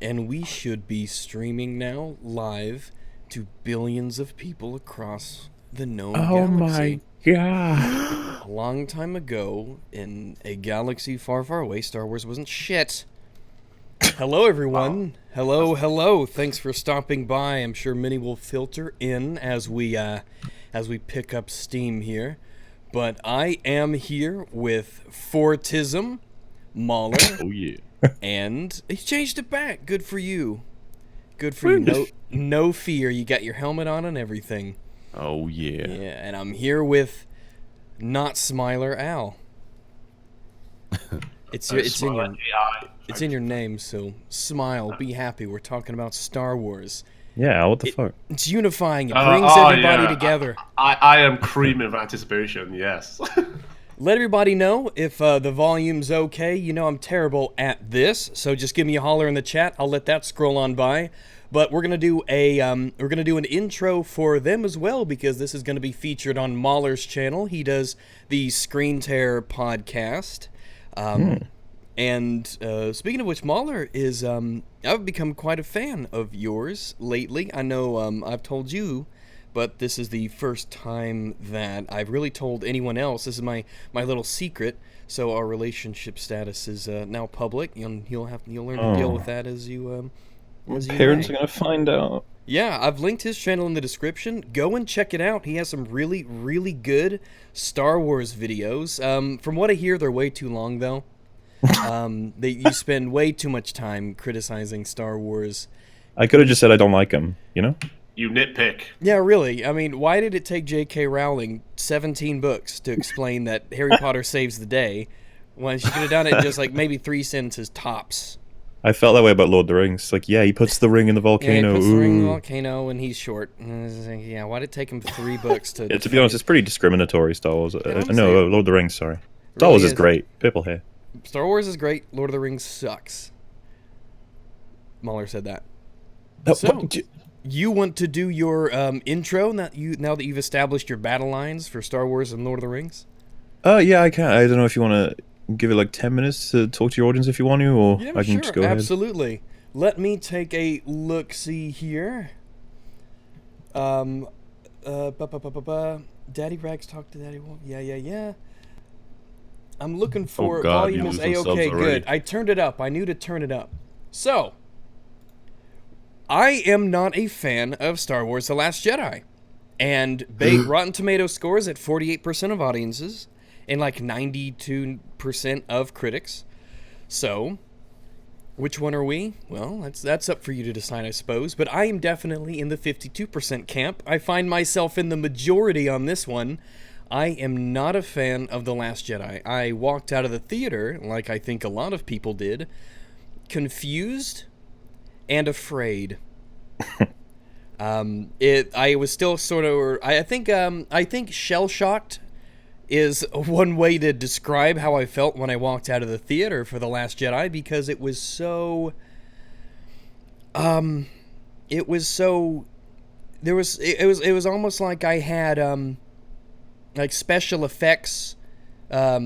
and we should be streaming now live to billions of people across the known Oh my galaxy. god. A long time ago, in a galaxy far, far away, Star Wars wasn't shit. Hello, everyone. Hello. Thanks for stopping by. I'm sure many will filter in as we pick up steam here. But I am here with Fortism, Mauler, Oh yeah. and he changed it back. Good for you. Good for you. No fear. You got your helmet on and everything. Oh yeah. Yeah, and I'm here with not SmilerAL. It's in your name, so smile, be happy. We're talking about Star Wars. Yeah, what the fuck? It's unifying. It brings everybody together. I am creaming with anticipation, yes. Let everybody know if the volume's okay. You know I'm terrible at this, so just give me a holler in the chat. I'll let that scroll on by. But we're gonna do an intro for them as well, because this is gonna be featured on Mauler's channel. He does the Screen Tear podcast. And speaking of which, Mauler is I've become quite a fan of yours lately. I know I've told you, but this is the first time that I've really told anyone else. This is my little secret. So our relationship status is now public. You'll learn to deal with that as you. Parents are gonna find out. Yeah, I've linked his channel in the description. Go and check it out. He has some really, really good Star Wars videos. From what I hear, they're way too long, though. You spend way too much time criticizing Star Wars. I could have just said I don't like him, you know? You nitpick. Yeah, really. I mean, why did it take J.K. Rowling 17 books to explain that Harry Potter saves the day, when she could have done it in just like maybe 3 sentences tops? I felt that way about Lord of the Rings. Like, yeah, he puts the ring in the volcano. Yeah, he puts the ring in the volcano, and he's short. Yeah, why did it take him 3 books to... Yeah, to be honest, it's pretty discriminatory, Star Wars. honestly, No, Lord of the Rings, sorry. Star Wars is great. Purple hair. Star Wars is great. Lord of the Rings sucks. Mauler said that. So, you want to do your intro now that you've established your battle lines for Star Wars and Lord of the Rings? Yeah, I can. I don't know if you want to give it like 10 minutes to talk to your audience if you want to, or Yeah, I can sure, just go ahead. Absolutely. Let me take a look-see here. Daddy Rags talk to Daddy Wolf. Yeah. I'm looking for volume is A-okay, good. I turned it up. I knew to turn it up. So, I am not a fan of Star Wars The Last Jedi. And Rotten Tomatoes scores at 48% of audiences and like 92% of critics. So, which one are we? Well, that's up for you to decide, I suppose. But I am definitely in the 52% camp. I find myself in the majority on this one. I am not a fan of The Last Jedi. I walked out of the theater, like I think a lot of people did, confused and afraid. I was still sort of... I think shell-shocked is one way to describe how I felt when I walked out of the theater for The Last Jedi, because it was so... It was almost like I had... like special effects. I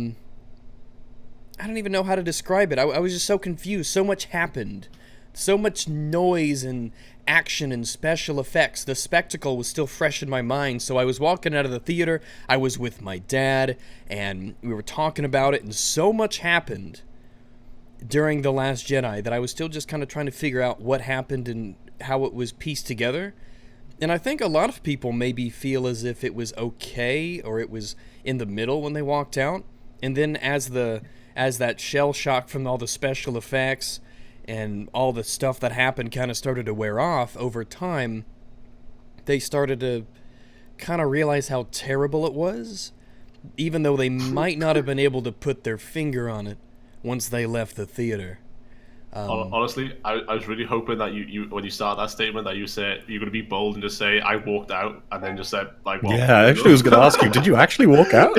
don't even know how to describe it. I was just so confused. So much happened. So much noise and action and special effects. The spectacle was still fresh in my mind. So I was walking out of the theater. I was with my dad, and we were talking about it, and so much happened during The Last Jedi that I was still just kind of trying to figure out what happened and how it was pieced together. And I think a lot of people maybe feel as if it was okay, or it was in the middle when they walked out. And then as that shell shock from all the special effects and all the stuff that happened kind of started to wear off over time, they started to kind of realize how terrible it was, even though they might not have been able to put their finger on it once they left the theater. Honestly, I was really hoping that you when you start that statement that you said you're going to be bold and just say I walked out, and then just said like, well, yeah, I actually was going to ask you, did you actually walk out?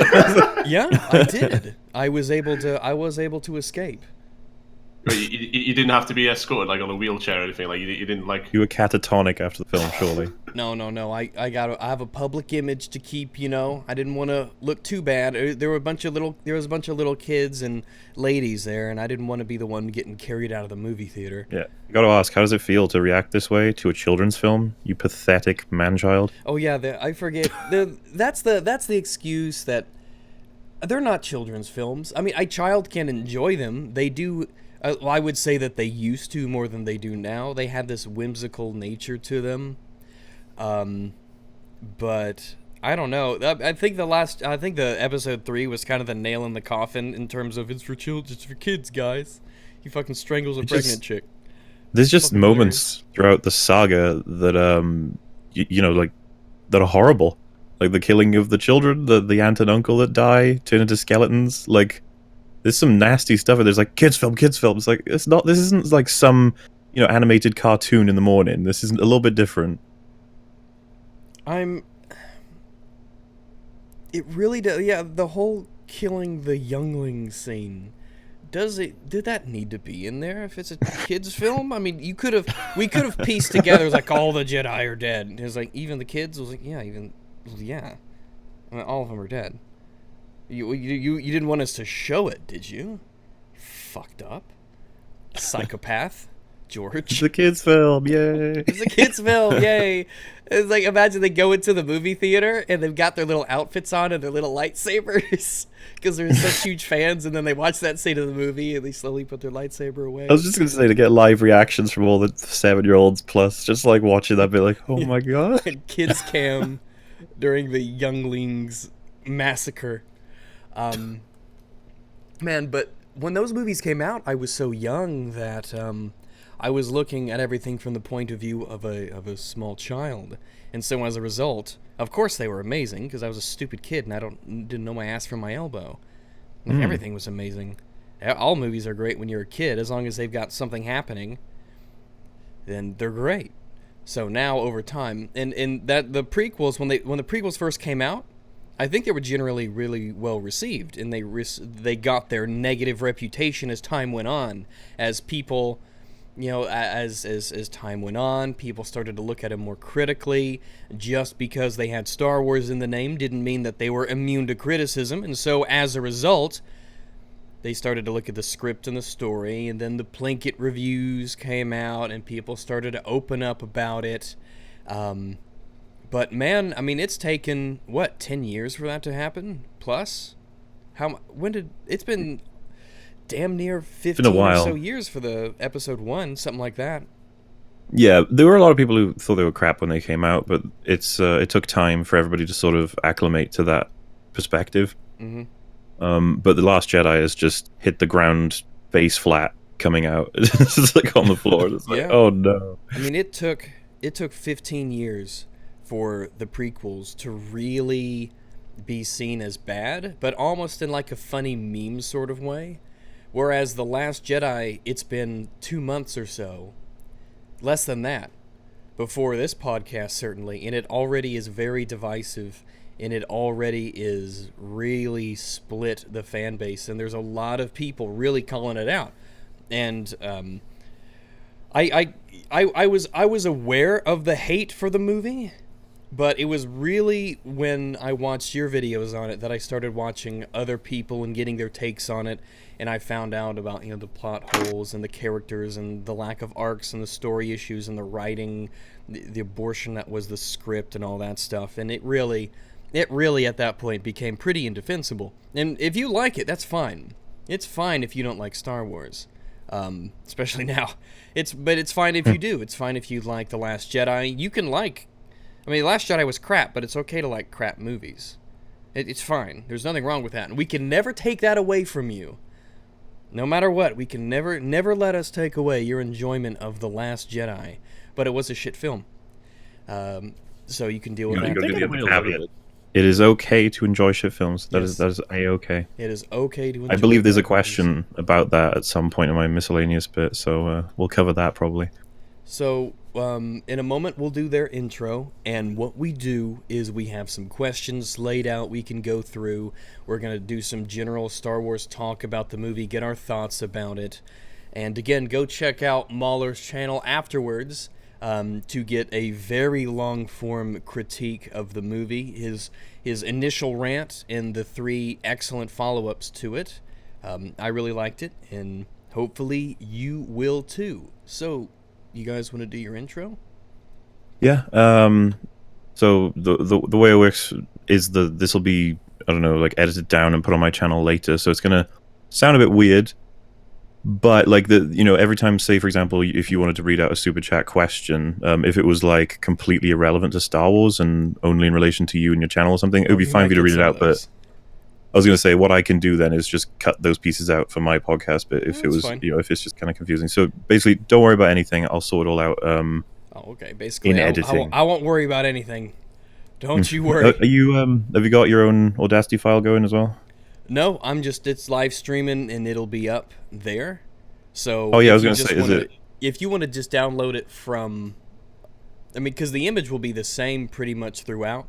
Yeah, I did. I was able to escape. But you didn't have to be escorted like on a wheelchair or anything. Like you didn't like. You were catatonic after the film, surely. No. I have a public image to keep. I didn't want to look too bad. There was a bunch of little kids and ladies there, and I didn't want to be the one getting carried out of the movie theater. Yeah, I gotta ask, how does it feel to react this way to a children's film? You pathetic man-child. Oh yeah, I forget. That's the excuse that they're not children's films. I mean, a child can enjoy them. They do. I would say that they used to more than they do now. They had this whimsical nature to them. But I don't know. I think the episode 3 was kind of the nail in the coffin in terms of it's for children, it's for kids, guys. He fucking strangles a pregnant chick. There's just moments throughout the saga that like that are horrible. Like the killing of the children, the aunt and uncle that die, turn into skeletons. Like there's some nasty stuff. And there's like kids film. It's like this isn't like some animated cartoon in the morning. This is a little bit different. It really does. Yeah, the whole killing the Younglings scene. Did that need to be in there if it's a kids film? I mean, we could have pieced together, it was like all the Jedi are dead. It was like even the kids. I was like, yeah. I mean, all of them are dead. You didn't want us to show it, did you? Fucked up. Psychopath. George. It's a kids film, yay. It's a kids film, yay. It's like, imagine they go into the movie theater and they've got their little outfits on and their little lightsabers because they're such huge fans, and then they watch that scene of the movie and they slowly put their lightsaber away. I was just going to say, to get live reactions from all the 7-year-olds plus, just like watching that, be like, oh my god. And kids cam during the Younglings massacre. Man, but when those movies came out, I was so young that I was looking at everything from the point of view of a small child, and so as a result, of course they were amazing because I was a stupid kid and I didn't know my ass from my elbow. Like, everything was amazing. All movies are great when you're a kid, as long as they've got something happening. Then they're great. So now over time, and that the prequels when the prequels first came out, I think they were generally really well received, and they got their negative reputation as time went on, as people. As time went on, people started to look at them more critically. Just because they had Star Wars in the name didn't mean that they were immune to criticism, and so as a result, they started to look at the script and the story, and then the Plinkett reviews came out, and people started to open up about it. But man, I mean, it's taken, 10 years for that to happen? Plus? It's been damn near 15 or so years for the episode 1, something like that. Yeah, there were a lot of people who thought they were crap when they came out, but it took time for everybody to sort of acclimate to that perspective. Mm-hmm. But The Last Jedi has just hit the ground face flat coming out. It's just like on the floor. It's like, oh no. I mean, it took 15 years for the prequels to really be seen as bad, but almost in like a funny meme sort of way. Whereas The Last Jedi, it's been 2 months or so, less than that, before this podcast certainly, and it already is very divisive, and it already is really split the fan base, and there's a lot of people really calling it out. And I was aware of the hate for the movie, but it was really when I watched your videos on it that I started watching other people and getting their takes on it, and I found out about the plot holes and the characters and the lack of arcs and the story issues and the writing, the abortion that was the script and all that stuff, and it really at that point became pretty indefensible. And if you like it, that's fine. It's fine if you don't like Star Wars, especially now. But it's fine if you do. It's fine if you like The Last Jedi. You can like. I mean, Last Jedi was crap, but it's okay to like crap movies. It's fine. There's nothing wrong with that. And we can never take that away from you. No matter what, we can never let us take away your enjoyment of The Last Jedi. But it was a shit film. So you can deal with that. It is okay to enjoy shit films. That is A-okay. It is okay to enjoy. I believe there's a question about that at some point in my miscellaneous bit, so we'll cover that probably. So, in a moment, we'll do their intro, and what we do is we have some questions laid out we can go through. We're going to do some general Star Wars talk about the movie, get our thoughts about it, And again, go check out Mahler's channel afterwards to get a very long-form critique of the movie, his initial rant, and the 3 excellent follow-ups to it. I really liked it, and hopefully you will too. So, you guys want to do your intro? Yeah. So the way it works is this will be, I don't know, like edited down and put on my channel later. So it's gonna sound a bit weird, but like every time, say for example, if you wanted to read out a super chat question, if it was like completely irrelevant to Star Wars and only in relation to you and your channel or something, it would be fine for you to read it out. But I was gonna say what I can do then is just cut those pieces out for my podcast. But if it was, fine. if it's just kind of confusing, so basically, don't worry about anything. I'll sort it all out. Oh, okay. Basically, in editing. I won't worry about anything. Don't you worry. Are you have you got your own Audacity file going as well? No, it's live streaming and it'll be up there. So oh yeah, I was gonna say, if you want to just download it from, I mean, because the image will be the same pretty much throughout.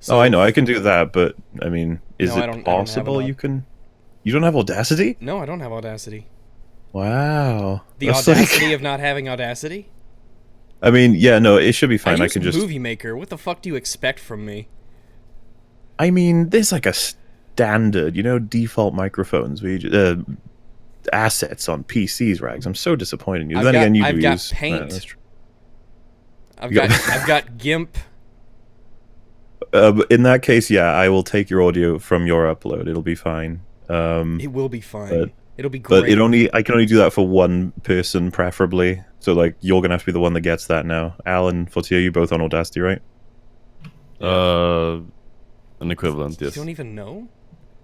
So, oh, I know, I can do that, but I mean, is no, it possible you can? You don't have Audacity? No, I don't have Audacity. Wow. The audacity of not having Audacity? I mean, yeah, no, it should be fine. I can just Movie Maker. What the fuck do you expect from me? I mean, there's like a standard, default microphones, assets on PCs, Rags. I'm so disappointed in you. I've got Paint. I've got GIMP. In that case, yeah, I will take your audio from your upload. It'll be fine. It will be fine. It'll be great. But I can only do that for one person, preferably. So, like, you're gonna have to be the one that gets that now. Al and Fortea, you both on Audacity, right? An equivalent, yes. You don't even know?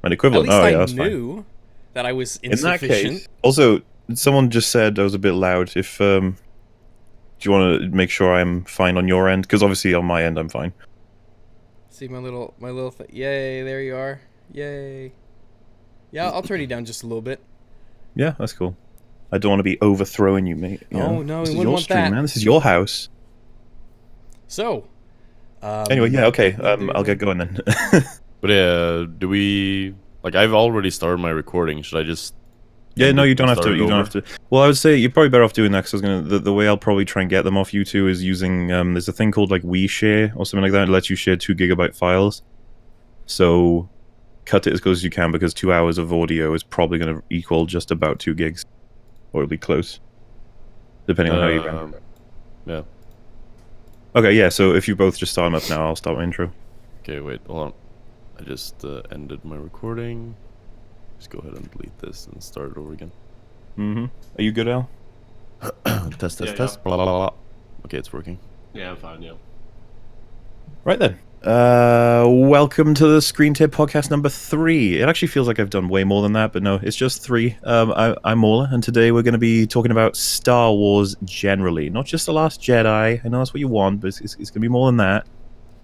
An equivalent? At least that's I fine. knew that I was insufficient. In that case, also, someone just said I was a bit loud. If do you want to make sure I'm fine on your end? Because obviously on my end I'm fine. See my little thing. Yay! There you are. Yay! Yeah, I'll turn you down just a little bit. Yeah, that's cool. I don't want to be overthrowing you, mate. No, we this is wouldn't your want stream, that. man. This is your house. So. Anyway, yeah, okay. I'll get going then. But yeah, do we like? I've already started my recording. Should I just? Yeah, no, you don't have to. You don't have to. Well, I would say you're probably better off doing that because I was gonna. The way I'll probably try and get them off you two is using. There's a thing called like WeShare or something like that. It lets you share 2 GB files. So, cut it as close as you can because 2 hours of audio is probably going to equal just about 2 gigs, or it'll be close, depending on how you run. Yeah. Okay, yeah. So if you both just start them up now, I'll start my intro. Okay, wait, hold on. I just ended my recording. Just go ahead and delete this and start it over again. Mm-hmm. Are you good, Al? Test. Yeah. Blah, blah, blah. Okay, it's working. Yeah, I'm fine, yeah. Right then. Welcome to the Screen Tip podcast number 3. It actually feels like I've done way more than that, but no, it's just 3. I'm Mauler, and today we're going to be talking about Star Wars generally, not just The Last Jedi. I know that's what you want, but it's going to be more than that.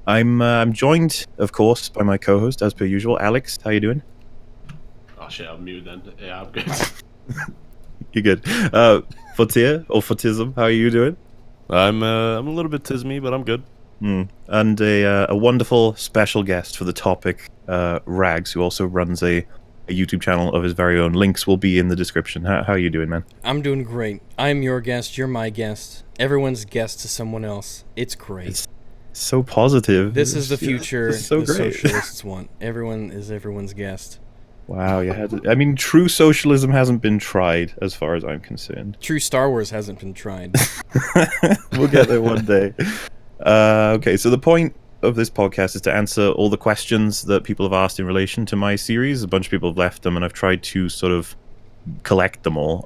I'm joined, of course, by my co-host, as per usual, Alex. How you doing? Oh shit, I'm muted then. Yeah, I'm good. You're good. Fortea, or Fortism, how are you doing? I'm a little bit tismy, but I'm good. And a wonderful special guest for the topic, Rags, who also runs a YouTube channel of his very own. Links will be in the description. How are you doing, man? I'm doing great. I'm your guest. You're my guest. Everyone's guest to someone else. It's great. It's so positive. This is the future so the great. socialists want. Everyone is everyone's guest. Wow, I mean, true socialism hasn't been tried, as far as I'm concerned. True Star Wars hasn't been tried. We'll get there one day. Okay, so the point of this podcast is to answer all the questions that people have asked in relation to my series. A bunch of people have left them, and I've tried to sort of collect them all.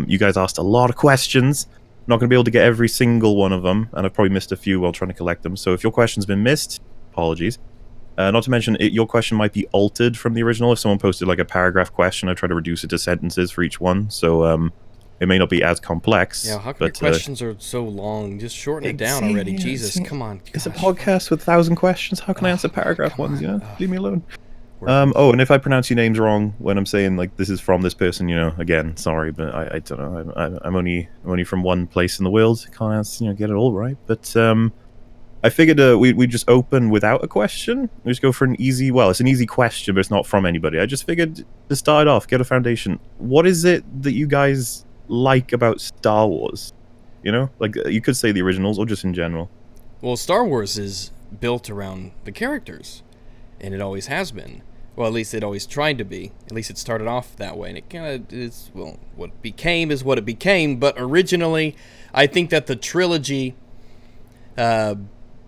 You guys asked a lot of questions. I'm not going to be able to get every single one of them, and I've probably missed a few while trying to collect them. So if your question's been missed, apologies. Not to mention, your question might be altered from the original. If someone posted like a paragraph question, I try to reduce it to sentences for each one. So it may not be as complex. Yeah, how come your questions are so long? Just shorten it down already. Jesus, come on. It's a podcast with 1,000 questions. How can I answer paragraph ones? on. Leave me alone. And if I pronounce your names wrong when I'm saying like this is from this person, again, sorry, but I don't know. I'm only from one place in the world. Can't get it all right. But I figured we just open without a question. We just go for an easy. Well, it's an easy question, but it's not from anybody. I just figured to start off, get a foundation. What is it that you guys like about Star Wars? You know, like you could say the originals or just in general. Well, Star Wars is built around the characters, and it always has been. Well, at least it always tried to be. At least it started off that way, and it kind of is. Well, what it became is what it became. But originally, I think that the trilogy, the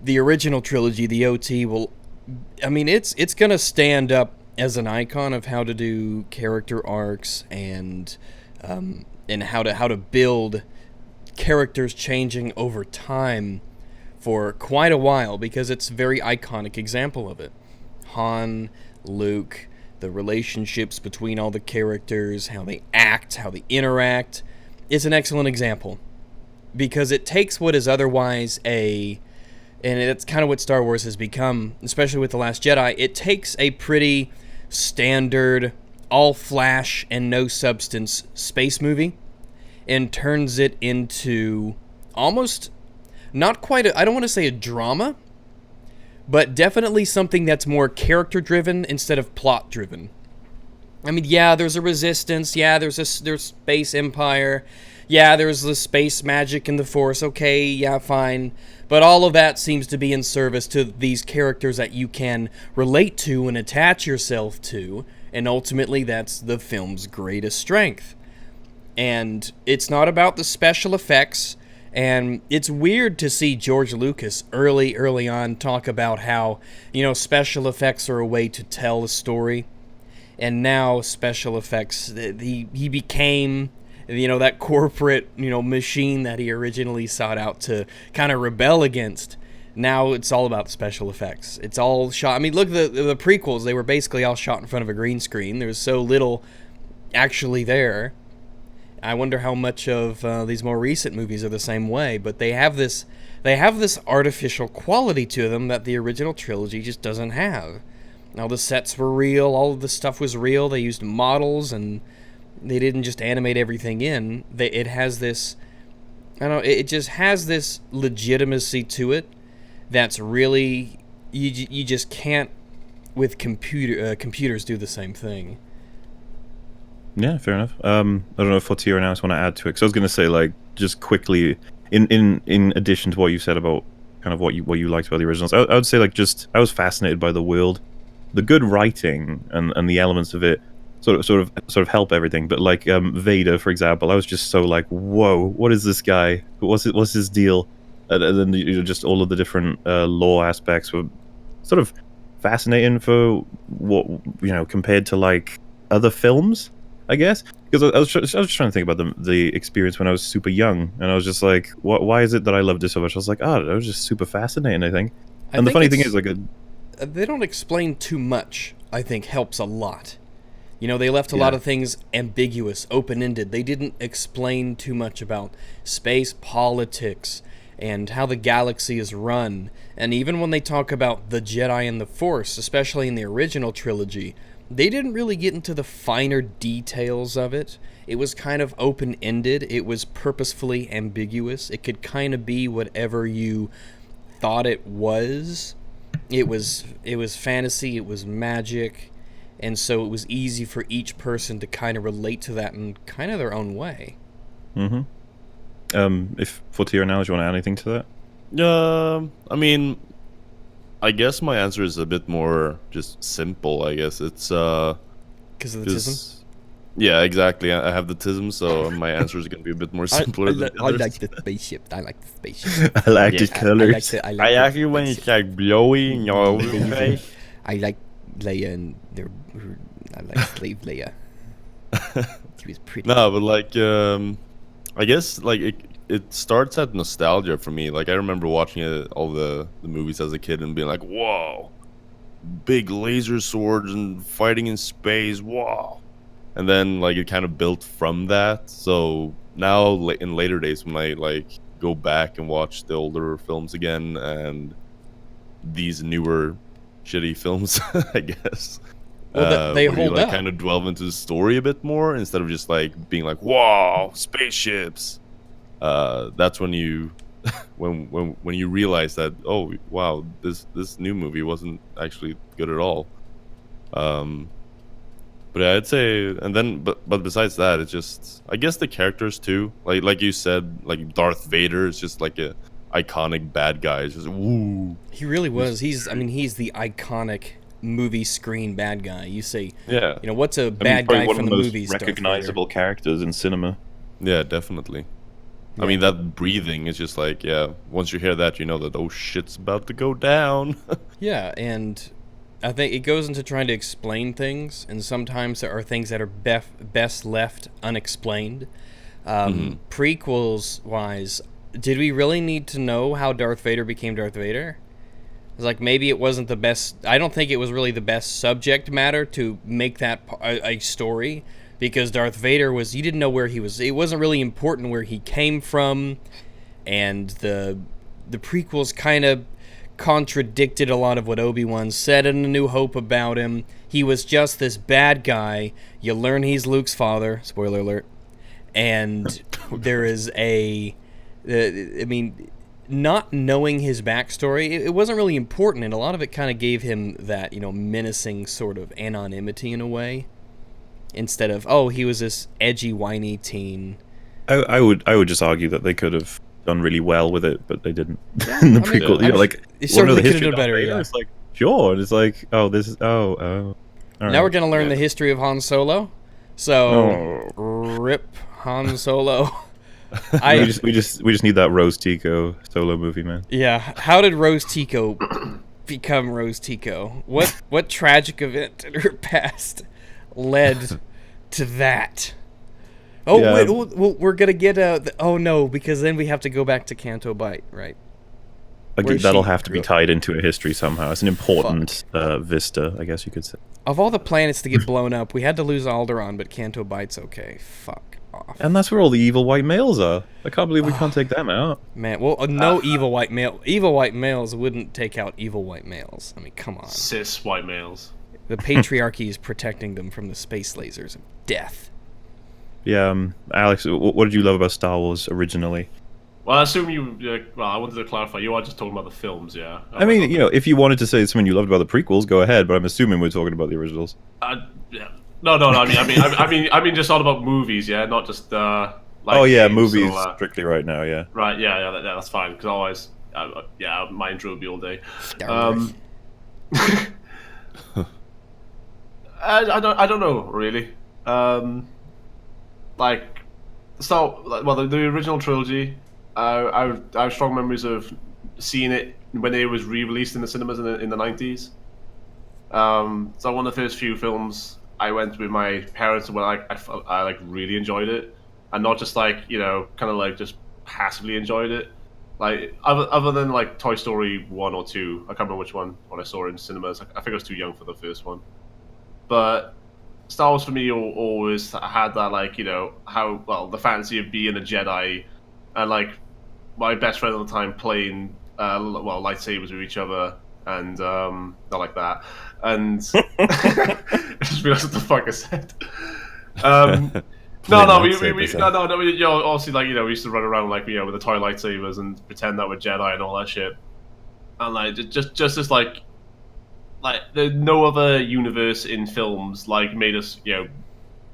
original trilogy, the OT, will. I mean, it's gonna stand up as an icon of how to do character arcs and how to build characters changing over time for quite a while, because it's a very iconic example of it. Han, Luke, the relationships between all the characters, how they act, how they interact, is an excellent example, because it takes what is otherwise and it's kind of what Star Wars has become, especially with The Last Jedi. It takes a pretty standard, all flash and no substance space movie and turns it into almost not quite I don't want to say a drama, but definitely something that's more character driven instead of plot driven. I mean, yeah, there's a resistance, yeah, there's space empire, yeah, there's the space magic and the Force, okay, yeah, fine. But all of that seems to be in service to these characters that you can relate to and attach yourself to, and ultimately that's the film's greatest strength. And it's not about the special effects, and it's weird to see George Lucas early on talk about how, special effects are a way to tell a story. And now special effects, he became, that corporate, machine that he originally sought out to kind of rebel against. Now it's all about special effects. It's all shot. I mean, look, the prequels, they were basically all shot in front of a green screen. There's so little actually there. I wonder how much of these more recent movies are the same way, but they have this artificial quality to them that the original trilogy just doesn't have. All the sets were real, all of the stuff was real. They used models, and they didn't just animate everything in. It has this, I don't know, it just has this legitimacy to it that's really, you just can't with computers do the same thing. Yeah, fair enough. I don't know if Fortea and Alice want to add to it. Because I was going to say, like, just quickly, in addition to what you said about kind of what you liked about the originals, I would say, like, just I was fascinated by the world, the good writing and the elements of it sort of help everything. But like Vader, for example, I was just so like, whoa, what is this guy? What's his deal? And then just all of the different lore aspects were sort of fascinating for what compared to like other films, I guess, because I was just trying to think about the experience when I was super young, and I was just like, why is it that I loved it so much? I was like, it was just super fascinating, I think. And the funny thing is, like, they don't explain too much. I think helps a lot. They left a lot of things ambiguous, open-ended. They didn't explain too much about space politics and how the galaxy is run. And even when they talk about the Jedi and the Force, especially in the original trilogy, they didn't really get into the finer details of it. It was kind of open-ended. It was purposefully ambiguous. It could kind of be whatever you thought it was. It was fantasy, it was magic, and so it was easy for each person to kind of relate to that in kind of their own way. Mm-hmm. If Fortea now, do you want to add anything to that? I mean, I guess my answer is a bit more just simple. I guess it's because of the tism. Yeah, exactly. I have the tism, so my answer is going to be a bit more simpler. I like the spaceship. I like the spaceship. I like the colors. I like it when it's like blowy in your face. I like Leia and I like Slave Leia. She was pretty. No, but like, I guess like it starts at nostalgia for me. Like I remember watching all the movies as a kid and being like, whoa, big laser swords and fighting in space, wow. And then like it kind of built from that. So now in later days when I like go back and watch the older films again and these newer shitty films, I guess. Well, they hold you, like, up. kind of delve into the story a bit more instead of just like being like, "Wow, spaceships." That's when you, when you realize that, oh wow, this new movie wasn't actually good at all. But yeah, I'd say, and then, but besides that, it's just, I guess the characters too. Like you said, like Darth Vader is just like a iconic bad guy. It's just woo. He really was. He's the iconic movie screen bad guy. You say, Yeah. what's a I mean, bad probably guy one from of the the most movies? Darth Vader? recognizable characters in cinema. Yeah, definitely. I mean, that breathing is just like, yeah, once you hear that, you know that, oh, shit's about to go down. Yeah, and I think it goes into trying to explain things, and sometimes there are things that are best left unexplained. Prequels-wise, did we really need to know how Darth Vader became Darth Vader? It's like, maybe it wasn't the best... I don't think it was really the best subject matter to make that a story, because Darth Vader was... You didn't know where he was... It wasn't really important where he came from, and the prequels kind of contradicted a lot of what Obi-Wan said in A New Hope about him. He was just this bad guy. You learn he's Luke's father. Spoiler alert. And there is I mean, not knowing his backstory, it wasn't really important, and a lot of it kind of gave him that, menacing sort of anonymity in a way. Instead of, he was this edgy, whiny teen. I would just argue that they could have done really well with it, but they didn't. In the prequel, They certainly could have history done better. Vader, Yeah. It's like, sure, and it's like, all Now right. we're gonna learn the history of Han Solo. So, rip Han Solo. we just need that Rose Tico Solo movie, man. Yeah. How did Rose Tico become Rose Tico? What tragic event in her past led to that? Oh, Yeah. wait, we're gonna get oh no, because then we have to go back to Canto Bight, right? Where's That'll she have to be go? tied into a history somehow. It's an important vista, I guess you could say. Of all the planets to get blown up, we had to lose Alderaan, but Canto Bight's okay. Fuck off. And that's where all the evil white males are. I can't believe we can't take them out. Man, well, no evil white male. Evil white males wouldn't take out evil white males. I mean, come on. Cis white males. The patriarchy is protecting them from the space lasers of death. Yeah, Alex, what did you love about Star Wars originally? Well, I assume you. Well, I wanted to clarify. You are just talking about the films, yeah. I mean, if you wanted to say something you loved about the prequels, go ahead. But I'm assuming we're talking about the originals. Yeah. No. I mean, just all about movies, yeah, not just. Like Oh yeah, games movies or, strictly right now. Yeah. Right. Yeah. That's fine. Because otherwise, my intro would be all day. Star Wars. I don't know really. The original trilogy. I have strong memories of seeing it when it was re-released in the cinemas in the 90s. So one of the first few films I went with my parents where I like really enjoyed it, and not just like kind of like just passively enjoyed it. Like other than like Toy Story 1 or 2, I can't remember which one when I saw it in cinemas. I think I was too young for the first one, but Star Wars for me always had that the fantasy of being a Jedi, and like my best friend at the time playing lightsabers with each other, and not like that. And I just realized what the fuck I said. Obviously, we used to run around with the toy lightsabers and pretend that we're Jedi and all that shit. And like just as like there's no other universe in films made us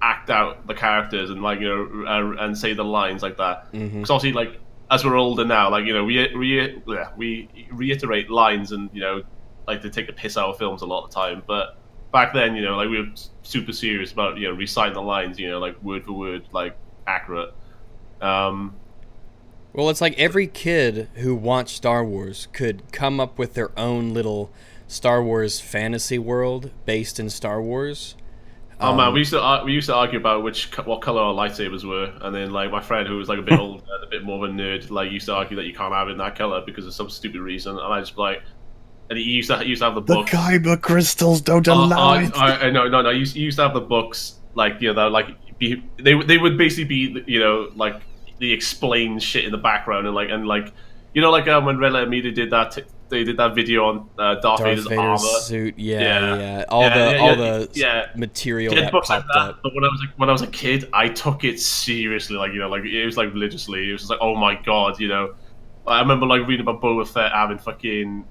act out the characters and and say the lines like that. Because obviously as we're older now, we reiterate lines and to take the piss out of films a lot of the time. But back then, we were super serious about reciting the lines, word for word, accurate. Well, it's like every kid who watched Star Wars could come up with their own little Star Wars fantasy world based in Star Wars. Oh man, we used to argue about what color our lightsabers were, and then my friend who was a bit older, a bit more of a nerd, used to argue that you can't have it in that color because of some stupid reason, and I just and he used to have the books. The kyber crystals don't allow it. No. He used to have the books they would basically be the explained shit in the background and when Red Letter Media did that. They did that video on Darth Vader's armor suit, all the material that books popped like that. up. But when I was a kid, I took it seriously. It was religiously. It was just oh my god, I remember reading about Boba Fett having fucking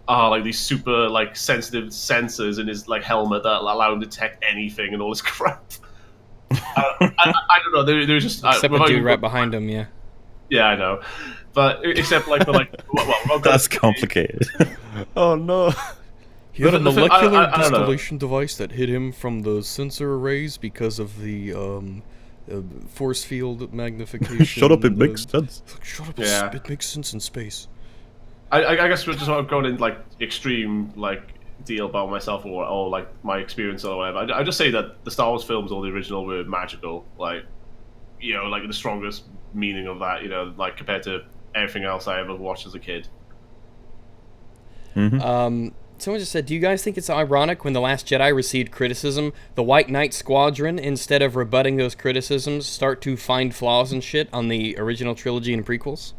like these super like sensitive sensors in his like helmet that allow him to detect anything and all this crap. I don't know. There's just Except the dude right behind him, yeah. Yeah, I know. But except like for like, well, That's complicated. Oh no. He had a The thing- molecular I don't know. distillation device that hit him from the sensor arrays because of the force field magnification. Shut up, it makes sense. Shut up, Yeah. it makes sense in space. I guess we're just sort of going in like extreme like deal about myself or like my experience or whatever. I just say that the Star Wars films or the original were magical. Like, you know, like the strongest meaning of that, you know, like compared to everything else I ever watched as a kid. Someone just said, do you guys think it's ironic when The Last Jedi received criticism, the White Knight Squadron, instead of rebutting those criticisms, start to find flaws and shit on the original trilogy and prequels?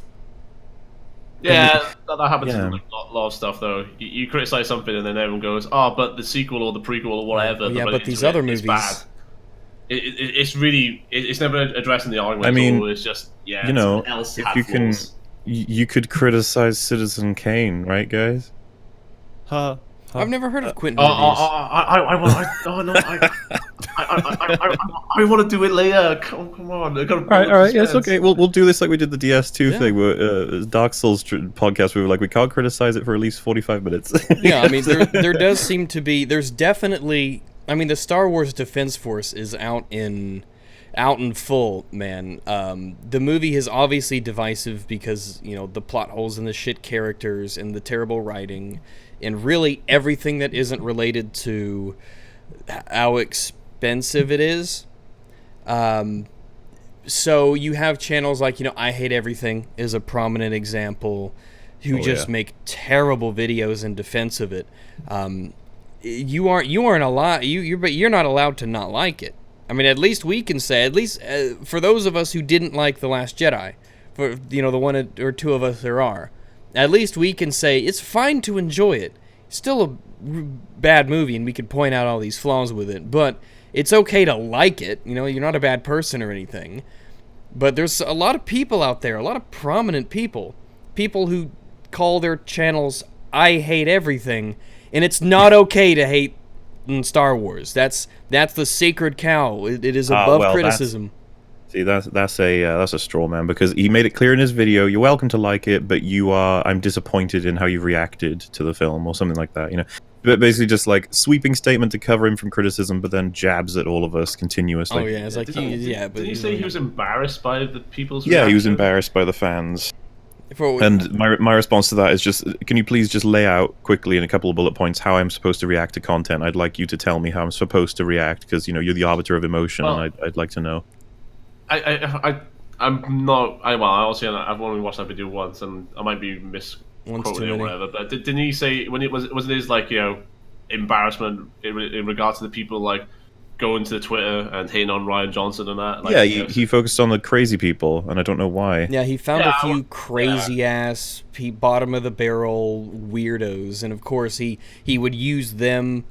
Yeah, that happens Yeah. in like, a lot of stuff though. You criticize something and then everyone goes, "Oh, but the sequel or the prequel or whatever." Yeah, that but went these into other it is movies- bad. It's really it's never addressing the argument. I mean, or it's just you know, someone else if had you can, flaws. you could criticize Citizen Kane, right, guys? Huh. I've never heard of Quentin Oh, reviews. I want to do it later. Come on. All right, yes, okay. We'll do this like we did the DS2 Yeah. thing, where Dark Souls podcast. We were like, we can't criticize it for at least 45 minutes. Yeah, I mean, there does seem to be, there's definitely, I mean, the Star Wars Defense Force is out in full, man. The movie is obviously divisive because, you know, the plot holes and the shit characters and the terrible writing and really everything that isn't related to how expensive it is. So you have channels like, you know, I Hate Everything is a prominent example, who just make terrible videos in defense of it. You aren't allowed, but you're not allowed to not like it. I mean, at least we can say, at least for those of us who didn't like The Last Jedi, for, you know, the one or two of us there are, at least we can say it's fine to enjoy it. Still a bad movie, and we could point out all these flaws with it, but it's okay to like it. You know, you're not a bad person or anything. But there's a lot of people out there, a lot of prominent people who call their channels I Hate Everything, and it's not okay to hate Star Wars. That's the sacred cow. It is above criticism. See, that's a straw man, because he made it clear in his video, you're welcome to like it, but I'm disappointed in how you've reacted to the film, or something like that, you know. But basically just like sweeping statement to cover him from criticism, but then jabs at all of us continuously. Oh yeah, it's like, Did he say he was embarrassed by the people's Yeah, he was reaction? embarrassed by the fans. For, And my response to that is just, can you please just lay out quickly in a couple of bullet points how I'm supposed to react to content? I'd like you to tell me how I'm supposed to react, because, you know, you're the arbiter of emotion, Well, and I'd like to know. I'm not. Obviously I've only watched that video once, and I might be Once misquoting too it or many. whatever. But didn't he say when it was it his like, you know, embarrassment in regards to the people like going to Twitter and hating on Ryan Johnson and that? Like, Yeah, you know, he focused on the crazy people, and I don't know why. yeah, he found Yeah, a few crazy ass bottom of the barrel weirdos, and of course he would use them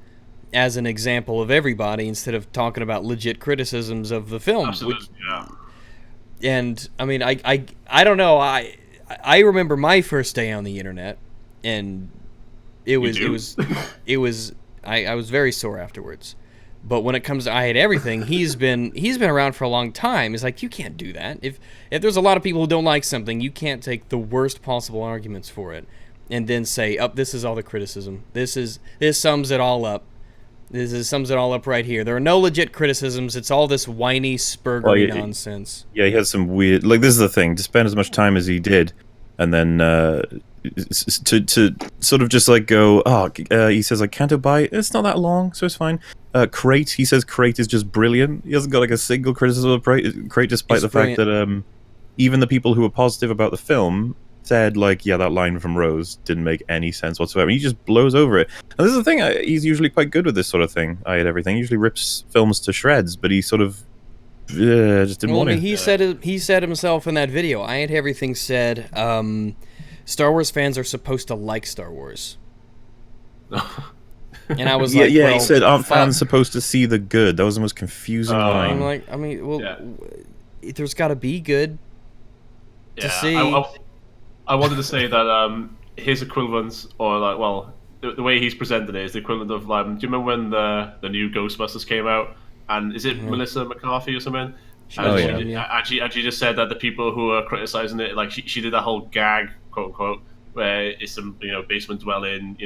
as an example of everybody instead of talking about legit criticisms of the film. absolutely, yeah. And I mean, I don't know. I remember my first day on the internet, and I was very sore afterwards. But when it comes to I Hate Everything, he's been around for a long time. It's like, you can't do that. If there's a lot of people who don't like something, you can't take the worst possible arguments for it and then say, "Oh, this is all the criticism. This sums it all up. Sums it all up right here. There are no legit criticisms. It's all this whiny, spurgery nonsense." Yeah, he had some weird... Like, this is the thing. To spend as much time as he did, and then to sort of just, like, go... he says, like, Canto Bight, it's not that long, so it's fine. Crate, he says Crate is just brilliant. He hasn't got, like, a single criticism of Crate, despite It's the fact that even the people who were positive about the film said, like, yeah, that line from Rose didn't make any sense whatsoever. He just blows over it. And this is the thing, he's usually quite good with this sort of thing. I Hate Everything. He usually rips films to shreds, but he sort of just didn't want I to. mean, he said himself in that video, I Hate Everything said, Star Wars fans are supposed to like Star Wars. And I was like, yeah, well, he said, aren't fuck. fans supposed to see the good? That was the most confusing line. I'm like, I mean, well, there's got to be good to Yeah, see. I wanted to say that his equivalent, or like, well, the way he's presented it is the equivalent of like, do you remember when the new Ghostbusters came out? And is it Melissa McCarthy or something? Oh, And yeah. she just said that the people who are criticizing it, like she did that whole gag, quote unquote, where it's some basement dwelling,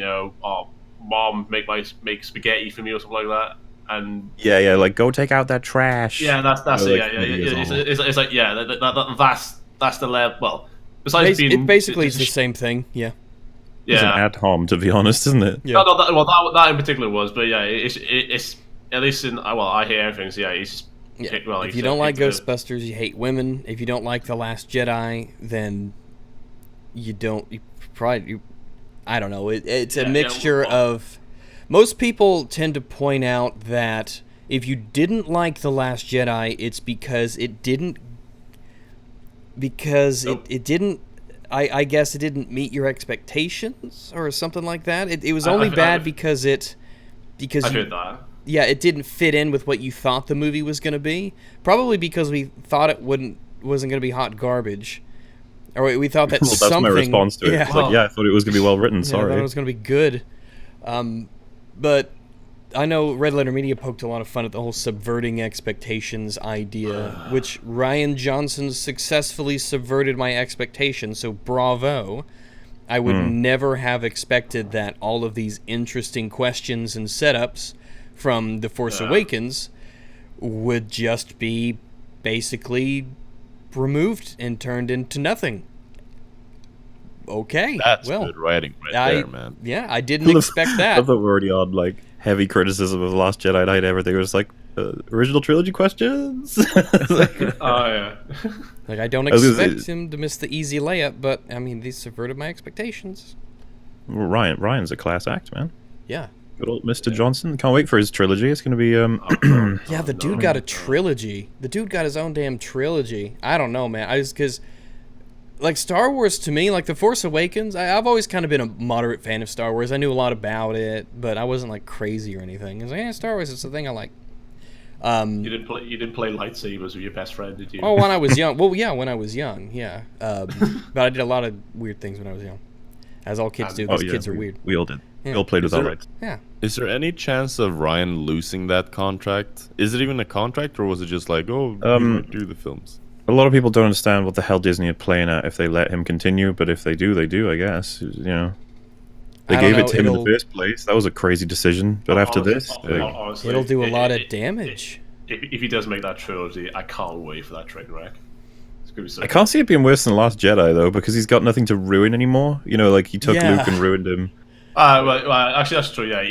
oh, mom, make spaghetti for me or something like that. And Yeah, like go take out that trash. yeah, that's Or, it. like, Yeah. videos on it. It's like that's the level. Well, besides being It basically is the same thing. Yeah. It's an ad hom, to be honest, isn't it? Yeah. No, that in particular was, but yeah, it's at least in I hear everything. So yeah, it's just Yeah. well, If you don't like Ghostbusters, you hate women. If you don't like The Last Jedi, then you don't. I don't know. It's a mixture of. Most people tend to point out that if you didn't like The Last Jedi, it's because it didn't. It didn't. I guess it didn't meet your expectations or something like that. It was only bad because it. I heard that. Yeah, it didn't fit in with what you thought the movie was going to be. Probably because we thought it wasn't going to be hot garbage, or we thought that Well, that's my response to it. Yeah, It's like, I thought it was going to be well written. I Sorry. thought it was going to be good. But I know Red Letter Media poked a lot of fun at the whole subverting expectations idea, which Rian Johnson successfully subverted my expectations. So bravo. I would never have expected that all of these interesting questions and setups from The Force Awakens would just be basically removed and turned into nothing. Okay, That's well, good writing there, man. Yeah, I didn't expect I that. thought we're already on like heavy criticism of The Last Jedi Night. Everything was like original trilogy questions. Oh yeah. Like, I don't was gonna expect say- him to miss the easy layup, but I mean, these subverted my expectations. Ryan's a class act, man. Yeah. Good old Mr. Johnson. Can't wait for his trilogy. It's going to be Yeah, the dude got a trilogy. The dude got his own damn trilogy. I don't know, man. Because, like, Star Wars to me, like The Force Awakens, I've always kind of been a moderate fan of Star Wars. I knew a lot about it, but I wasn't like crazy or anything. I was like, yeah, Star Wars is the thing I like. You didn't play lightsabers with your best friend, did you? Oh, when I was young. Well, yeah, when I was young, yeah. But I did a lot of weird things when I was young, as all kids do. Because kids are weird. We all did. Yeah. We all played with our rights. Yeah. Is there any chance of Ryan losing that contract? Is it even a contract, or was it just like, oh, we might do the films? A lot of people don't understand what the hell Disney are playing at if they let him continue, but if they do, they do, I guess. They gave it to him in the first place. That was a crazy decision. But after this, honestly, it'll do a lot of damage. If he does make that trilogy, I can't wait for that train wreck. It's gonna be so. I can't see it being worse than Last Jedi though, because he's got nothing to ruin anymore. Like he took Luke and ruined him. Well, actually, that's true. Yeah,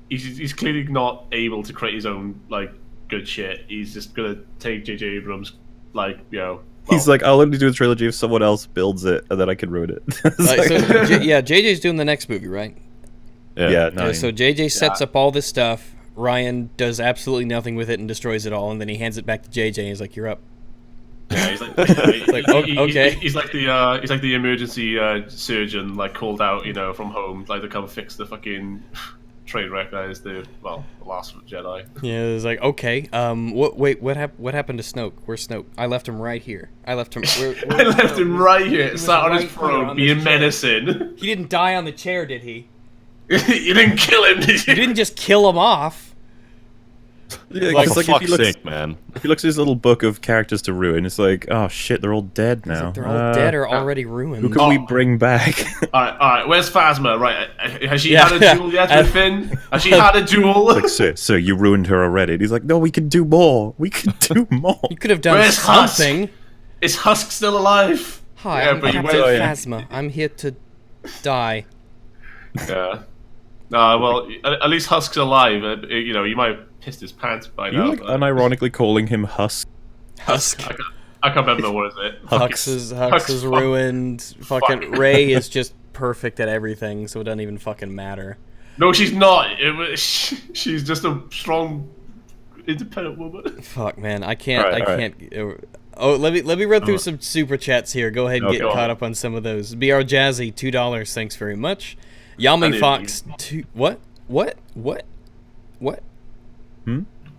he's clearly not able to create his own like good shit. He's just gonna take J.J. Abrams, He's like, I'll only do a trilogy if someone else builds it, and then I can ruin it. JJ's doing the next movie, right? Yeah. Okay, so JJ sets up all this stuff. Ryan does absolutely nothing with it and destroys it all, and then he hands it back to JJ, and he's like, "You're up." Yeah, he's like, okay. He's like the emergency surgeon, like called out, from home, like to come fix the fucking train wreck that is the Last Jedi. Yeah, it's like, okay. What happened to Snoke? Where's Snoke? I left him right here. I left him. I left him right here, sat on his throne, being menacing. He didn't die on the chair, did he? You didn't kill him, did you? You didn't just kill him off. Yeah, Like, it's for like if fuck's he looks, sake, man. if he looks at his little book of characters to ruin, it's like, oh shit, they're all dead now. They're all dead or already ruined. Who can we bring back? All right. Where's Phasma? Right, has she had a duel yet with Finn? Has she had a duel? Like, sir, you ruined her already. And he's like, no, we can do more. We can do more. You could have done Where's something. Husk? Is Husk still alive? Hi, Yeah, I'm but you Captain went- Phasma. I'm here to die. Yeah. Well, at least Husk's alive. You might have pissed his pants by You now. like but unironically calling him Husk? Husk. I can't remember what is it. Hux is ruined. Fucking Rey is just perfect at everything, so it doesn't even fucking matter. No, she's not. She's just a strong, independent woman. Fuck, man, I can't. All right. Can't. Oh, let me run through some super chats here. Go ahead and get Okay. caught up on some of those. BR Jazzy, $2. Thanks very much. Yami Fox, What?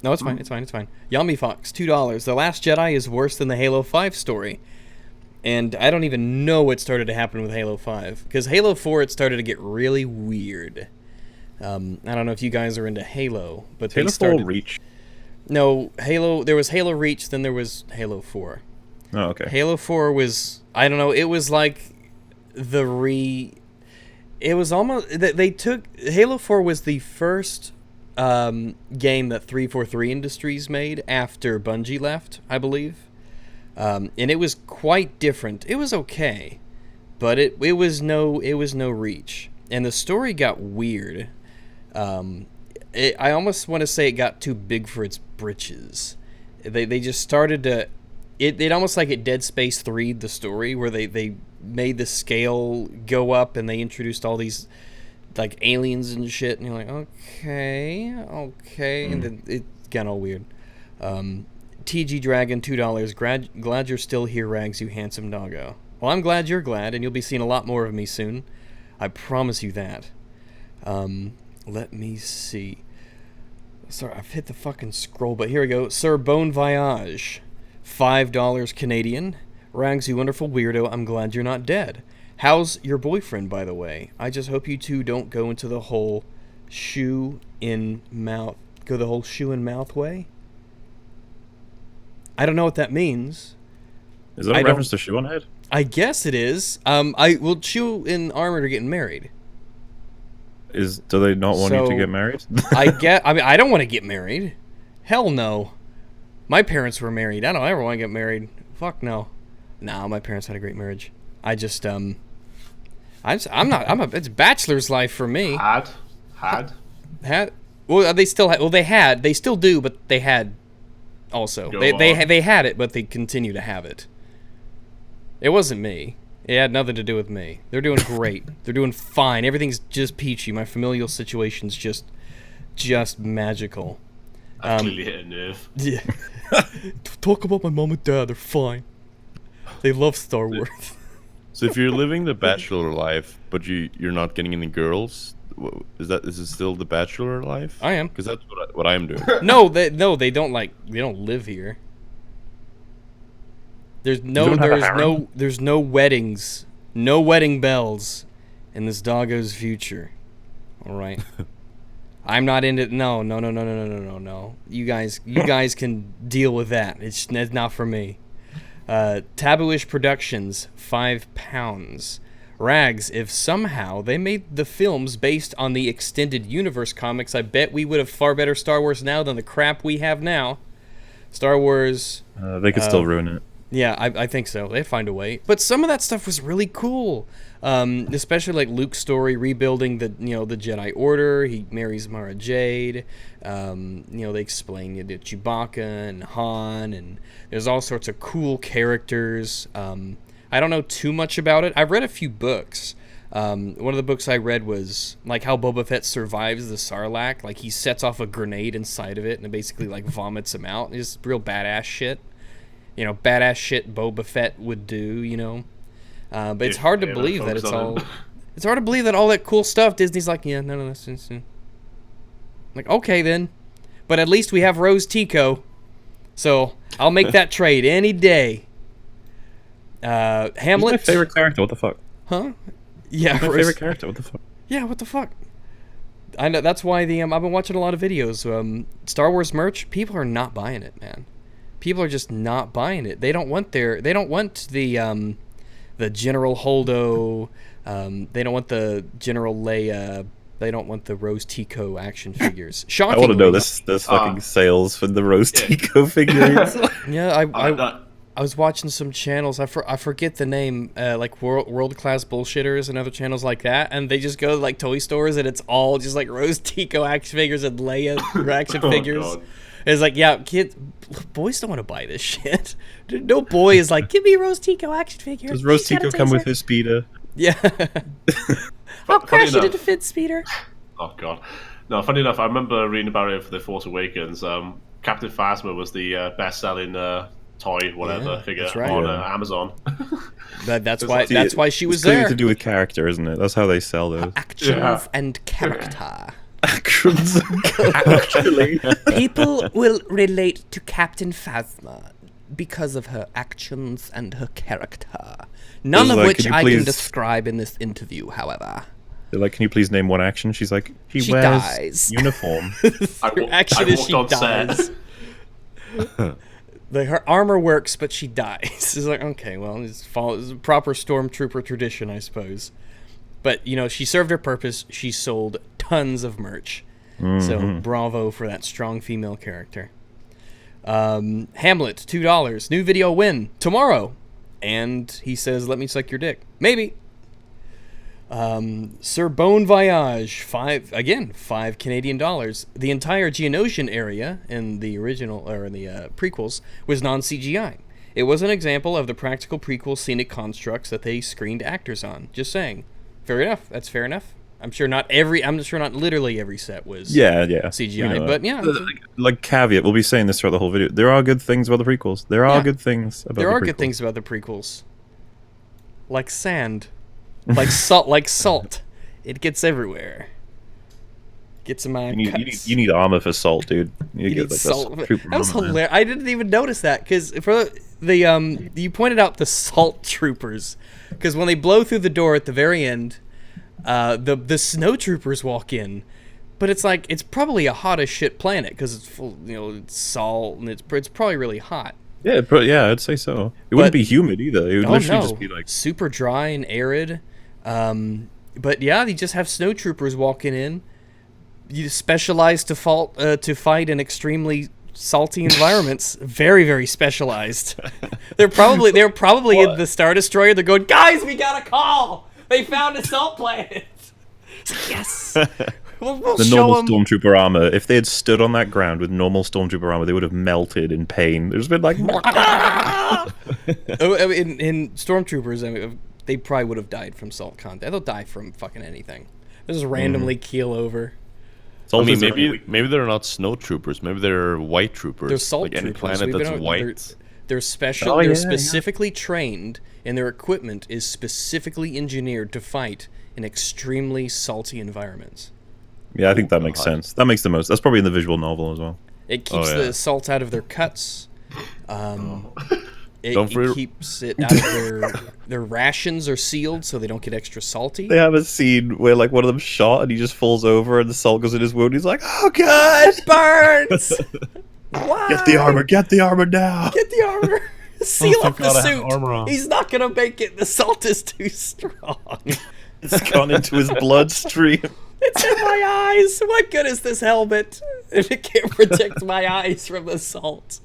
No, it's fine. It's fine. Yami Fox, $2. The Last Jedi is worse than the Halo 5 story. And I don't even know what started to happen with Halo 5. Because Halo 4, it started to get really weird. I don't know if you guys are into Halo, but Halo they started... 4 Reach. No, Halo... There was Halo Reach, then there was Halo 4. Oh, okay. Halo 4 was... I don't know, it was like It was almost... They took... Halo 4 was the first game that 343 Industries made after Bungie left, I believe. And it was quite different. It was okay, but it was no Reach, and the story got weird. I almost want to say it got too big for its britches. They just started to it almost like it Dead Space 3'd the story, where they made the scale go up and they introduced all these like aliens and shit, and you're like, okay, and then it got all weird. TG Dragon, $2. Glad you're still here, Rags, you handsome doggo. Well, I'm glad you're glad, and you'll be seeing a lot more of me soon. I promise you that. Let me see. Sorry, I've hit the fucking scroll, but here we go. Sir Bon Voyage, $5 Canadian. Rags, you wonderful weirdo, I'm glad you're not dead. How's your boyfriend, by the way? I just hope you two don't go into the whole shoe in mouth way. I don't know what that means. Is that a reference to Shoe on Head? I guess it is. Well, Shoe and Armored are getting married. Do they not want you to get married? I mean, I don't want to get married. Hell no. My parents were married. I don't ever want to get married. Fuck no. Nah, my parents had a great marriage. It's bachelor's life for me. Had. Well, they still do, but they had also. They had it, but they continue to have it. It wasn't me. It had nothing to do with me. They're doing great. They're doing fine. Everything's just peachy. My familial situation's just magical. I clearly hit a nerve. Yeah. Talk about my mom and dad. They're fine. They love Star Wars. So if you're living the bachelor life, but you're not getting any girls, is it still the bachelor life? I am, because that's what I am doing. No, they don't live here. There's no weddings, no wedding bells in this doggo's future. All right. I'm not into no. You guys can deal with that. It's not for me. Tabooish Productions, £5. Rags, if somehow they made the films based on the extended universe comics, I bet we would have far better Star Wars now than the crap we have now. Star Wars... they could still ruin it. Yeah, I think so. They'd find a way. But some of that stuff was really cool. Especially like Luke's story, rebuilding the Jedi Order. He marries Mara Jade. They explain it to Chewbacca and Han, and there's all sorts of cool characters. I don't know too much about it. I've read a few books. One of the books I read was like how Boba Fett survives the Sarlacc. Like he sets off a grenade inside of it, and it basically like vomits him out. It's real badass shit. Badass shit Boba Fett would do. But it's hard to believe that it's all. It's hard to believe that all that cool stuff Disney's like, yeah, none of this. Like, okay then, but at least we have Rose Tico, so I'll make that trade any day. Hamlet. He's my favorite character. What the fuck? Huh? Yeah, He's my favorite character. What the fuck? Yeah, what the fuck? I know that's why I've been watching a lot of videos. Star Wars merch. People are not buying it, man. People are just not buying it. They don't want the General Holdo. They don't want the General Leia. They don't want the Rose Tico action figures. Shockingly, I want to know this fucking sales for the Rose Tico figures. Yeah, I was watching some channels. I forget the name, like World Class Bullshitters and other channels like that, and they just go to like toy stores and it's all just like Rose Tico action figures and Leia action figures. God. It's like, yeah, boys don't want to buy this shit. No boy is like, give me a Rose Tico action figure. Does Rose Tico come with his speeder? Yeah. I'll crash it into Finn speeder. Oh god. No, funny enough, I remember reading about it for The Force Awakens. Captain Phasma was the best-selling toy, figure on Amazon. That's why she was there. It's to do with character, isn't it? That's how they sell those. Actions and character. Actions. Actually, people will relate to Captain Phasma. because of her actions and her character. None of like, which can you I can please- describe in this interview, however. They're like, can you please name one action? She's like, she wears dies. uniform. Her action is walked she on set. dies. Her armor works, but she dies. It's like, okay, well, it's proper stormtrooper tradition, I suppose. But, she served her purpose. She sold tons of merch. So, bravo for that strong female character. Hamlet, $2. New video win tomorrow. And he says, let me suck your dick. Maybe. Sir Bon Voyage, 5 Canadian dollars. The entire Geonosian area in the original, or in the prequels, was non-CGI. It was an example of the practical prequel scenic constructs that they screened actors on. Just saying. Fair enough. That's fair enough. I'm sure not literally every set was CGI, but yeah. Like caveat, we'll be saying this throughout the whole video. There are good things about the prequels. There are good things about There the are prequels. good things about the prequels. Like sand. Like salt. It gets everywhere. Gets in my cuts. You need armor for salt, dude. You need salt. Trooper That was armor, man. hilarious. I didn't even notice that because for the you pointed out the salt troopers because when they blow through the door at the very end, the snow troopers walk in, but it's like it's probably a hot as shit planet because it's full, it's salt and it's probably really hot. Yeah, I'd say so. It wouldn't be humid either. It would literally just be like super dry and arid. But yeah, they just have snow troopers walking in. You specialize to fight in extremely salty environments. Very, very specialized. They're probably in the Star Destroyer. They're going, guys, we got a call. They found a salt planet. Yes. We'll the show normal them. stormtrooper armor. If they had stood on that ground with normal stormtrooper armor, they would have melted in pain. They've just been like, In stormtroopers, they probably would have died from salt contact. They'll die from fucking anything. They'll just randomly keel over. I mean, maybe they're not snow troopers. Maybe they're white troopers. They're salt like any troopers. planet that's white. They're special. Oh, they're yeah, specifically trained, and their equipment is specifically engineered to fight in extremely salty environments. Yeah, I think that makes sense. That makes the most. That's probably in the visual novel as well. It keeps the salt out of their cuts. It keeps it out of their rations are sealed so they don't get extra salty. They have a scene where like one of them shot and he just falls over and the salt goes in his wound. He's like, "Oh God, it burns! Why? Get the armor! Get the armor now! Get the armor! Seal up the God, I have armor suit! on. He's not gonna make it. The salt is too strong. It's gone into his bloodstream." It's in my eyes. What good is this helmet if it can't protect my eyes from the salt?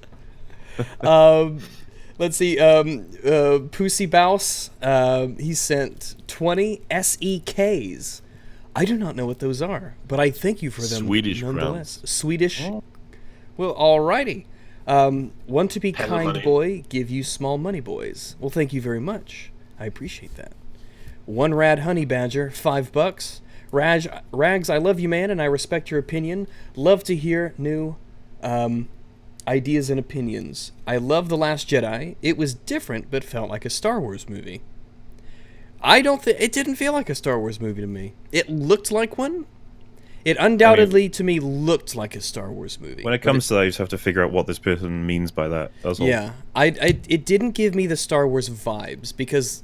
Let's see. Pussy Bouse. He sent 20 SEKs. I do not know what those are, but I thank you for them. Swedish nonetheless. crowns. Swedish. Well, alrighty. Want to be Hello, kind, money. boy? Give you small money, boys. Well, thank you very much. I appreciate that. One rad honey badger, $5. Rags, I love you, man, and I respect your opinion. Love to hear new ideas and opinions. I love The Last Jedi. It was different, but felt like a Star Wars movie. It didn't feel like a Star Wars movie to me. It looked like one. It undoubtedly, to me, looked like a Star Wars movie. When it comes to that, you just have to figure out what this person means by that. That's all. Yeah, it didn't give me the Star Wars vibes because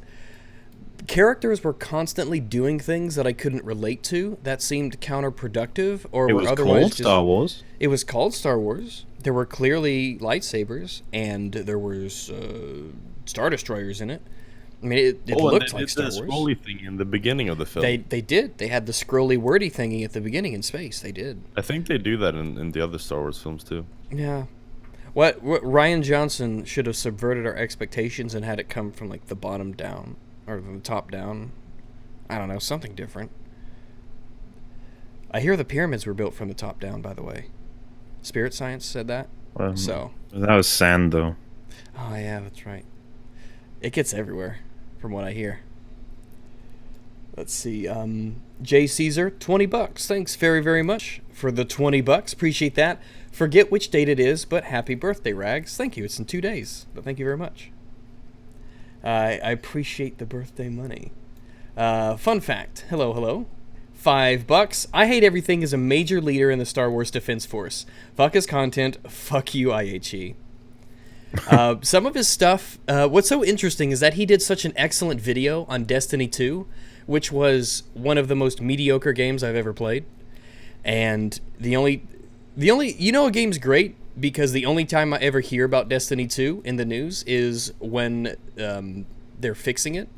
characters were constantly doing things that I couldn't relate to that seemed counterproductive or It were was otherwise called just, Star Wars. It was called Star Wars. There were clearly lightsabers and there was Star Destroyers in it. I mean, it looked like Star Wars. The scrolly thing in the beginning of the film. They did. They had the scrolly wordy thingy at the beginning in space. They did. I think they do that in the other Star Wars films too. Yeah. What Ryan Johnson should have subverted our expectations and had it come from like the bottom down or from the top down. I don't know, something different. I hear the pyramids were built from the top down, by the way. Spirit Science said that. So That was sand, though. oh yeah, that's right. It gets everywhere, from what I hear. Let's see. Jay Caesar, $20. Thanks very, very much for the $20. Appreciate that. Forget which date it is, but happy birthday, Rags. Thank you. It's in 2 days, but thank you very much. I appreciate the birthday money. Fun fact. Hello. $5. I hate everything as a major leader in the Star Wars Defense Force. Fuck his content. Fuck you, IHE. Some of his stuff, what's so interesting is that he did such an excellent video on Destiny 2, which was one of the most mediocre games I've ever played. And the only, you know, a game's great because the only time I ever hear about Destiny 2 in the news is when they're fixing it.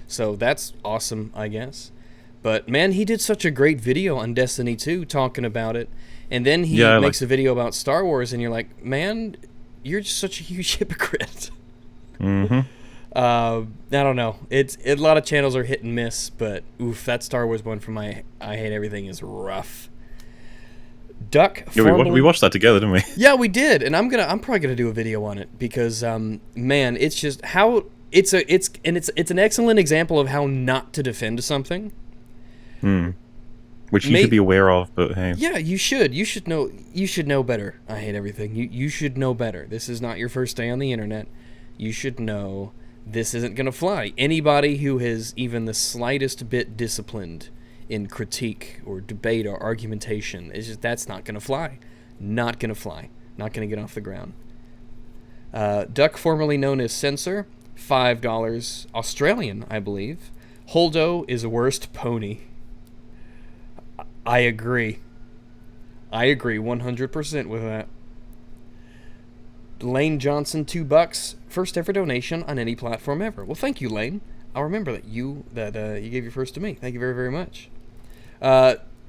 So that's awesome, I guess. But man, he did such a great video on Destiny 2 talking about it. And then he makes a video about Star Wars, and you're like, man, you're just such a huge hypocrite. Mm-hmm. I don't know. A lot of channels are hit and miss, but oof, that Star Wars one from I Hate Everything is rough. Duck. Yeah, we watched that together, didn't we? Yeah, we did, and I'm probably gonna do a video on it because man, it's just how it's an excellent example of how not to defend something. Which you should be aware of, but hey. Yeah, you should know better. I Hate Everything. You should know better. This is not your first day on the internet. You should know this isn't going to fly. Anybody who is even the slightest bit disciplined in critique or debate or argumentation, that's not going to fly. Not going to fly. Not going to get off the ground. Duck, formerly known as Censor, $5, Australian, I believe. Holdo is worst pony. I agree 100% with that. Lane Johnson, $2, first ever donation on any platform ever. Well, thank you, Lane. I'll remember that you gave your first to me. Thank you very, very much.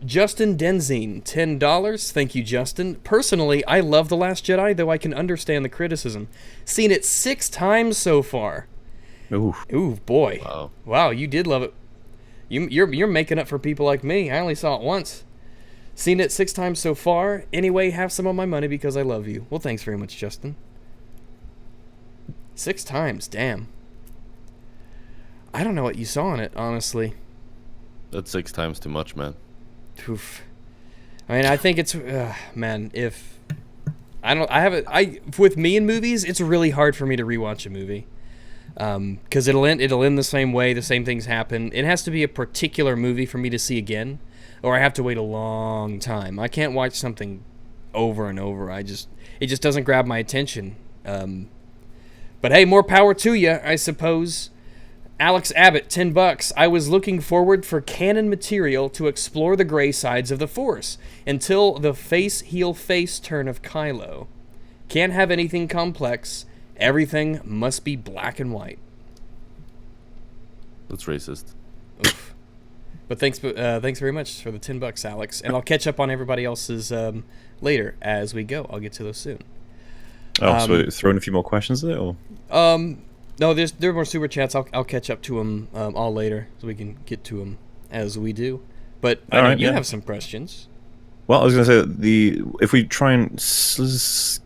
Justin Denzine, $10. Thank you, Justin. Personally, I love The Last Jedi, though I can understand the criticism. Seen it 6 times so far. Ooh, boy. Wow, you did love it. You're making up for people like me. I only saw it once. Seen it 6 times so far. Anyway, have some of my money because I love you. Well, thanks very much, Justin. 6 times, damn. I don't know what you saw in it, honestly. That's 6 times too much, man. Oof. I mean, I think it's man. With me in movies, it's really hard for me to rewatch a movie. Because it'll end the same way, the same things happen. It has to be a particular movie for me to see again, or I have to wait a long time. I can't watch something over and over. It just doesn't grab my attention. But hey, more power to you, I suppose. Alex Abbott, $10. I was looking forward for canon material to explore the gray sides of the Force until the face turn of Kylo. Can't have anything complex. Everything must be black and white. That's racist. Oof. But thanks very much for the $10, Alex. And I'll catch up on everybody else's later as we go. I'll get to those soon. So throwing a few more questions there? Or? No, there are more super chats. I'll catch up to them all later so we can get to them as we do. But you have some questions. Well, I was going to say, if we try and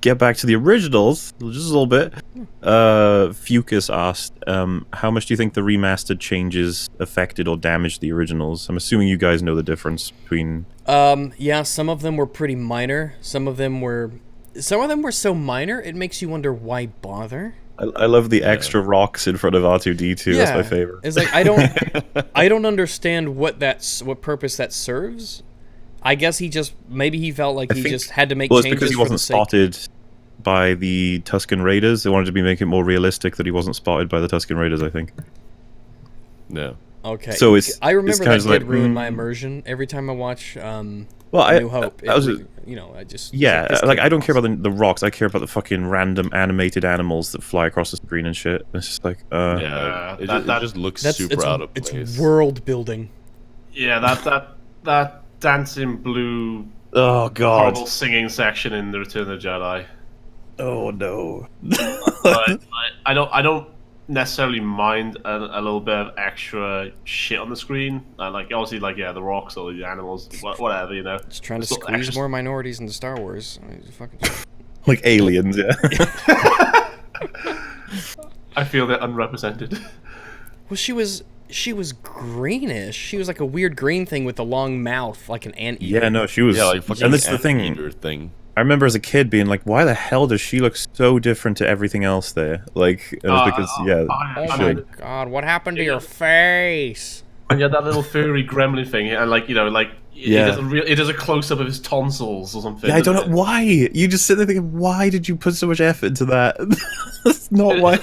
get back to the originals just a little bit, Fucus asked, how much do you think the remastered changes affected or damaged the originals? I'm assuming you guys know the difference between... Yeah, some of them were pretty minor. Some of them were so minor, it makes you wonder why bother. I love the extra rocks in front of R2-D2. Yeah, that's my favorite. It's like, I don't understand what purpose that serves. I guess maybe he felt like he just had to make changes. Well, it's because he wasn't spotted by the Tusken Raiders. They wanted to make it more realistic that he wasn't spotted by the Tusken Raiders, I think. No. Okay. So I remember that did ruin my immersion every time I watch New Hope. I don't care about the rocks. I care about the fucking random animated animals that fly across the screen and shit. It's just like, it just looks super out of place. It's world building. Yeah, that dancing blue, oh god, horrible singing section in the Return of the Jedi. Oh no. But I don't necessarily mind a little bit of extra shit on the screen. Obviously, the rocks or the animals, whatever, you know. Just trying to squeeze more minorities into Star Wars. I mean, fucking like aliens, yeah. I feel they're unrepresented. Well, she was greenish. She was like a weird green thing with a long mouth, like an anteater. Yeah, no, she was. Yeah, like fucking and this is the thing. I remember as a kid being like, "Why the hell does she look so different to everything else there?" Like, it was because oh my god, what happened to your face? And you had that little furry gremlin thing, and Yeah. It does a close up of his tonsils or something. Yeah, I don't doesn't know it? why. You just sit there thinking, why did you put so much effort into that? That's not why.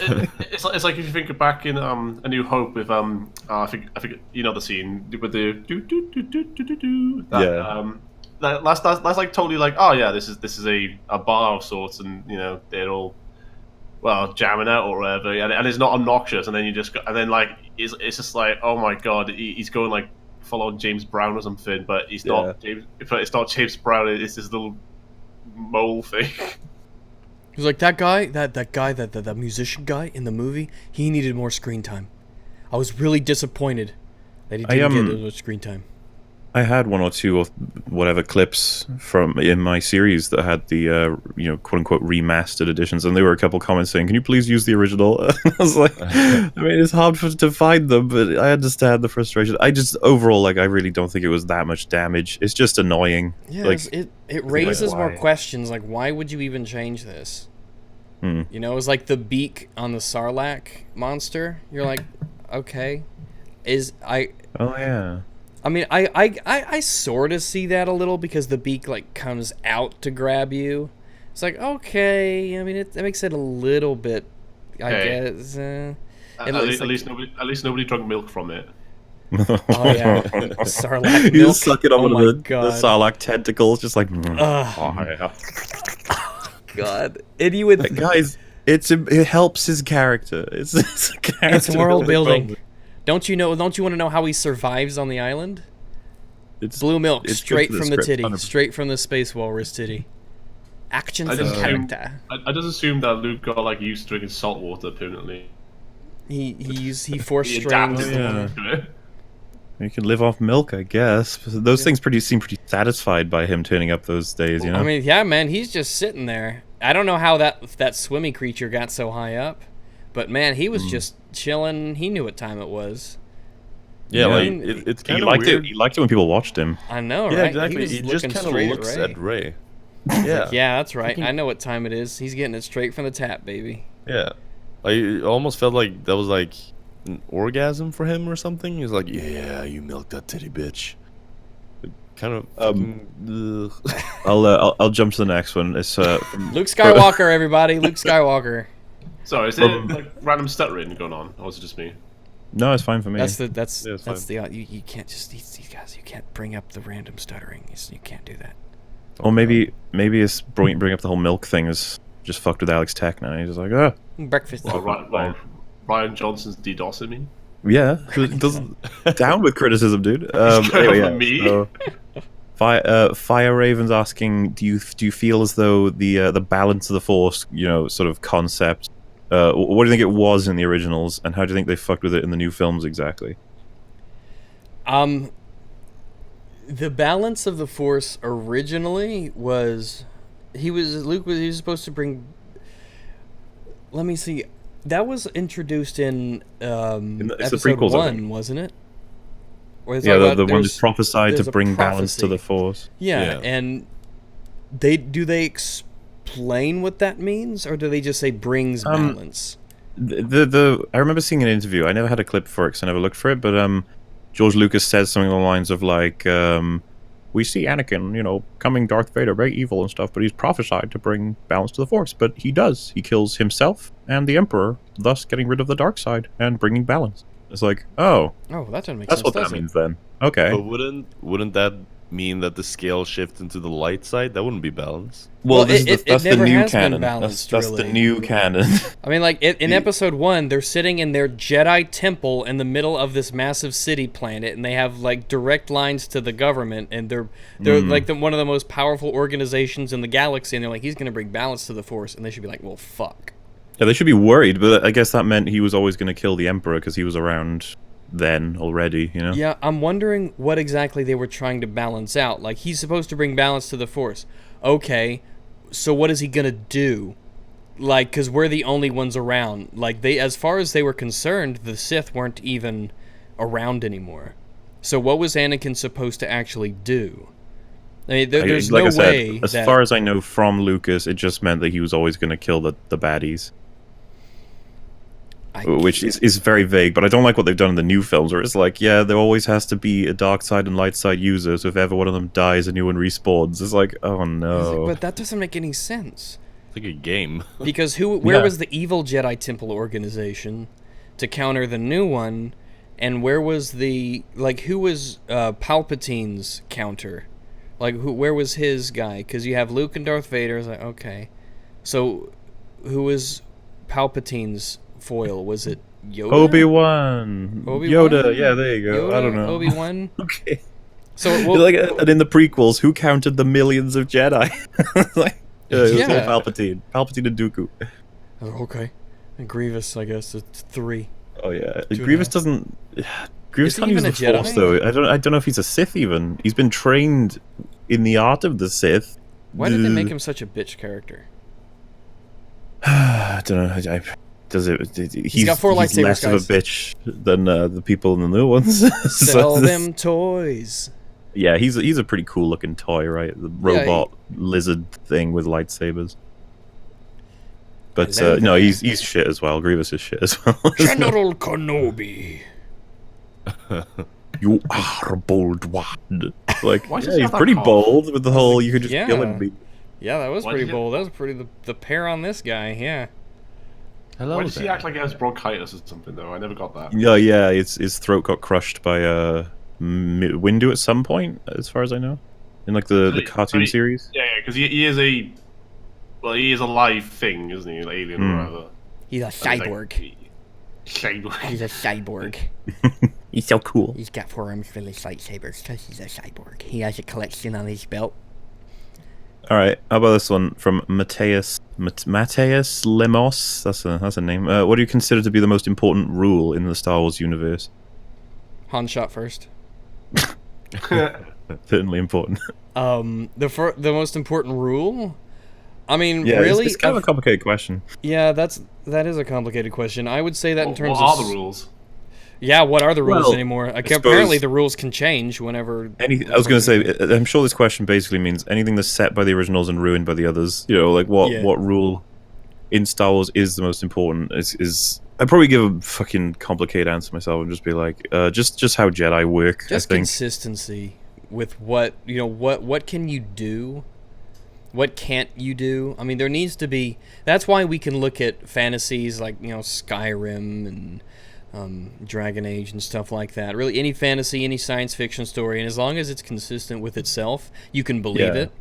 It's like if you think back in A New Hope with I think you know the scene with the do do do do do do do. Yeah. That's like totally like, oh yeah, this is a bar of sorts, and you know they're all jamming out or whatever, and it's not obnoxious, and then you just go, and then like it's just like, oh my god, he's going like full on James Brown or something, but he's not James. But it's not James Brown. It's this little mole thing. He's like, that guy, that musician guy in the movie, he needed more screen time. I was really disappointed that he didn't get as much screen time. I had one or two or whatever clips from in my series that had the quote unquote remastered editions, and there were a couple comments saying, "Can you please use the original?" I was like, I mean, it's hard to find them, but I understand the frustration. I just overall I really don't think it was that much damage. It's just annoying. Yeah, like, it raises more why? questions. Like, why would you even change this? You know, it was like the beak on the Sarlacc monster. You're like, okay, Oh yeah. I mean, I sort of see that a little because the beak like comes out to grab you. It's like, okay, I mean, it makes it a little bit, I guess. At least nobody drank milk from it. Oh yeah, Sarlacc milk. You just suck it up into the God. Sarlacc tentacles, just like. God, and you would, Guys, it helps his character. It's a character. it's world building. Don't you want to know how he survives on the island? It's Blue milk, it's straight good for from the the script, titty, 100%. straight from the space walrus titty. Actions and character. I just assumed that Luke got like used to drinking salt water permanently. He force He strains. adapted yeah. to it. You can live off milk, I guess. Those things seem pretty satisfied by him turning up those days, you know? I mean, yeah, man, he's just sitting there. I don't know how that swimmy creature got so high up, but man, he was just chilling. He knew what time it was. Yeah, Yeah. like it's he kind of liked weird. it. He liked it when people watched him. I know, Yeah, right? exactly. He He was just looking kind of straight looks Ray. at Ray. Yeah, that's right. I know what time it is. He's getting it straight from the tap, baby. Yeah, like it almost felt like that was like an orgasm for him or something. He's like, "Yeah, you milked that titty bitch." It kind of. I'll jump to the next one. It's from Luke Skywalker, everybody. Luke Skywalker. So is there like random stuttering going on, or is it just me? No, it's fine for me. Yeah, it's You can't just these guys. You can't bring up the random stuttering. You can't do that. Or maybe it's bring up the whole milk thing is just fucked with Alex Tech now. He's just like, oh, Breakfast. Ryan Johnson's DDoSing me. yeah, it doesn't down with criticism, dude. Anyway, me. So, Fire Raven's asking, do you feel as though the balance of the Force, sort of concept, what do you think it was in the originals, and how do you think they fucked with it in the new films exactly? The balance of the Force originally was he was supposed to bring. Let me see. That was introduced in it's the episode prequels, I 1, think. wasn't it? Or is Yeah, that the about- one that's prophesied there's to a bring balance to prophecy. the Force. Yeah, Yeah. and they explain what that means, or do they just say brings balance? I remember seeing an interview. I never had a clip for it because I never looked for it. But George Lucas says something along the lines of like, "We see Anakin, coming Darth Vader, very evil and stuff, but he's prophesied to bring balance to the Force. But he does. He kills himself and the Emperor, thus getting rid of the dark side and bringing balance." It's like, oh, Oh, that doesn't make that's sense. what does that it? means then. Okay. But wouldn't that mean that the scale shift into the light side? That wouldn't be balance. Well, this it that's the never new has been canon. balanced, That's the really. new canon. I mean, like in episode 1, they're sitting in their Jedi temple in the middle of this massive city planet, and they have like direct lines to the government, and they're like one of the most powerful organizations in the galaxy, and they're like, he's going to bring balance to the Force, and they should be like, well, fuck. Yeah, they should be worried, but I guess that meant he was always going to kill the Emperor because he was around then already, Yeah, I'm wondering what exactly they were trying to balance out. Like, he's supposed to bring balance to the Force. Okay, so what is he gonna do? Like, because we're the only ones around. Like, as far as they were concerned, the Sith weren't even around anymore. So what was Anakin supposed to actually do? I mean, there's like no I said, way as that... far as I know from Lucas, it just meant that he was always going to kill the baddies. which is very vague. But I don't like what they've done in the new films, where it's like, yeah, there always has to be a dark side and light side user, so if ever one of them dies, a new one respawns. It's like, oh no. But that doesn't make any sense. It's like a game. Because where was the evil Jedi Temple organization to counter the new one, and where was who was Palpatine's counter? Like, where was his guy? Because you have Luke and Darth Vader. It's like, okay. So, who was Palpatine's foil? Was it Yoda? Obi-Wan. Yoda. Yeah, there you go. Yoda? I don't know. Obi-Wan? Okay. So, and in the prequels, who counted the millions of Jedi? Like, it was all Palpatine. Palpatine and Dooku. Oh, okay. And Grievous, I guess, it's 3. Oh yeah, 2.5. Grievous doesn't. Grievous can't use the Force though. I don't know if he's a Sith even. He's been trained in the art of the Sith. Why did they make him such a bitch character? I don't know. He's got 4 lightsabers, less of a bitch than the people in the new ones. Sell them toys. Yeah, he's a pretty cool looking toy, right? The robot lizard thing with lightsabers. But no, he's shit as well. Grievous is shit as well. General Kenobi. You are a bold one. Like, yeah, he's pretty bold with the whole you could just kill him. Yeah, that was pretty bold. That was pretty the pair on this guy, yeah. Hello. Why does he act like he has bronchitis or something though? I never got that. Yeah, his throat got crushed by a Windu at some point, as far as I know, in like the cartoon series. Yeah, because he is a a live thing, isn't he? Like alien or whatever. He's a cyborg. He's a cyborg. He's so cool. He's got 4 arms for his lightsabers because he's a cyborg. He has a collection on his belt. All right, how about this one from Mateus Lemos? That's a name. What do you consider to be the most important rule in the Star Wars universe? Han shot first. Certainly important. The most important rule? I mean, yeah, really, it's kind of a complicated question. Yeah, that is a complicated question. I would say that in terms of what are the rules? Yeah, what are the rules anymore? Apparently, the rules can change whenever. I was going to say, I'm sure this question basically means anything that's set by the originals and ruined by the others. You know, like what rule in Star Wars is the most important? Is I'd probably give a fucking complicated answer myself and just be like, just how Jedi work. Just I think. Consistency with what can you do. What can't you do? I mean, there needs to be. That's why we can look at fantasies like Skyrim and Dragon Age and stuff like that. Really, any fantasy, any science fiction story, and as long as it's consistent with itself, you can believe it.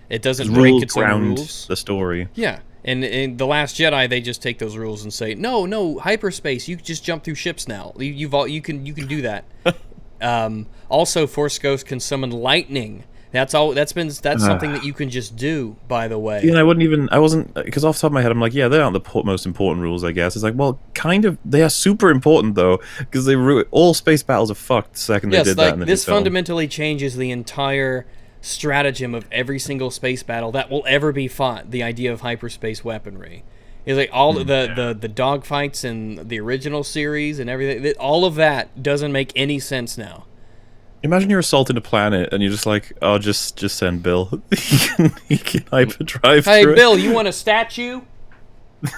It doesn't break its own rules. The story. Yeah, and in The Last Jedi, they just take those rules and say, no, hyperspace. You just jump through ships now. You can do that. Also, Force Ghost can summon lightning. That's something that you can just do, by the way. Yeah, I wasn't, because off the top of my head, I'm like, yeah, they aren't the most important rules, I guess. It's like, well, kind of, they are super important, though, because all space battles are fucked the second they did that in the this fundamentally changes the entire stratagem of every single space battle that will ever be fought, the idea of hyperspace weaponry. It's like all the dogfights in the original series and everything, all of that doesn't make any sense now. Imagine you're assaulting a planet and you're just like, oh, just send Bill. he can hyperdrive. Hey, Bill, you want a statue? Well,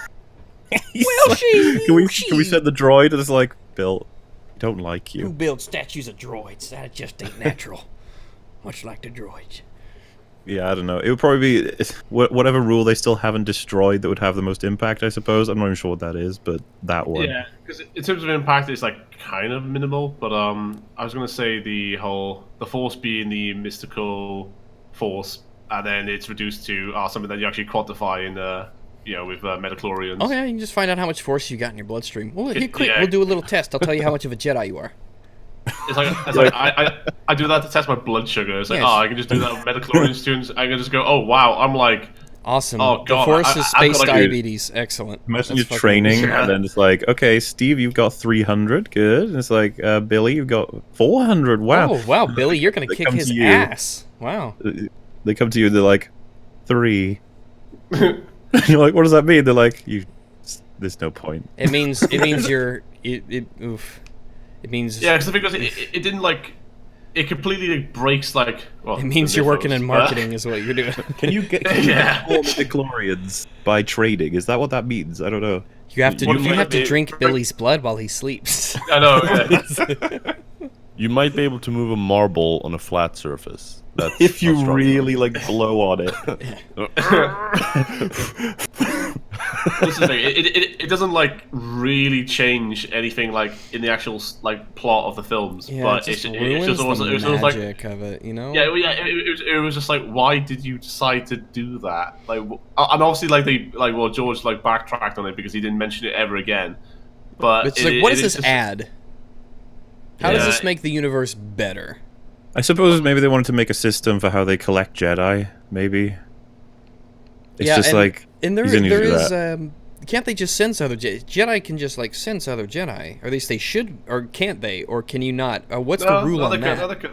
can we send the droid? And it's like, Bill, I don't like you. Who builds statues of droids? That just ain't natural. Much like the droids. Yeah, I don't know. It would probably be whatever rule they still haven't destroyed that would have the most impact, I suppose. I'm not even sure what that is, but that one. Yeah, because in terms of impact, it's like kind of minimal. But I was going to say the Force being the mystical force, and then it's reduced to something that you actually quantify in with metachlorians. Oh yeah, you can just find out how much Force you got in your bloodstream. Well, here, quick, we'll do a little test. I'll tell you how much of a Jedi you are. It's like I do that to test my blood sugar. It's like, I can just do that with metachlorians too, and I can just go, oh wow, I'm like, awesome. Oh god, the Force is space diabetes. Excellent. Imagine you're training, and then it's like, okay, Steve, you've got 300, good. And it's like, Billy, you've got 400. Wow. Oh wow, Billy, you're gonna kick his ass. Wow. They come to you, they're like, 3. And you're like, what does that mean? They're like, there's no point. It means you're oof. It means because it didn't it completely breaks it means you're working in marketing is what you're doing. Can you get more midichlorians by trading? Is that what that means? I don't know. You have to You you might have to be- drink Billy's blood while he sleeps. I know. Yeah. You might be able to move a marble on a flat surface. That's If you how strong really like blow on it. This is the thing. It doesn't like really change anything like in the actual like plot of the films, Yeah, but it it's just it's ruins just almost, the it's almost like magic of it, you know? yeah, well, yeah. It was just like, why did you decide to do that? Like, and obviously, like George like backtracked on it because he didn't mention it ever again. But It's like, what does this just, add? How does Yeah. this make the universe better? I suppose maybe they wanted to make a system for how they collect Jedi. Maybe it's Yeah, just and- like And there he's gonna do is that. can't they just sense other Jedi? Jedi can just like sense other Jedi, or at least they should, or can't they, or can you not? What's the rule on that?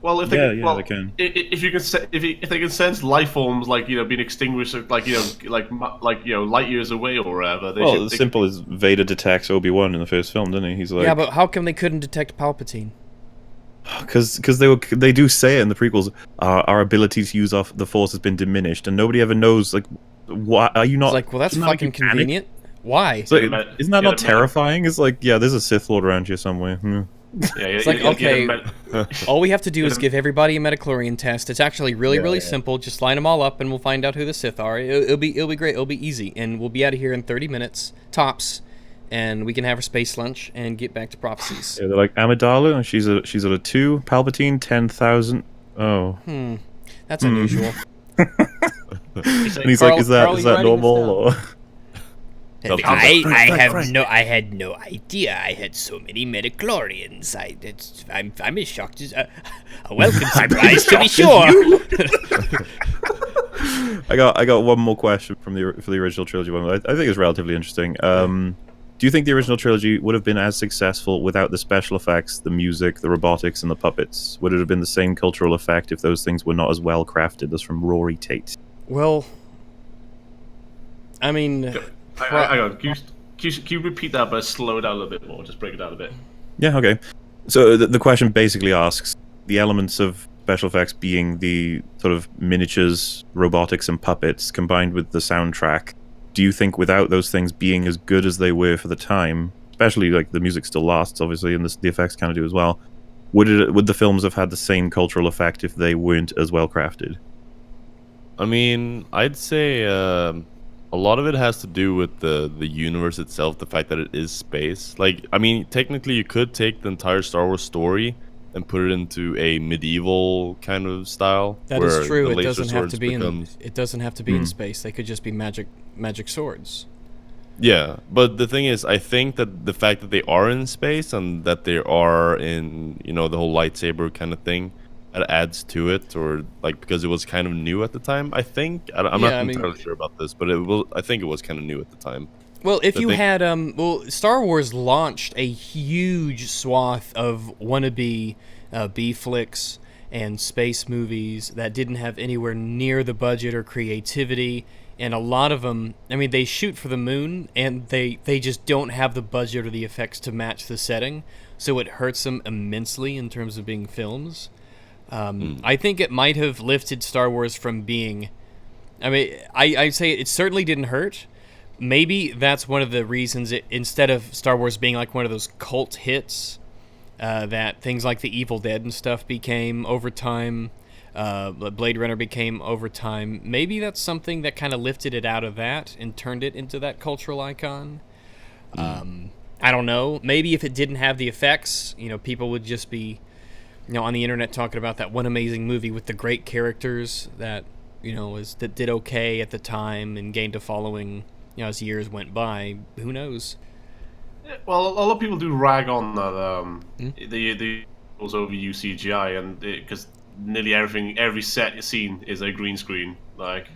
Well, if they Yeah, can, yeah, well, they can. If you can, if they can sense life forms like being extinguished, like light years away or whatever. They Well, should, as they, simple as Vader detects Obi-Wan in the first film, didn't he? He's like, Yeah, but how come they couldn't detect Palpatine? because they do say it in the prequels. Our ability to use off the Force has been diminished, and nobody ever knows. Like, why are you not? It's like, well, that's shouldn't that make fucking you panic? convenient. Why? It's like, Get a isn't that get not a terrifying? It's like, yeah, there's a Sith Lord around here somewhere. It's like, okay, all we have to do is give everybody a metachlorian test. It's actually really simple. Just line them all up, and we'll find out who the Sith are. It'll be great. It'll be easy, and we'll be out of here in 30 minutes tops, and we can have our space lunch and get back to prophecies. Yeah, they're like Amidala, she's at a 2. Palpatine 10,000. Oh, That's unusual. and he's Carl- like, is that Carl, you writing normal? this Or I had no idea I had so many metachlorians. I'm as shocked as a welcome surprise to be sure. I got one more question for the original trilogy one. I think it's relatively interesting. Do you think the original trilogy would have been as successful without the special effects, the music, the robotics, and the puppets? Would it have been the same cultural effect if those things were not as well crafted as from Rory Tate? Well, I mean, Hang on, can you repeat that but slow it down a little bit more? Just break it down a bit. Yeah, okay. So the question basically asks the elements of special effects being the sort of miniatures, robotics, and puppets combined with the soundtrack. Do you think without those things being as good as they were for the time, especially like the music still lasts, obviously, and the effects kind of do as well, would the films have had the same cultural effect if they weren't as well crafted? I mean, I'd say a lot of it has to do with the universe itself, the fact that it is space. Like, I mean, technically you could take the entire Star Wars story and put it into a medieval kind of style. that where is true. the It laser doesn't have swords to be becomes- in. It doesn't have to be in space. They could just be magic swords. Yeah, but the thing is, I think that the fact that they are in space and that they are in, the whole lightsaber kind of thing, that adds to it, or like because it was kind of new at the time. I think I'm not entirely sure about this, but I think it was kind of new at the time. Well, if But you they- had Star Wars launched a huge swath of wannabe B flicks and space movies that didn't have anywhere near the budget or creativity, and a lot of them, I mean, they shoot for the moon and they just don't have the budget or the effects to match the setting, so it hurts them immensely in terms of being films. I think it might have lifted Star Wars from being, I mean, I say it certainly didn't hurt. Maybe that's one of the reasons instead of Star Wars being like one of those cult hits, that things like The Evil Dead and stuff became over time, Blade Runner became over time. Maybe that's something that kind of lifted it out of that and turned it into that cultural icon. I don't know. Maybe if it didn't have the effects, people would just be, on the internet talking about that one amazing movie with the great characters that, that did okay at the time and gained a following, as years went by. Who knows? Well, a lot of people do rag on that the was overuse CGI, and because nearly every set scene is a green screen, like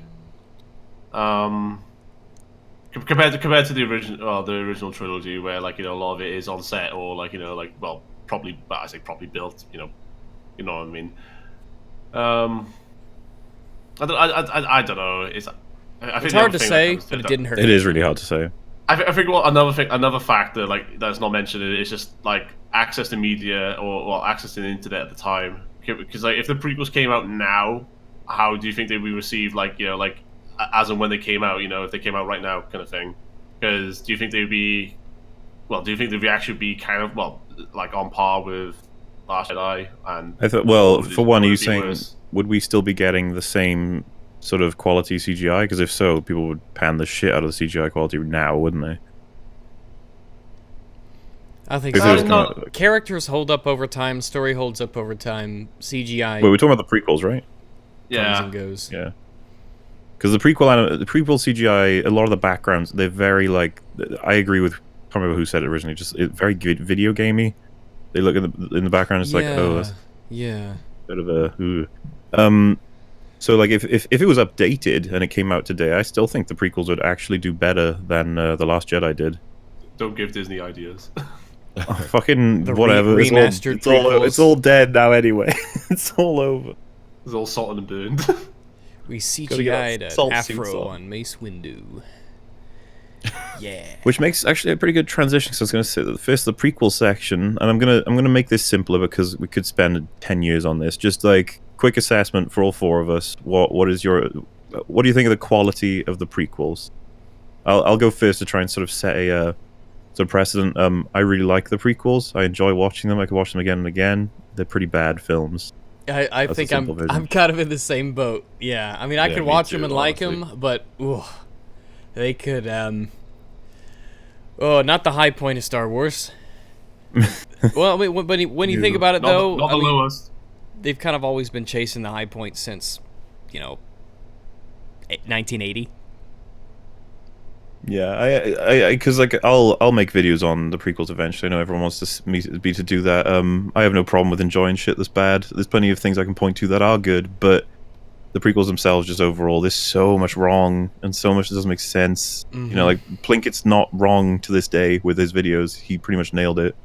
compared to the original trilogy, where like a lot of it is on set or properly built, you know what I mean. I don't know. I think It's the hard other to thing that say, comes to but it that- didn't hurt. It is really hard to say. I think another factor that's not mentioned is just like access to media or access to the internet at the time. Because if the prequels came out now, how do you think they'd be received? As and when they came out, if they came out right now, kind of thing. Because do you think they'd be, well, do you think they'd actually be kind of, well, like on par with Last Jedi? And I thought, or well, would for it- one, would are you it be saying worse? would we still be getting the same sort of quality CGI? Because if so, people would pan the shit out of the CGI quality now, wouldn't they? I think If so. it was not- gonna- Characters hold up over time. Story holds up over time. CGI Wait, we're talking about the prequels, right? comes Yeah. and goes. Yeah. Because the prequel CGI, a lot of the backgrounds, they're very like. I agree with. I can't remember who said it originally. Just very good video gamey. They look in the background. It's like, oh, that's yeah. a bit of a. Ooh. So like if it was updated and it came out today, I still think the prequels would actually do better than the Last Jedi did. Don't give Disney ideas. Oh, fucking The whatever. remastered it's all dead now anyway. It's all over. It's all salted and burned. We Gotta get CGI'd our an salt suits afro on. on Mace Windu. Yeah. Which makes actually a pretty good transition. So I was going to say that first the prequel section, and I'm gonna make this simpler because we could spend 10 years on this. Just like quick assessment for all four of us. What do you think of the quality of the prequels? I'll go first to try and sort of set a sort of precedent. I really like the prequels. I enjoy watching them. I could watch them again and again. They're pretty bad films. I That's a think simple version. I'm kind of in the same boat. Yeah, I mean I Yeah, could me watch too, them and like honestly. them, but they could oh, not the high point of Star Wars. Well, I mean, when you think about it though, not the I mean, lowest. they've kind of always been chasing the high point since, 1980. Yeah, I because like I'll make videos on the prequels eventually. I know everyone wants me to do that. I have no problem with enjoying shit that's bad. There's plenty of things I can point to that are good, but the prequels themselves, just overall, there's so much wrong and so much that doesn't make sense. You know, like Plinkett's not wrong to this day with his videos. He pretty much nailed it.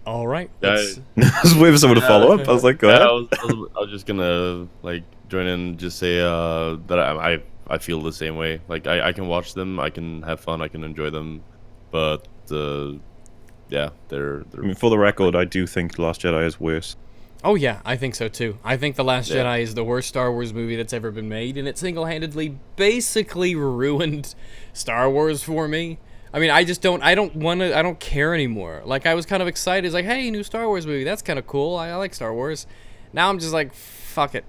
All right. Yeah, let's- I was waiting for someone to follow up. I was like, go Yeah, ahead. I was just gonna like join in and just say that I feel the same way. Like I can watch them, I can have fun, I can enjoy them, but yeah, they're I mean, for the record, I do think Last Jedi is worse. Oh yeah, I think so too. I think The Last Yeah. Jedi is the worst Star Wars movie that's ever been made, and it single-handedly basically ruined Star Wars for me. I mean, I don't care anymore. Like, I was kind of excited. It's like, hey, new Star Wars movie. That's kind of cool. I like Star Wars. Now I'm just like, fuck it.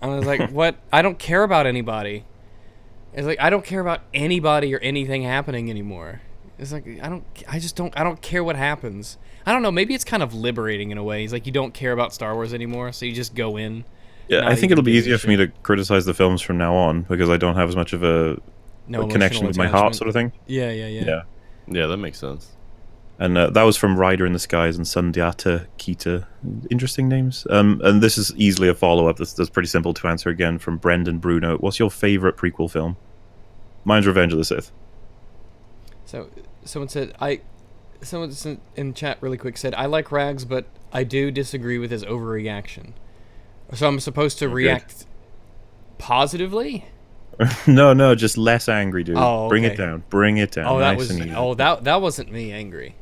I was like, what? I don't care about anybody. It's like, I don't care about anybody or anything happening anymore. It's like, I don't care what happens. I don't know, maybe it's kind of liberating in a way. It's like, you don't care about Star Wars anymore, so you just go in. Yeah, not I think even it'll be giving a easier for me shit. to criticize the films from now on because I don't have as much of a No connection emotional with my heart, attachment. sort of thing. Yeah. yeah, that makes sense. And that was from Rider in the Skies and Sundiata Kita. Interesting names. And this is easily a follow-up. That's pretty simple to answer again from Brendan Bruno. What's your favorite prequel film? Mine's Revenge of the Sith. So, someone in chat really quick said, I like Rags, but I do disagree with his overreaction. So I'm supposed to react positively? No, just less angry, dude. Oh, Bring it okay. down. Bring it down. Oh, that Nice was and easy. that wasn't me angry.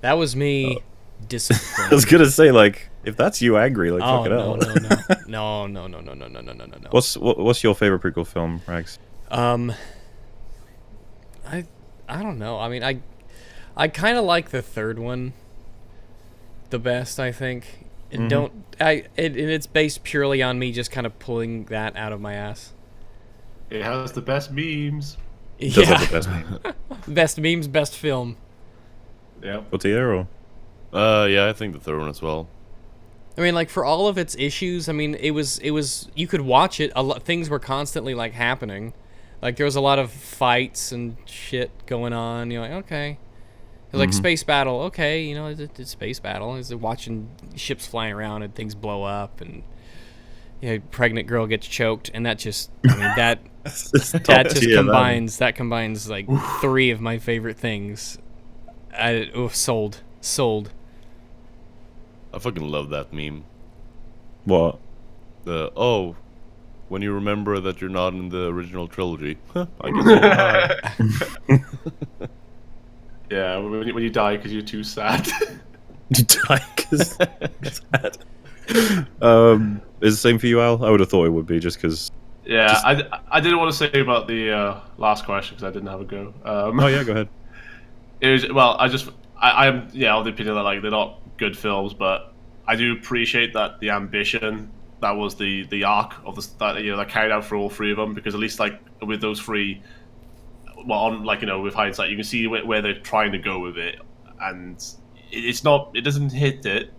That was me disappointed. I was gonna say, like, if that's you angry, like, Oh fuck it out. No. What's your favorite prequel film, Rags? I don't know. I mean, I kind of like the third one the best, I think. And it's based purely on me just kind of pulling that out of my ass. It has the best memes. It does Yeah. have the best name. Best memes, best film. Yep. Fortea or? Yeah, I think the third one as well. I mean, like, for all of its issues, I mean, it was you could watch it. Things were constantly like happening. Like, there was a lot of fights and shit going on. You're like, okay. It was like space battle. Okay, it's space battle. It's watching ships flying around and things blow up, and pregnant girl gets choked, and that just, I mean, that combines like three of my favorite things. Sold. I fucking love that meme. What? When you remember that you're not in the original trilogy. I guess you'll die. Yeah, when you die because you're too sad. You die because it's the same for you, Al? I would have thought it would be just because Yeah, I didn't want to say about the last question because I didn't have a go. Oh yeah, go ahead. It was, well, I'm of the opinion that like they're not good films, but I do appreciate that the ambition that was the arc of that carried out for all three of them, because at least like with those three, well, on like with hindsight, you can see where they're trying to go with it, and it doesn't hit it.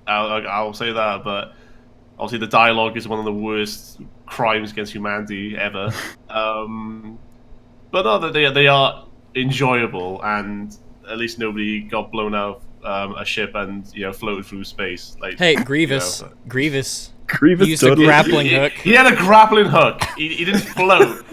I'll say that, but obviously the dialogue is one of the worst crimes against humanity ever. But no, they are enjoyable, and at least nobody got blown out of a ship and floated through space. Like, Hey, Grievous. Grievous. Grievous He used a totally- grappling hook. He had a grappling hook. He didn't float.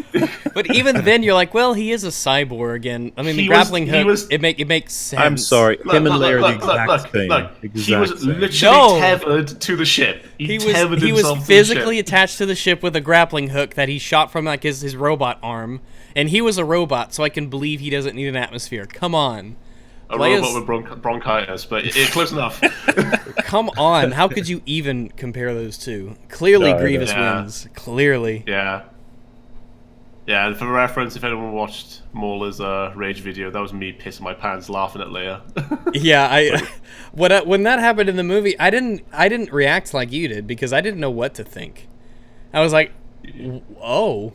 But even then, you're like, well, he is a cyborg, and I mean, the He grappling was- hook, it makes sense. I'm sorry. Him and Leia are the exact same. He was Exact same. literally No. tethered to the ship. He tethered was himself to physically the ship. attached to the ship with a grappling hook that he shot from like his robot arm, and he was a robot, so I can believe he doesn't need an atmosphere. Come on. A Leia's- robot with bronchitis, but close enough. Come on, how could you even compare those two? Clearly, No, I Grievous know. wins. Clearly. Yeah. Yeah, and for reference, if anyone watched Mauler's rage video, that was me pissing my pants laughing at Leia. Yeah, when that happened in the movie, I didn't react like you did because I didn't know what to think. I was like, oh.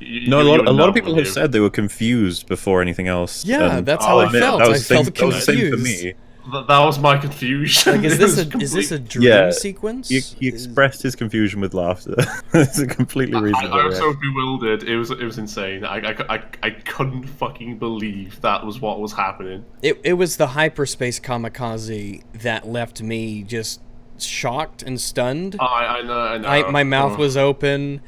No, a lot of numb, people have said they were confused before anything else. Yeah, and that's how I admit, felt. That I was the felt same, that was the same for confused. me. That was my confusion. Like, is this a dream Yeah, sequence? He expressed his confusion with laughter. It's a completely reasonable I was so reaction. bewildered. It was insane. I couldn't fucking believe that was what was happening. It was the hyperspace kamikaze that left me just shocked and stunned. I know. My mouth was open,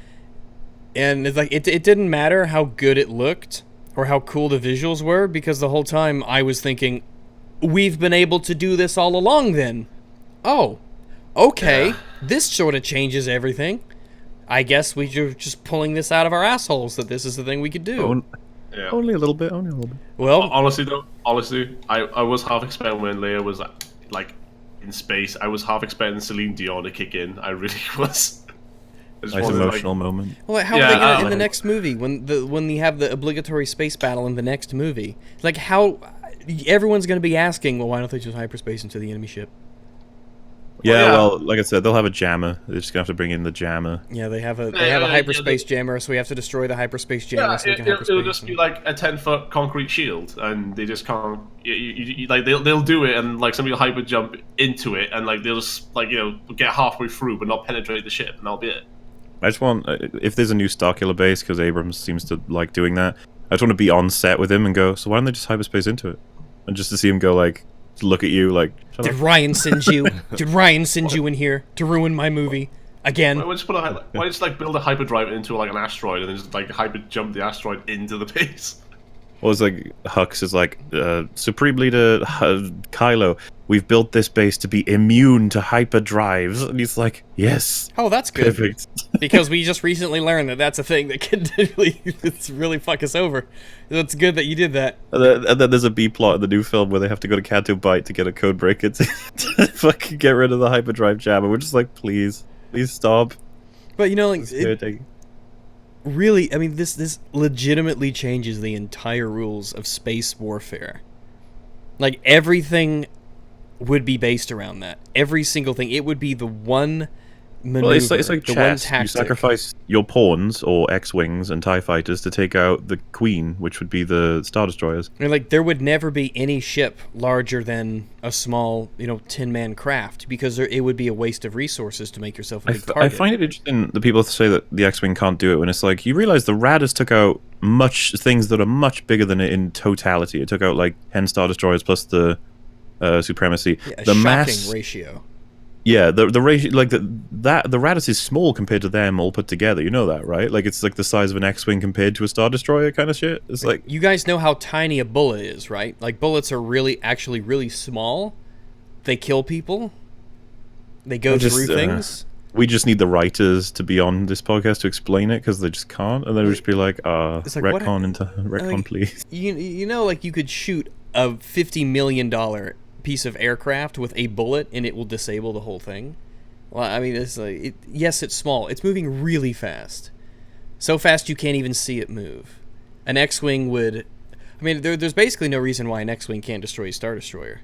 and it's like it didn't matter how good it looked or how cool the visuals were, because the whole time I was thinking, we've been able to do this all along then. Oh, okay. Yeah. This sort of changes everything. I guess we're just pulling this out of our assholes that this is the thing we could do. Yeah. Only a little bit. Only a little bit. Well, Honestly, I was half expecting when Leia was like in space. I was half expecting Celine Dion to kick in. I really was. I just Nice wanted, emotional moment. well, how are Yeah, they gonna in like- the next movie when you have the obligatory space battle in the next movie? Like, how everyone's gonna be asking, well, why don't they just hyperspace into the enemy ship? Yeah, yeah. well, like I said, they'll have a jammer. They're just gonna have to bring in the jammer. Yeah, they have a yeah, hyperspace jammer, so we have to destroy the hyperspace jammer Yeah, so we can it'll hyperspace. just be like a 10-foot concrete shield, and they just can't. Like they'll do it, and like somebody will hyper jump into it, and like they'll just get halfway through, but not penetrate the ship, and that'll be it. I just want, if there's a new Starkiller base, because Abrams seems to like doing that, I just want to be on set with him and go, so why don't they just hyperspace into it? And just to see him go, like, to look at you, like, shut Did up. Ryan send you? Did Ryan send you in here to ruin my movie again? Why just build a hyperdrive into like an asteroid, and then just like hyper jump the asteroid into the base? Or it's like, Hux is like, Supreme Leader Kylo, we've built this base to be immune to hyperdrives. And he's like, yes, Oh, that's good. perfect. Because we just recently learned that that's a thing that can really fuck us over. It's good that you did that. And then there's a B plot in the new film where they have to go to Canto Bight to get a code breaker to fucking get rid of the hyperdrive jammer. We're just like, please stop. But you know, like, It's it, hurting. really, I mean, this legitimately changes the entire rules of space warfare. Like, everything would be based around that. Every single thing. It would be the one maneuver, Well, it's like the one chess. tactic. You sacrifice your pawns or X-wings and TIE fighters to take out the queen, which would be the Star Destroyers. I mean, like, there would never be any ship larger than a small, 10-man craft, because it would be a waste of resources to make yourself a big I target. find it interesting that people say that the X-wing can't do it when it's like, you realize the Radders took out things that are much bigger than it in totality. It took out like 10 Star Destroyers plus the Supremacy. Yeah, a the shocking mass ratio. Yeah, the ratio, like the Raddus is small compared to them all put together. You know that, right? Like it's like the size of an X-wing compared to a Star Destroyer kind of shit. It's like, You guys know how tiny a bullet is, right? Like, bullets are actually really small. They kill people. They go I just, through things. we just need the writers to be on this podcast to explain it because they just can't, and then we just be like, It's like, what- retcon, like- please. You know, like, you could shoot a $50 million piece of aircraft with a bullet and it will disable the whole thing. Well, I mean, it's like, yes, it's small. It's moving really fast. So fast you can't even see it move. An X-Wing would... I mean, there's basically no reason why an X-Wing can't destroy a Star Destroyer.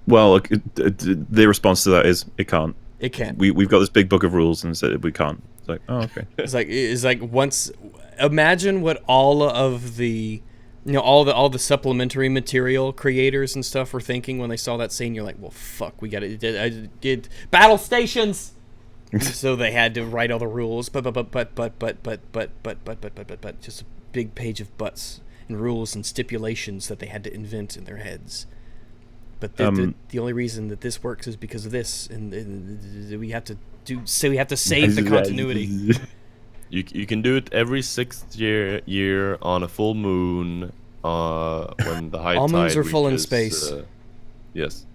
Well, the response to that is it can't. It can't. We've got this big book of rules and said we can't. It's like, oh, okay. It's like once... Imagine what all of the... all the supplementary material creators and stuff were thinking when they saw that scene. You're like, well, fuck, we got to did battle stations. So they had to write all the rules, but just a big page of buts and rules and stipulations that they had to invent in their heads. But the only reason that this works is because of this, and we have to save the continuity. You can do it every 6th year on a full moon, when the high all tide moons are full in reaches, space. Yes.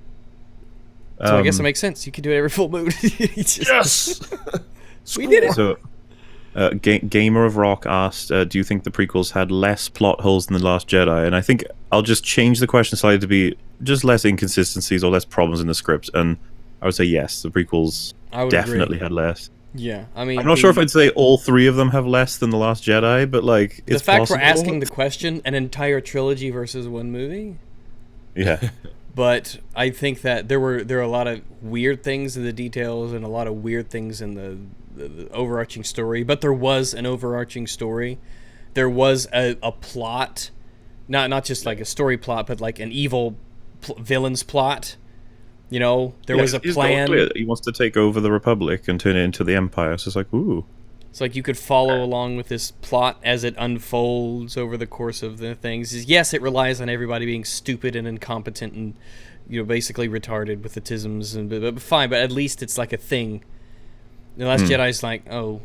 So I guess it makes sense. You can do it every full moon. Yes. We did it. So, Gamer of Rock asked, do you think the prequels had less plot holes than The Last Jedi? And I think I'll just change the question slightly to be just less inconsistencies or less problems in the script. And I would say yes, the prequels definitely had less. Yeah, I mean... I'm not sure if I'd say all 3 of them have less than The Last Jedi, but, like, it's the fact possible. we're asking the question, an entire trilogy versus one movie? Yeah. But I think that there are a lot of weird things in the details and a lot of weird things in the overarching story. But there was an overarching story. There was a plot, not just like a story plot, but like an evil villain's plot. You know, there was a plan. He wants to take over the Republic and turn it into the Empire. So it's like, ooh. It's like you could follow along with this plot as it unfolds over the course of the things. Yes, it relies on everybody being stupid and incompetent and, basically retarded with autisms, but fine. But at least it's like a thing. The Last Jedi's like, oh,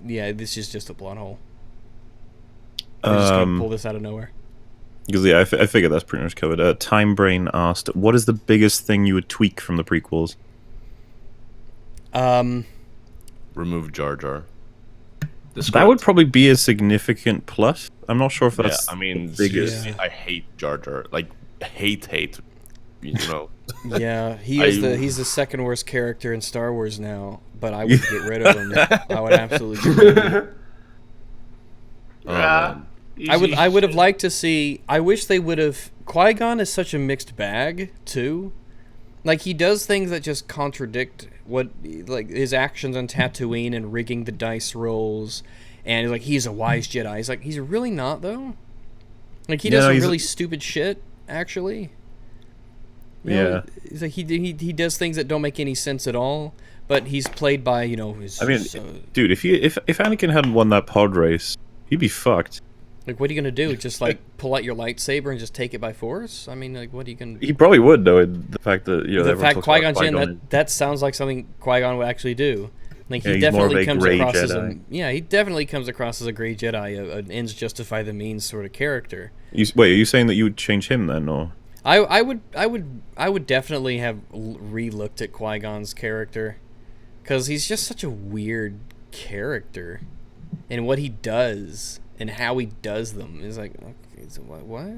yeah, this is just a plot hole. We're just gonna pull this out of nowhere. Because I figured that's pretty much covered. Time Brain asked, what is the biggest thing you would tweak from the prequels? Remove Jar Jar. That would probably be a significant plus. I'm not sure if that's I mean, the biggest. seriously, I hate Jar Jar. Like, hate. Yeah, he's the second worst character in Star Wars now, but I would get rid of him. I would absolutely get rid of him. I would have liked to see... I wish they would have... Qui-Gon is such a mixed bag, too. Like, he does things that just contradict what... Like, his actions on Tatooine and rigging the dice rolls. And, like, he's a wise Jedi. He's like, he's really not, though. Like, he does some really stupid shit, actually. He's like, he does things that don't make any sense at all. But he's played by, his... dude, if Anakin hadn't won that pod race, he'd be fucked. Like, what are you going to do? Just, like, pull out your lightsaber and just take it by force? I mean, like, what are you going to... He probably would, though, the fact that, the fact Qui-Gon's in, that sounds like something Qui-Gon would actually do. Like, he definitely comes across as a... Yeah, he definitely comes across as a gray Jedi, an ends justify the means sort of character. Wait, are you saying that you would change him, then, or...? I would definitely have re-looked at Qui-Gon's character. Because he's just such a weird character. And what he does... and how he does them is like, what?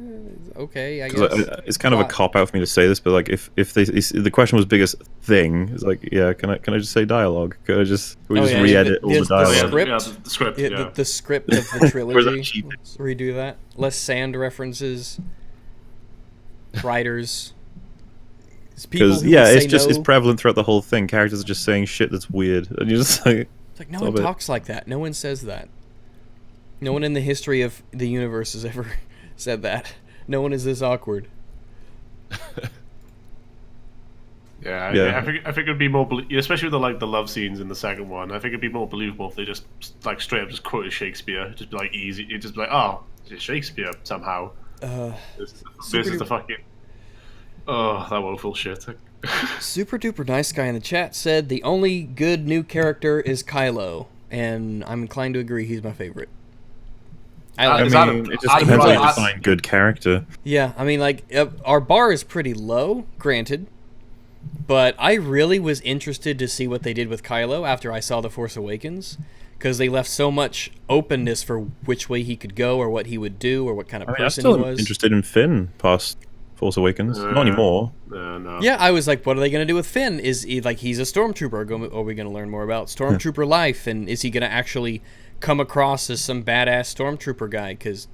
Okay, I guess. It's kind of a cop out for me to say this, but like, if the question was biggest thing, it's like, yeah, can I just say dialogue? Can we just re-edit all the dialogue? The script. The script of the trilogy. Let's redo that. Less sand references. Writers. Because it's prevalent throughout the whole thing. Characters are just saying shit that's weird, and you're just like, it's like no one talks like that. No one says that. No one in the history of the universe has ever said that. No one is this awkward. I think it'd be more, especially with the love scenes in the second one. I think it'd be more believable if they just like straight up just quoted Shakespeare, just be like easy. It'd just be like, oh, it's Shakespeare somehow. This is the fucking that woeful shit. Super duper nice guy in the chat said the only good new character is Kylo, and I'm inclined to agree. He's my favorite. It just depends on how you define good character. Yeah, I mean, like, our bar is pretty low, granted, but I really was interested to see what they did with Kylo after I saw The Force Awakens, because they left so much openness for which way he could go or what he would do or what kind of person he was. I'm still interested in Finn past Force Awakens. Not anymore. No. Yeah, I was like, what are they going to do with Finn? Is he, like, he's a stormtrooper? Are we going to learn more about stormtrooper life? And is he going to actually come across as some badass stormtrooper guy because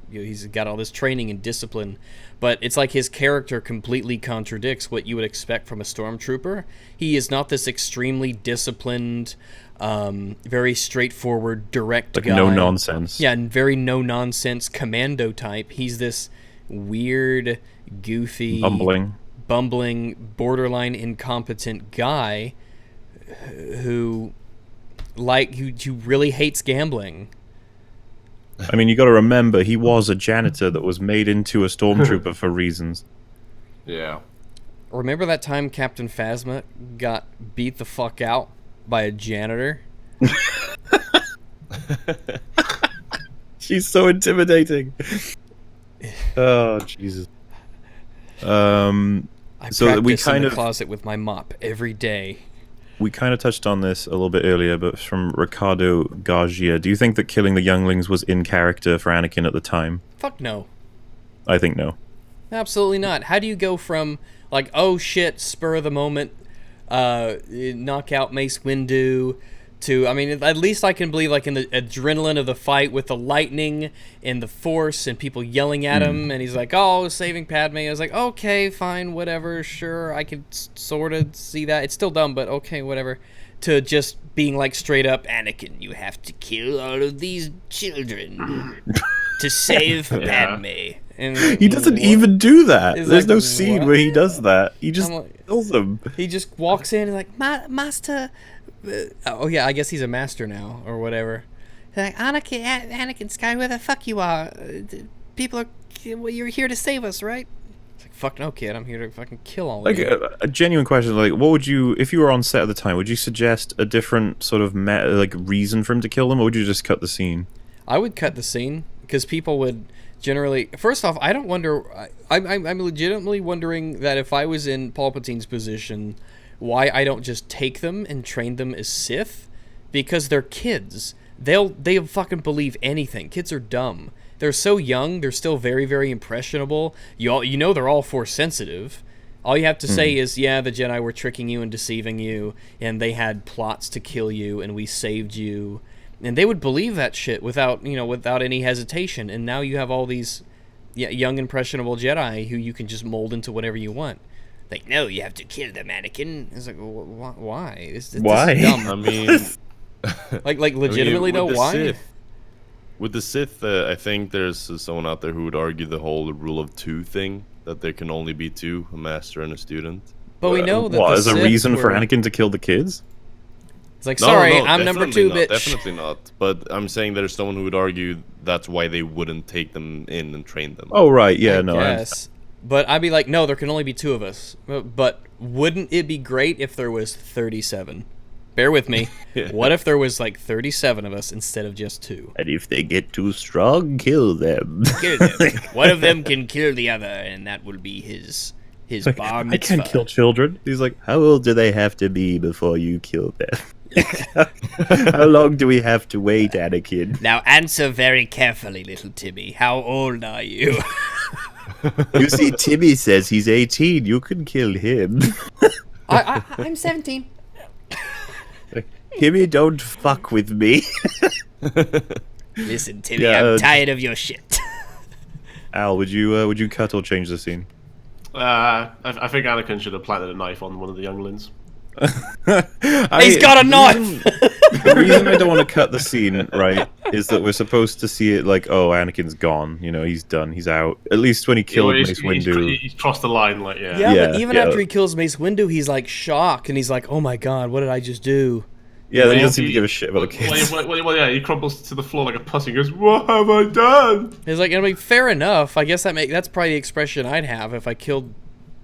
he's got all this training and discipline, but it's like his character completely contradicts what you would expect from a stormtrooper. He is not this extremely disciplined, very straightforward, direct guy. No nonsense. Yeah, and very no nonsense commando type. He's this weird, goofy, bumbling, borderline incompetent guy who really hates gambling. I mean, you got to remember, he was a janitor that was made into a stormtrooper for reasons. Yeah. Remember that time Captain Phasma got beat the fuck out by a janitor? She's so intimidating. Oh, Jesus. I so practice we in the closet with my mop every day. We kind of touched on this a little bit earlier, but from Ricardo Gargia, do you think that killing the younglings was in character for Anakin at the time? Fuck no. I think no. Absolutely not. How do you go from, like, oh shit, spur of the moment, knock out Mace Windu, to, I mean, at least I can believe, like, in the adrenaline of the fight with the lightning and the Force and people yelling at him, and he's like, oh, saving Padme. I was like, okay, fine, whatever, sure, I can sort of see that. It's still dumb, but okay, whatever. To just being, like, straight up, Anakin, you have to kill all of these children to save Padme. And he doesn't even do that. It's There's like, no scene what? where he does that. He just like, kills them. He just walks in and like, Master... oh yeah, I guess he's a master now, or whatever. Like, Anakin Sky, where the fuck you are? People are... You're here to save us, right? It's like, fuck no, kid, I'm here to fucking kill all of you. A genuine question, like, what would you... If you were on set at the time, would you suggest a different sort of, reason for him to kill them, or would you just cut the scene? I would cut the scene, because people would... Generally, first off, I don't wonder. I'm legitimately wondering that if I was in Palpatine's position, why I don't just take them and train them as Sith, because they're kids. They'll fucking believe anything. Kids are dumb. They're so young. They're still very, very impressionable. You know they're all Force sensitive. All you have to say is, yeah, the Jedi were tricking you and deceiving you, and they had plots to kill you, and we saved you. And they would believe that shit without any hesitation. And now you have all these young, impressionable Jedi who you can just mold into whatever you want. Like, no, you have to kill them, Anakin. It's like, why? Why? This is dumb. I mean, like legitimately though, why? With the Sith, I think there's someone out there who would argue the whole rule of two thing, that there can only be two, a master and a student. But we know that what, the as a Sith reason for were... Anakin to kill the kids? It's like, sorry, no, I'm number 2, not, bitch. Definitely not. But I'm saying there's someone who would argue that's why they wouldn't take them in and train them. Oh, right, yeah, Yes. But I'd be like, no, there can only be 2 of us. But wouldn't it be great if there was 37? Bear with me. What if there was like 37 of us instead of just 2? And if they get too strong, kill them. Kill them. One of them can kill the other, and that will be his bar mitzvah. I can't kill children. He's like, how old do they have to be before you kill them? How long do we have to wait, Anakin? Now answer very carefully, little Timmy. How old are you? You see, Timmy says he's 18. You can kill him. I'm 17. Timmy, don't fuck with me. Listen, Timmy, I'm tired of your shit. Al, would you cut or change the scene? I think Anakin should have planted a knife on one of the younglings. He's got a knife! The reason I don't want to cut the scene, right, is that we're supposed to see it like, oh, Anakin's gone. You know, he's done. He's out. At least when he killed Mace Windu. He's crossed the line, like, yeah. Yeah, but even after he kills Mace Windu, he's like shocked, and he's like, oh my god, what did I just do? Yeah, he doesn't seem to give a shit about the kids. Well, yeah, he crumbles to the floor like a pussy and goes, what have I done? He's like, I mean, fair enough. I guess that's probably the expression I'd have if I killed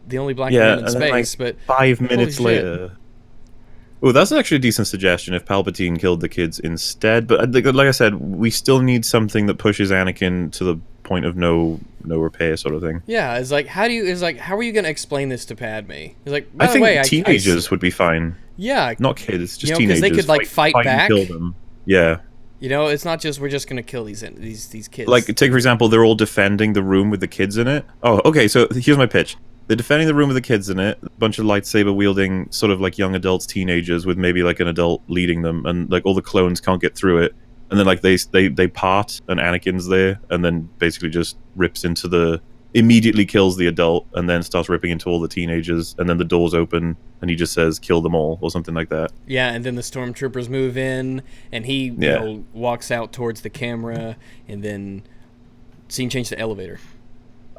the only black man in space. Then, like, but 5 minutes later... Oh, that's actually a decent suggestion if Palpatine killed the kids instead. But like I said, we still need something that pushes Anakin to the point of no repair, sort of thing. Yeah, it's like, how are you going to explain this to Padme? It's like, by I the think way, teenagers would be fine. Yeah, not kids, just teenagers. Because they could like fight back. And kill them. Yeah. You know, it's not just we're just going to kill these kids. Like, take for example, they're all defending the room with the kids in it. Oh, okay. So here's my pitch. they're defending the room with the kids in it. A bunch of lightsaber wielding, sort of like young adults, teenagers, with maybe like an adult leading them, and like all the clones can't get through it. And then like they part, and Anakin's there, and then basically just rips into immediately kills the adult, and then starts ripping into all the teenagers. And then the doors open, and he just says, "Kill them all," or something like that. Yeah, and then the stormtroopers move in, and he you know, walks out towards the camera, and then scene change to elevator.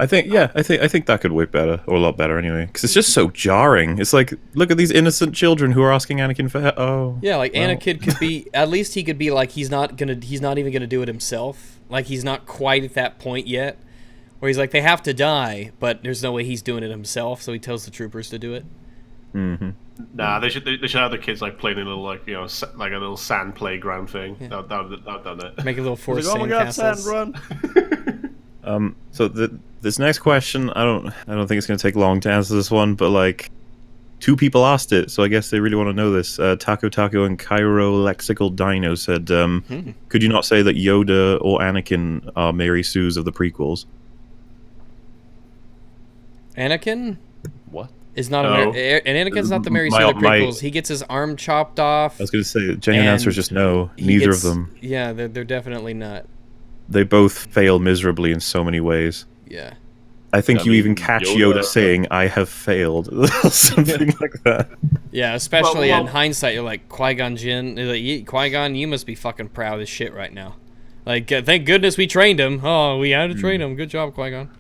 I think that could work better, or a lot better anyway, because it's just so jarring. It's like, look at these innocent children who are asking Anakin for help. Yeah, like Anakin could be, at least he could be like, he's not even gonna do it himself. Like, he's not quite at that point yet, where he's like, they have to die, but there's no way he's doing it himself, so he tells the troopers to do it. Mm-hmm. Nah, they should have the kids like playing a little like like a little sand playground thing. Yeah. That would done it. Make a little force Like, oh my god, sand sand castles. run! So this next question, I don't think it's going to take long to answer this one, but like, 2 people asked it, so I guess they really want to know this. Taco Taco and Cairo Lexical Dino said, could you not say that Yoda or Anakin are Mary Sues of the prequels? Anakin What? is not No. and Anakin's not the Mary Sue of the prequels. He gets his arm chopped off. I was going to say, the genuine answer is just no. He Neither gets- of them. Yeah, they're definitely not. They both fail miserably in so many ways. Yeah. I think I you mean, even catch Yoda Yoda- saying, "I have failed," or something like that. Yeah, especially Well- in hindsight, you're like, Qui-Gon Jinn, like, Qui-Gon, you must be fucking proud as shit right now. Like, thank goodness we trained him. Oh, we had to train him. Good job, Qui-Gon.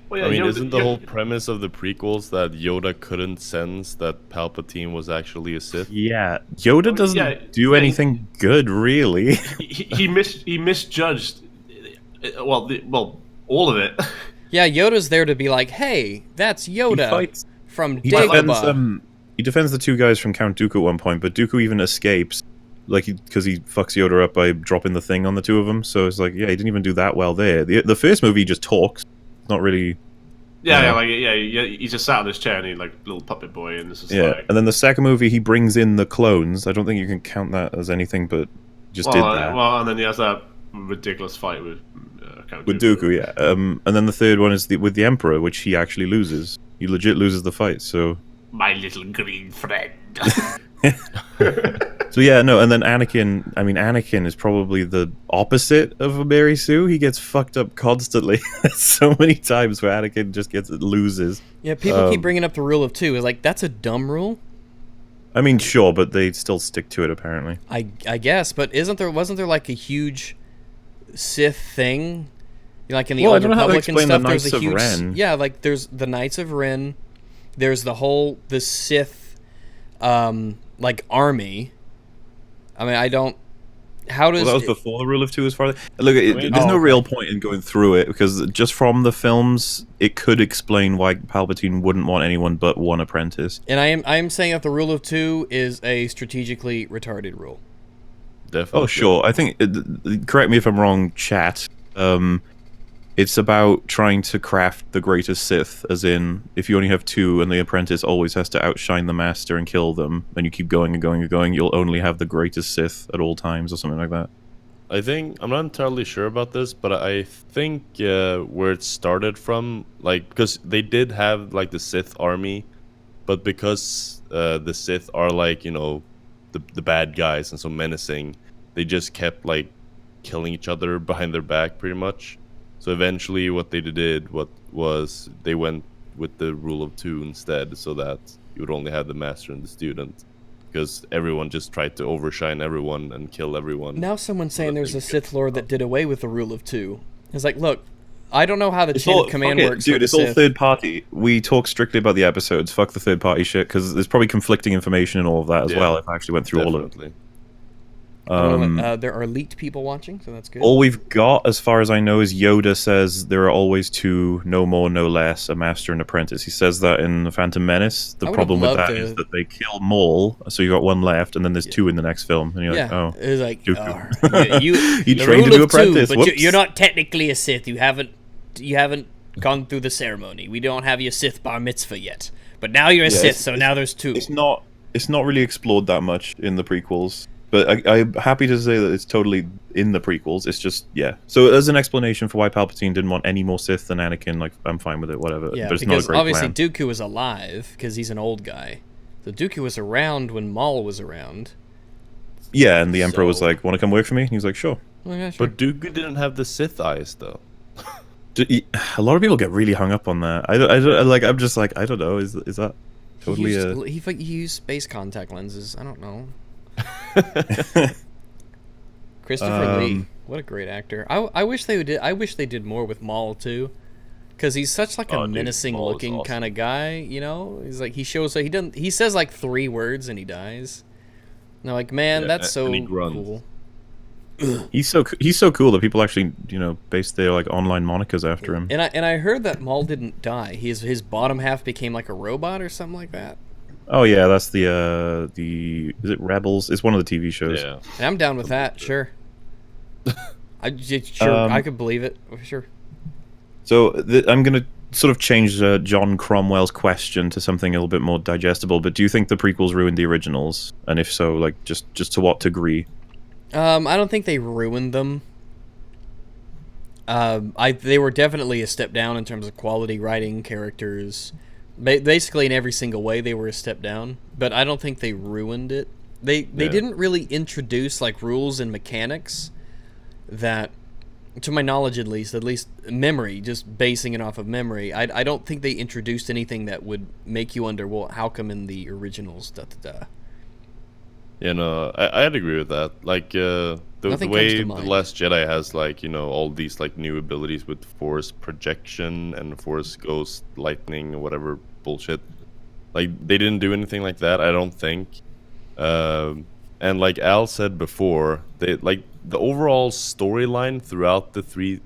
Well, yeah, I mean, Yoda- isn't the whole premise of the prequels that Yoda couldn't sense that Palpatine was actually a Sith? Yeah, Yoda doesn't yeah, do yeah, anything good, really. he misjudged. Well, all of it. Yeah, Yoda's there to be like, hey, that's Yoda fights- from He Dagobah. defends the 2 guys from Count Dooku at one point, but Dooku even escapes, like, because he fucks Yoda up by dropping the thing on the 2 of them. So it's like, yeah, he didn't even do that well there. The first movie he just talks, not really. Yeah, he just sat on his chair and he like little puppet boy, and this is Yeah, like. and then the second movie he brings in the clones. I don't think you can count that as anything, but just did that. Well, and then he has that ridiculous fight with Count With Dooku, yeah. And then the third one is with the Emperor, which he actually loses. He legit loses the fight, so... My little green friend. So yeah, no, and then Anakin is probably the opposite of a Mary Sue. He gets fucked up constantly. So many times where Anakin just loses. Yeah, people keep bringing up the rule of 2. It's like, that's a dumb rule? I mean, sure, but they still stick to it, apparently. I guess, but wasn't there like a huge Sith thing? Like in the Well, I Old don't know how to Republic and explain the stuff, there's Knights a of huge... Ren. Yeah, like there's the Knights of Ren. There's the Sith, like, army. I mean, how does... Well, that was before the rule of 2 as far as... Look, there's no real point in going through it, because just from the films, it could explain why Palpatine wouldn't want anyone but one apprentice. And I am saying that the rule of 2 is a strategically retarded rule. Definitely. Oh, sure. I think, correct me if I'm wrong, chat. It's about trying to craft the greatest Sith, as in, if you only have 2 and the apprentice always has to outshine the master and kill them, and you keep going and going and going, you'll only have the greatest Sith at all times, or something like that. I think I'm not entirely sure about this, but I think where it started from, like, because they did have like the Sith army, but because the Sith are like, the bad guys and so menacing, they just kept like killing each other behind their back, pretty much. So eventually, what they did was they went with the rule of 2 instead, so that you would only have the master and the student, because everyone just tried to overshine everyone and kill everyone. Now someone's saying there's a Sith Lord that did away with the rule of 2. It's like, look, I don't know how the chain of command works. Dude, for the it's all Sith. third party. We talk strictly about the episodes. Fuck the third party shit, because there's probably conflicting information in all of that as well, if I actually went through all of it. There are leaked people watching, so that's good. All we've got, as far as I know, is Yoda says there are always 2, no more, no less, a master and apprentice. He says that in The Phantom Menace. The I would've problem with loved that to- is that they kill Maul, so you got 1 left, and then there's 2 in the next film. And you're Yeah, like, oh. it was like, Dooku. you You the trained rule a new of 2, apprentice, but whoops. you're not technically a Sith. You haven't gone through the ceremony. We don't have your Sith bar mitzvah yet, but now you're a Sith. So now there's 2. It's not really explored that much in the prequels. But I'm happy to say that it's totally in the prequels. It's just, yeah. So as an explanation for why Palpatine didn't want any more Sith than Anakin, like, I'm fine with it, whatever. Yeah, but it's not a because great obviously plan. Dooku was alive because he's an old guy. So Dooku was around when Maul was around. Yeah, and the Emperor was So- like, want to come work for me? And he was like, sure. Oh, yeah, sure. But Dooku didn't have the Sith eyes, though. A lot of people get really hung up on that. I don't like. I'm just like, I don't know. Is that totally he used space contact lenses. I don't know. Christopher Lee, what a great actor. I wish they did. I wish they did more with Maul too, because he's such like a Oh, dude, menacing Maul is looking awesome. kind of guy. You know, he's like he shows he doesn't. He says like 3 words and he dies. And I'm like, man, Yeah, that's so and he grunts. cool. he's so cool that people actually based their like online monikers after him. And I heard that Maul didn't die. His bottom half became like a robot or something like that. Oh yeah, that's the is it Rebels? It's one of the TV shows. Yeah. And I'm down with that. Sure. I could believe it for sure. So I'm gonna sort of change John Cromwell's question to something a little bit more digestible. But do you think the prequels ruined the originals? And if so, like just to what degree? I don't think they ruined them. They were definitely a step down in terms of quality writing, characters. Basically, in every single way, they were a step down. But I don't think they ruined it. They didn't really introduce like rules and mechanics that, to my knowledge at least memory, just basing it off of memory. I don't think they introduced anything that would make you wonder, well, how come in the originals, da-da-da. Yeah, no, I'd agree with that. Like, the Nothing comes way to The mind. Last Jedi has, like, all these, like, new abilities with Force projection and Force Ghost Lightning or whatever bullshit. Like, they didn't do anything like that, I don't think. And like Al said before, they like the overall storyline throughout the 3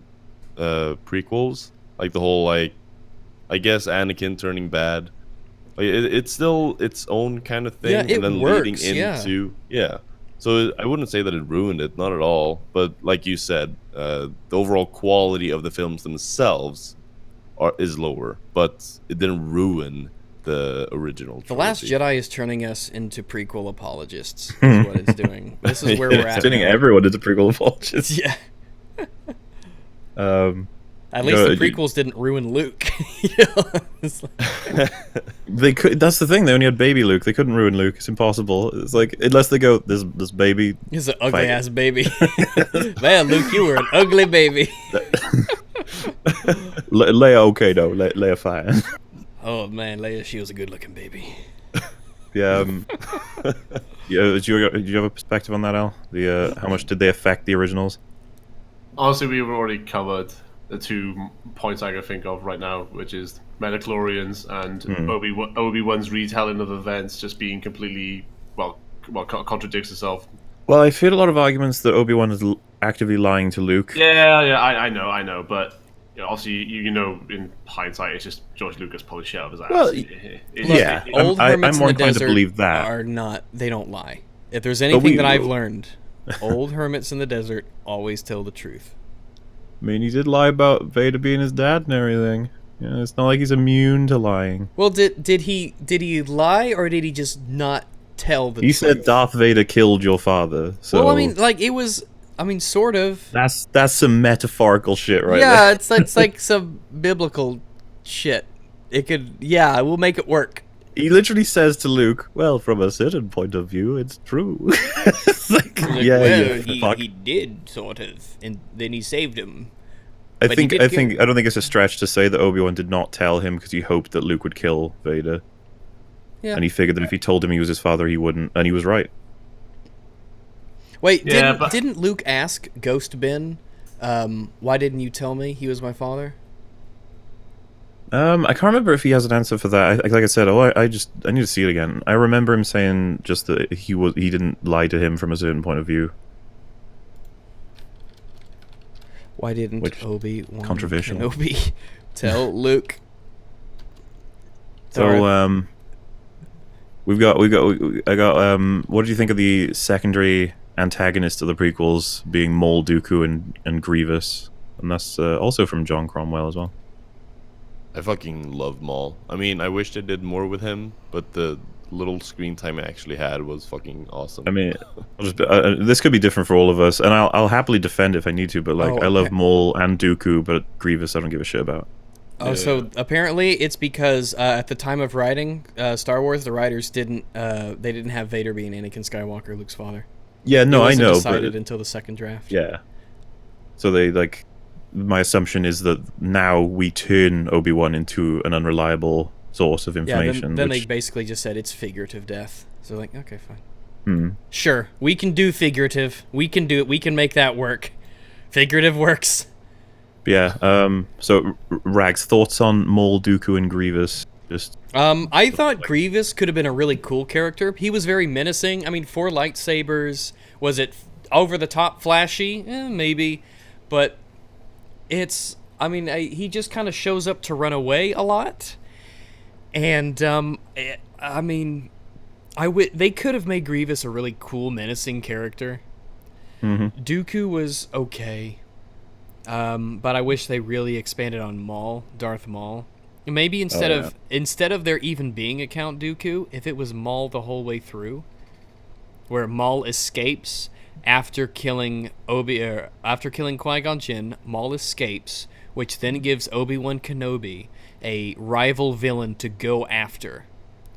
prequels, like the whole, like, I guess Anakin turning bad. Like it's still its own kind of thing, Yeah, it and then works, leading into So I wouldn't say that it ruined it, not at all. But like you said, the overall quality of the films themselves is lower, but it didn't ruin the original. The Last trilogy. Jedi is turning us into prequel apologists. Is what it's doing. This is where we're at. Turning now. everyone into prequel apologists. Yeah. At You least know, the prequels didn't ruin Luke. You know? It's like- They could. That's the thing. They only had baby Luke. They couldn't ruin Luke. It's impossible. It's like unless they go this baby. He's an ugly Fight. ass baby. Man, Luke, you were an ugly baby. Leia okay though. Leia fine. Oh man, Leia, she was a good looking baby. Yeah. Yeah. Do you have a perspective on that, Al? How much did they affect the originals? Honestly, we've already covered the 2 points I can think of right now, which is Metachlorians and Obi-Wan's retelling of events just being completely, contradicts itself. Well, I've heard a lot of arguments that Obi-Wan is actively lying to Luke. Yeah, I know, but obviously, you know, in hindsight, it's just George Lucas pulled his shit out of his ass. Well, yeah. Old I'm hermits more in the inclined to desert believe that. are not. They don't lie. If there's anything we- that I've learned, old hermits in the desert always tell the truth. I mean, he did lie about Vader being his dad and everything. You know, it's not like he's immune to lying. Well, did he lie or did he just not tell the He truth? said Darth Vader killed your father. So Well, I mean, like it was. I mean, sort of. that's some metaphorical shit, right? Yeah, there. it's like some biblical shit. It could. Yeah, we'll make it work. He literally says to Luke, "Well, from a certain point of view, it's true." It's like, Like, yeah, well, yeah. Fuck. he did sort of, and then he saved him. I but he think did I kill- think I don't think it's a stretch to say that Obi-Wan did not tell him because he hoped that Luke would kill Vader, Yeah. and he figured that if he told him he was his father, he wouldn't, and he was right. Wait, Yeah, but- didn't Luke ask Ghost Ben, why didn't you tell me he was my father? I can't remember if he has an answer for that. Like I said, I need to see it again. I remember him saying just that he didn't lie to him from a certain point of view. Why didn't Which- Obi-Wan controversial. Kenobi tell Luke? So Sorry. I got what did you think of the secondary antagonists of the prequels being Maul, Dooku, and Grievous? And that's also from John Cromwell as well. I fucking love Maul. I mean, I wish they did more with him, but the little screen time I actually had was fucking awesome. I mean, this could be different for all of us, and I'll happily defend it if I need to. But like, Oh, I love okay. Maul and Dooku, but Grievous I don't give a shit about. Oh, so apparently it's because at the time of writing Star Wars, the writers didn't have Vader being Anakin Skywalker, Luke's father. Yeah, no, I know, decided but until the second draft. yeah. So they like. My assumption is that now we turn Obi-Wan into an unreliable source of information. Yeah, then which, they basically just said it's figurative death. So like, okay, fine. Hmm. Sure, we can do figurative. We can do it. We can make that work. Figurative works. Yeah. So Rags, thoughts on Maul, Dooku, and Grievous? Just. I thought Grievous could have been a really cool character. He was very menacing. I mean, 4 lightsabers. Was it over the top flashy? Maybe, but it's. I mean, he just kind of shows up to run away a lot, and I mean, they could have made Grievous a really cool, menacing character. Mm-hmm. Dooku was okay. But I wish they really expanded on Maul, Darth Maul. Maybe instead of there even being a Count Dooku, if it was Maul the whole way through, where Maul escapes after killing Qui-Gon Jinn, Maul escapes, which then gives Obi-Wan Kenobi a rival villain to go after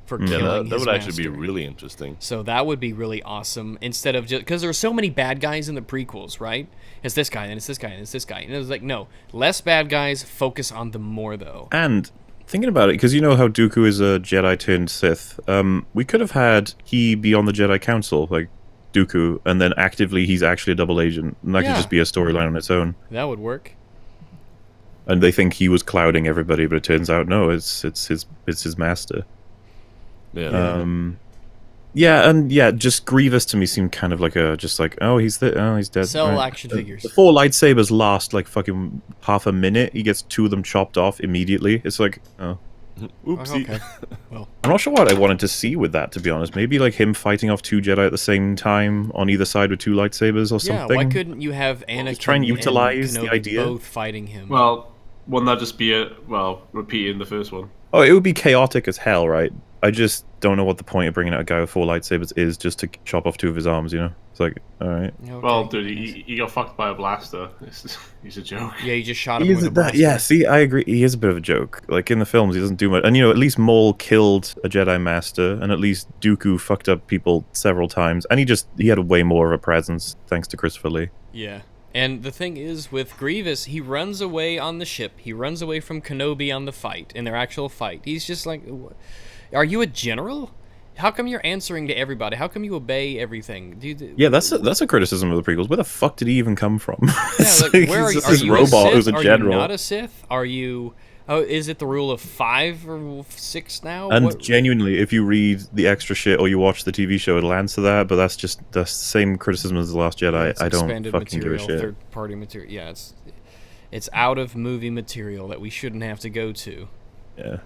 for killing his that would actually be master. really interesting. So that would be really awesome. Instead of just because there are so many bad guys in the prequels, right? It's this guy, and it's this guy, and it's this guy, and it was like, no, less bad guys. Focus on them more, though. And thinking about it, because you know how Dooku is a Jedi turned Sith, we could have had he be on the Jedi Council, like Dooku, and then actively he's actually a double agent, and that could just be a storyline on its own. That would work. And they think he was clouding everybody, but it turns out no, it's his master. Yeah. Just Grievous to me seemed kind of like he's dead. Sell Right. action figures. The 4 lightsabers last like fucking half a minute. He gets 2 of them chopped off immediately. It's like, oh. Oopsie. Okay. Well, I'm not sure what I wanted to see with that, to be honest. Maybe like him fighting off 2 Jedi at the same time on either side with 2 lightsabers or something. yeah. Why couldn't you have Anakin try and utilize and the Kenobi idea. both fighting him? Well, wouldn't that just be repeating the first one? Oh, it would be chaotic as hell, right? I just don't know what the point of bringing out a guy with 4 lightsabers is, just to chop off 2 of his arms, you know? It's like, alright. Okay. Well, dude, he got fucked by a blaster. He's a joke. Yeah, you just shot him with a blaster. Yeah, see, I agree. He is a bit of a joke. Like, in the films, he doesn't do much. And, you know, at least Maul killed a Jedi Master, and at least Dooku fucked up people several times. And he had way more of a presence, thanks to Christopher Lee. Yeah. And the thing is, with Grievous, he runs away on the ship. He runs away from Kenobi on the fight, in their actual fight. He's just like, are you a general? How come you're answering to everybody? How come you obey everything? Yeah, that's a criticism of the prequels. Where the fuck did he even come from? Yeah, like, where are you? Are you a robot who's Sith? a Are general. you not a Sith? Are you... Oh, is it the rule of 5 or 6 now? And What- genuinely, if you read the extra shit or you watch the TV show, it'll answer that. But that's just the same criticism as The Last Jedi. It's I don't expanded fucking material, give a shit. third-party material. Yeah, it's out of movie material that we shouldn't have to go to. Yeah.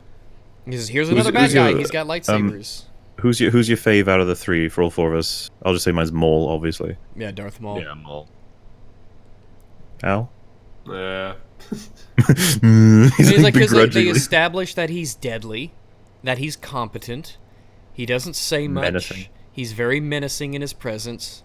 Because here's another bad guy. He's got lightsabers. Who's your fave out of the 3 for all 4 of us? I'll just say mine's Maul, obviously. Yeah, Darth Maul. Yeah, Maul. Al? Yeah. He's like, because they begrudgingly. establish that he's deadly, that he's competent. He doesn't say much. Menacing. He's very menacing in his presence.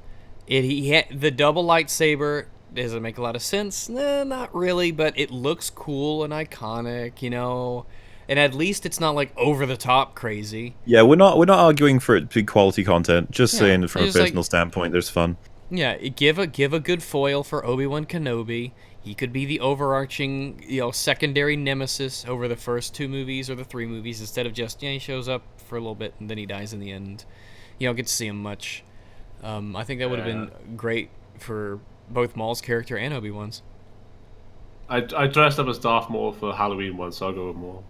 The double lightsaber, does it make a lot of sense? Nah, not really, but it looks cool and iconic, you know. And at least it's not like over the top crazy. Yeah, we're not arguing for it to be quality content. Just Yeah, saying from a it's like- personal standpoint, there's fun. Yeah, give a good foil for Obi-Wan Kenobi. He could be the overarching, secondary nemesis over the first 2 movies or the 3 movies, instead of just, he shows up for a little bit and then he dies in the end. You don't get to see him much. I think that would have been great for both Maul's character and Obi-Wan's. I dressed up as Darth Maul for Halloween once, so I'll go with Maul.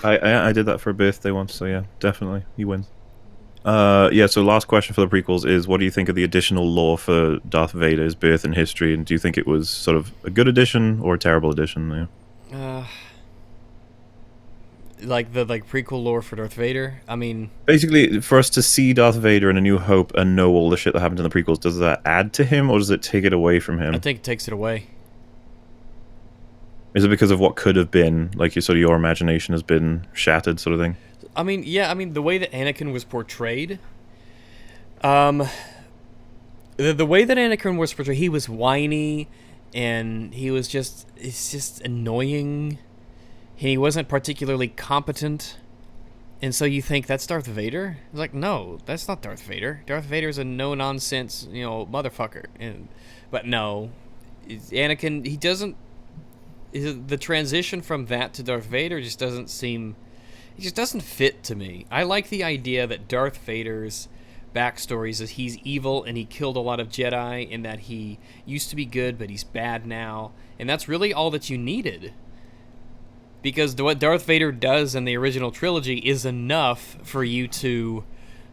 I did that for a birthday once, so yeah, definitely, he wins. So last question for the prequels is, what do you think of the additional lore for Darth Vader's birth and history, and do you think it was sort of a good addition or a terrible addition? Yeah. Like the prequel lore for Darth Vader. I mean, Basically, for us to see Darth Vader in A New Hope and know all the shit that happened in the prequels, does that add to him, or does it take it away from him? I think it takes it away. Is it because of what could have been, like your imagination has been shattered, sort of thing? I mean, yeah, I mean, the way that Anakin was portrayed, the way that Anakin was portrayed, he was whiny, and it's just annoying. He wasn't particularly competent, and so you think that's Darth Vader? It's like, no, that's not Darth Vader. Darth Vader's a no-nonsense, motherfucker. But no, Anakin, he doesn't. The transition from that to Darth Vader just doesn't seem. It just doesn't fit to me. I like the idea that Darth Vader's backstory is that he's evil and he killed a lot of Jedi, and that he used to be good but he's bad now, and that's really all that you needed. Because what Darth Vader does in the original trilogy is enough for you to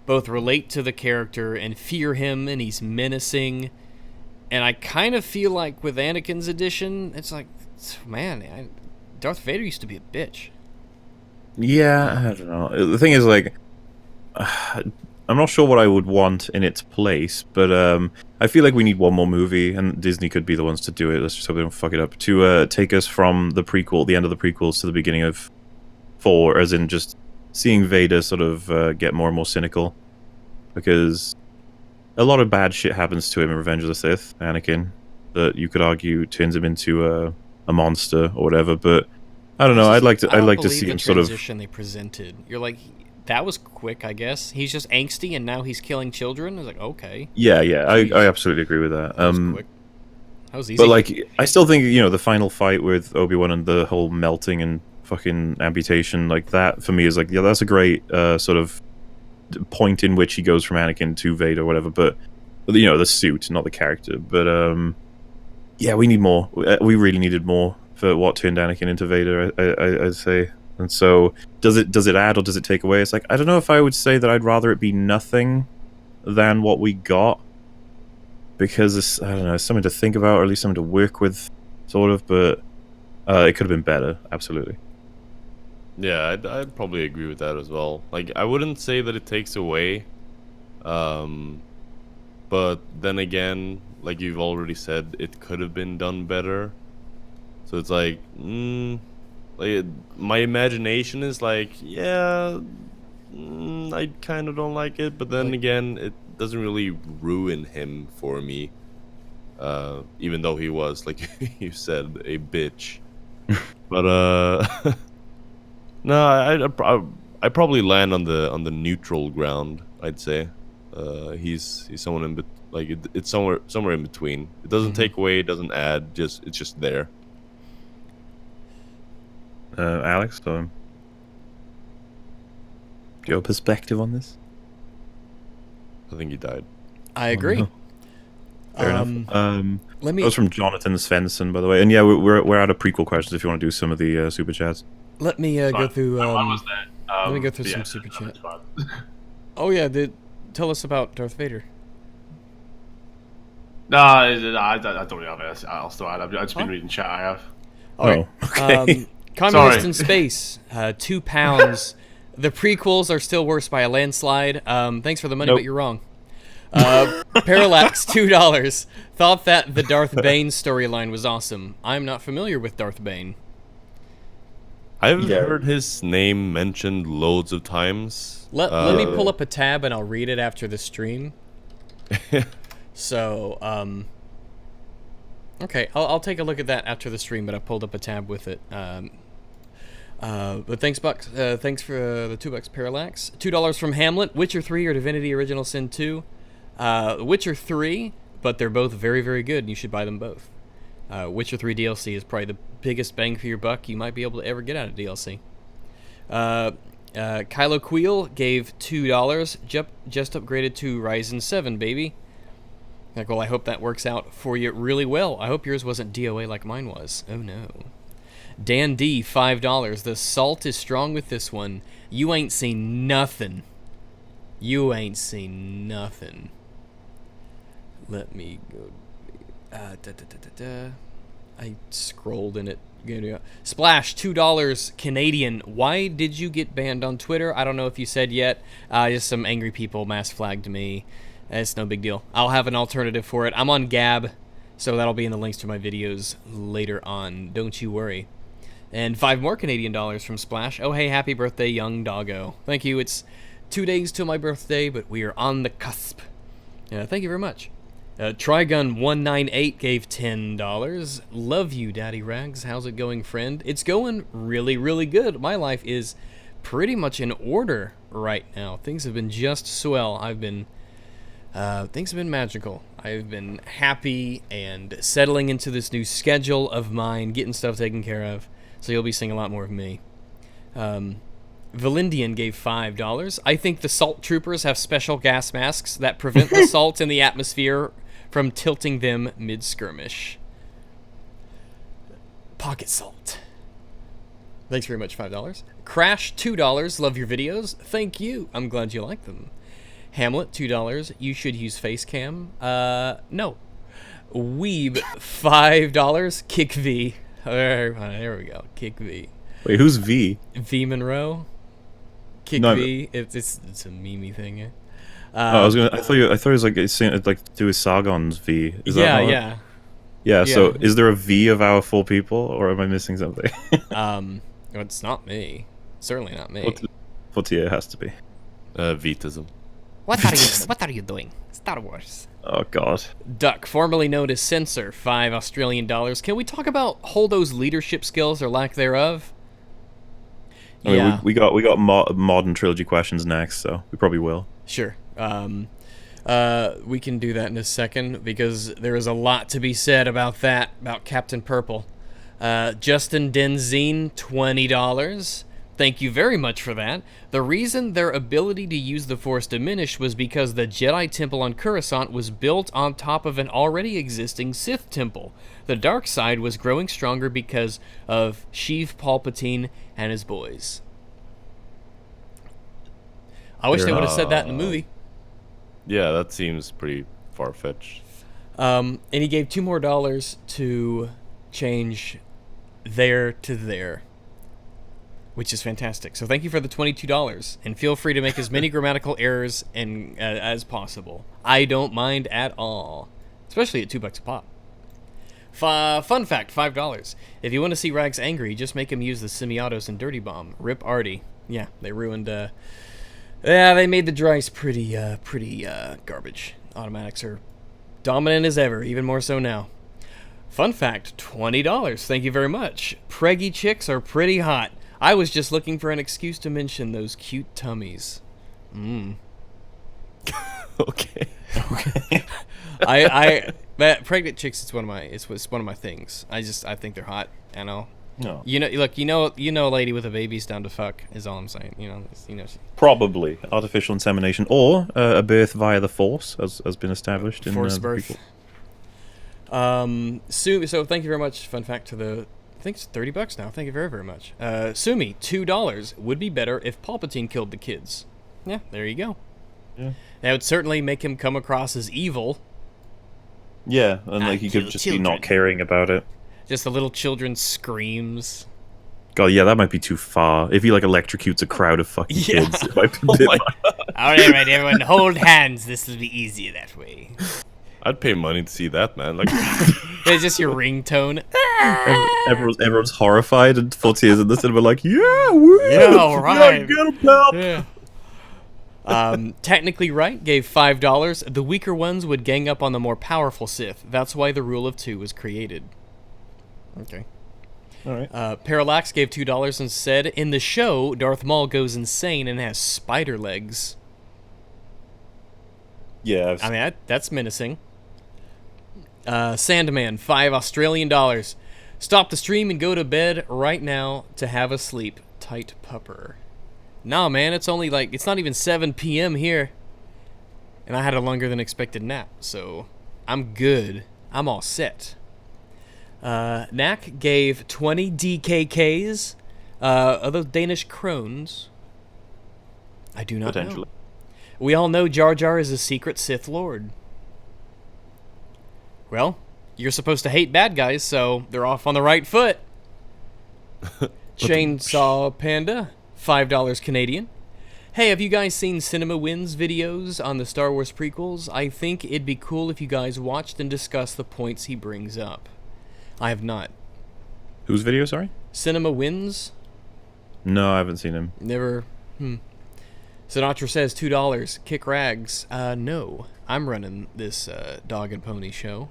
both relate to the character and fear him, and he's menacing. And I kind of feel like with Anakin's edition, it's like, man, Darth Vader used to be a bitch. Yeah, I don't know. The thing is, like, I'm not sure what I would want in its place, but I feel like we need one more movie, and Disney could be the ones to do it. Let's just hope they don't fuck it up. To take us from the end of the prequels, to the beginning of 4, as in just seeing Vader sort of get more and more cynical, because a lot of bad shit happens to him in Revenge of the Sith, Anakin, that you could argue turns him into a monster or whatever. But I don't know. I'd like to see him sort of. The transition they presented. You're like, that was quick, I guess. He's just angsty, and now he's killing children. I was like, okay. Yeah, I absolutely agree with that. That was quick. That was easy. But like, I still think the final fight with Obi-Wan and the whole melting and fucking amputation, like that for me is like, yeah, that's a great sort of point in which he goes from Anakin to Vader, or whatever. But the suit, not the character. But yeah, we need more. We really needed more for what turned Anakin into Vader, I'd say. And so, does it add or does it take away? It's like, I don't know if I would say that I'd rather it be nothing than what we got, because it's, I don't know, it's something to think about, or at least something to work with, sort of. But it could have been better, absolutely. Yeah, I'd probably agree with that as well. Like, I wouldn't say that it takes away, but then again, like you've already said, it could have been done better. So it's like, my imagination is like, yeah, I kind of don't like it, but then again, it doesn't really ruin him for me. Even though he was, like you said, a bitch. But no, I probably land on the neutral ground. I'd say he's someone in it's somewhere in between. It doesn't take away, it doesn't add, it's just there. Alex, your perspective on this? I think he died. I agree. No. Fair enough. Let me. That was from Jonathan Svensson, by the way. And yeah, we're out of prequel questions. If you want to do some of the super chats. Let me go through. I was there. Let me go through some super chat. Oh yeah, tell us about Darth Vader. No, I don't really have it. I'll still add. I've just been reading chat. I have. Oh, okay. Communist in Space, £2. The prequels are still worse by a landslide. Thanks for the money, but you're wrong. Parallax, $2. Thought that the Darth Bane storyline was awesome. I'm not familiar with Darth Bane. I've heard his name mentioned loads of times. Let me pull up a tab and I'll read it after the stream. So, okay, I'll take a look at that after the stream, but I pulled up a tab with it. But thanks, Bucks. Thanks for the $2, Parallax. $2 from Hamlet. Witcher 3 or Divinity Original Sin 2. Witcher 3, but they're both very, very good, and you should buy them both. Witcher 3 DLC is probably the biggest bang for your buck you might be able to ever get out of DLC. Kylo Queel gave $2. Just upgraded to Ryzen 7, baby. Like, well, I hope that works out for you really well. I hope yours wasn't DOA like mine was. Oh, no. Dan D, $5. The salt is strong with this one. You ain't seen nothing. You ain't seen nothing. Let me go. I scrolled in it. Splash, $2 Canadian. Why did you get banned on Twitter? I don't know if you said yet. Just some angry people mass flagged me. It's no big deal. I'll have an alternative for it. I'm on Gab, so that'll be in the links to my videos later on. Don't you worry. And 5 more Canadian dollars from Splash. Oh, hey, happy birthday, young doggo. Thank you. It's 2 days till my birthday, but we are on the cusp. Thank you very much. Trigun198 gave $10. Love you, Daddy Rags. How's it going, friend? It's going really, really good. My life is pretty much in order right now. Things have been just swell. Things have been magical. I've been happy and settling into this new schedule of mine, getting stuff taken care of. So you'll be seeing a lot more of me. Valindian gave $5. I think the salt troopers have special gas masks that prevent the salt in the atmosphere from tilting them mid-skirmish. Pocket salt. Thanks very much, $5. Crash, $2. Love your videos. Thank you. I'm glad you like them. Hamlet, $2. You should use Facecam. No. Weeb, $5. Kick V. There we go. Kick V. Wait, who's V? V Monroe. Kick No, V. It's a meme thing. Yeah. I thought it was like to do with Sargon's V. Is that not yeah. Yeah. So is there a V of our 4 people, or am I missing something? It's not me. Certainly not me. Fortea has to be. Vitism. What are you doing? Star Wars. Oh God. Duck, formerly known as Censor, $5 Australian. Can we talk about Holdo's leadership skills or lack thereof? I mean, we got modern trilogy questions next, so we probably will. Sure. We can do that in a second because there is a lot to be said about that, about Captain Purple. Justin Denzine, $20. Thank you very much for that. The reason their ability to use the Force diminished was because the Jedi Temple on Coruscant was built on top of an already existing Sith Temple. The dark side was growing stronger because of Sheev Palpatine and his boys. I wish they would have said that in the movie. Yeah, that seems pretty far-fetched. And he gave $2 more to change there to there, which is fantastic. So thank you for the $22, and feel free to make as many grammatical errors as possible. I don't mind at all, especially at $2 a pop. Fun fact, $5. If you want to see Rags angry, just make him use the semi-autos and Dirty Bomb. Rip Artie. Yeah, they ruined. They made the Dryce pretty garbage. Automatics are dominant as ever, even more so now. Fun fact, $20. Thank you very much. Preggy chicks are pretty hot. I was just looking for an excuse to mention those cute tummies. Okay. Pregnant chicks. It's one of my things. I think they're hot. I know. No. Look. A lady with a baby's down to fuck. Is all I'm saying. Probably artificial insemination or a birth via the Force, has been established in Force birth. So thank you very much. Fun fact I think it's $30 now. Thank you very, very much. Sumi, $2. Would be better if Palpatine killed the kids. Yeah, there you go. Yeah. That would certainly make him come across as evil. Yeah, and he could just be not caring about it. Just the little children's screams. God, yeah, that might be too far. If he electrocutes a crowd of fucking kids, it might be a bit much. All right, everyone, hold hands. This will be easier that way. I'd pay money to see that, man. It's just your ringtone. Everyone's horrified, and Fortea's in the cinema yeah, woo! Yeah, all right. Yeah, get him, pal! Yeah. Technically right, gave $5. The weaker ones would gang up on the more powerful Sith. That's why the rule of 2 was created. Okay. All right. Parallax gave $2 and said, in the show, Darth Maul goes insane and has spider legs. Yeah. That's menacing. Sandman, $5 Australian. Stop the stream and go to bed right now to have a sleep. Tight pupper. Nah, man, it's only it's not even 7 p.m. here. And I had a longer than expected nap, so I'm good. I'm all set. Knack gave 20 DKKs. Are those Danish krones? I do not know. We all know Jar Jar is a secret Sith Lord. Well, you're supposed to hate bad guys, so they're off on the right foot. Chainsaw Panda, $5 Canadian. Hey, have you guys seen Cinema Wins videos on the Star Wars prequels? I think it'd be cool if you guys watched and discussed the points he brings up. I have not. Whose video, sorry? Cinema Wins? No, I haven't seen him. Never. Sinatra says $2. Kick rags. No. I'm running this dog and pony show.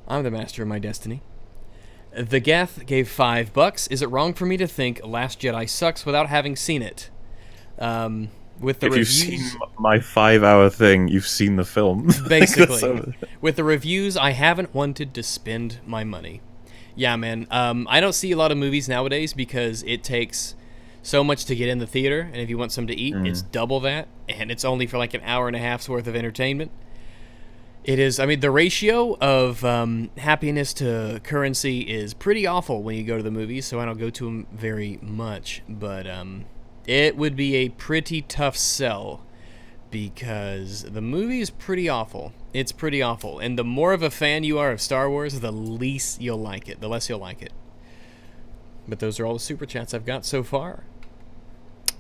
I'm the master of my destiny. The Gath gave $5. Is it wrong for me to think Last Jedi sucks without having seen it? With the If reviews, you've seen my 5-hour thing, you've seen the film. basically, with the reviews, I haven't wanted to spend my money. Yeah, man. I don't see a lot of movies nowadays because it takes so much to get in the theater, and if you want something to eat, it's double that, and it's only for like an hour and a half's worth of entertainment. It is, I mean, the ratio of happiness to currency is pretty awful when you go to the movies, so I don't go to them very much, but it would be a pretty tough sell because the movie is pretty awful. It's pretty awful, and the more of a fan you are of Star Wars, the less you'll like it. But those are all the super chats I've got so far.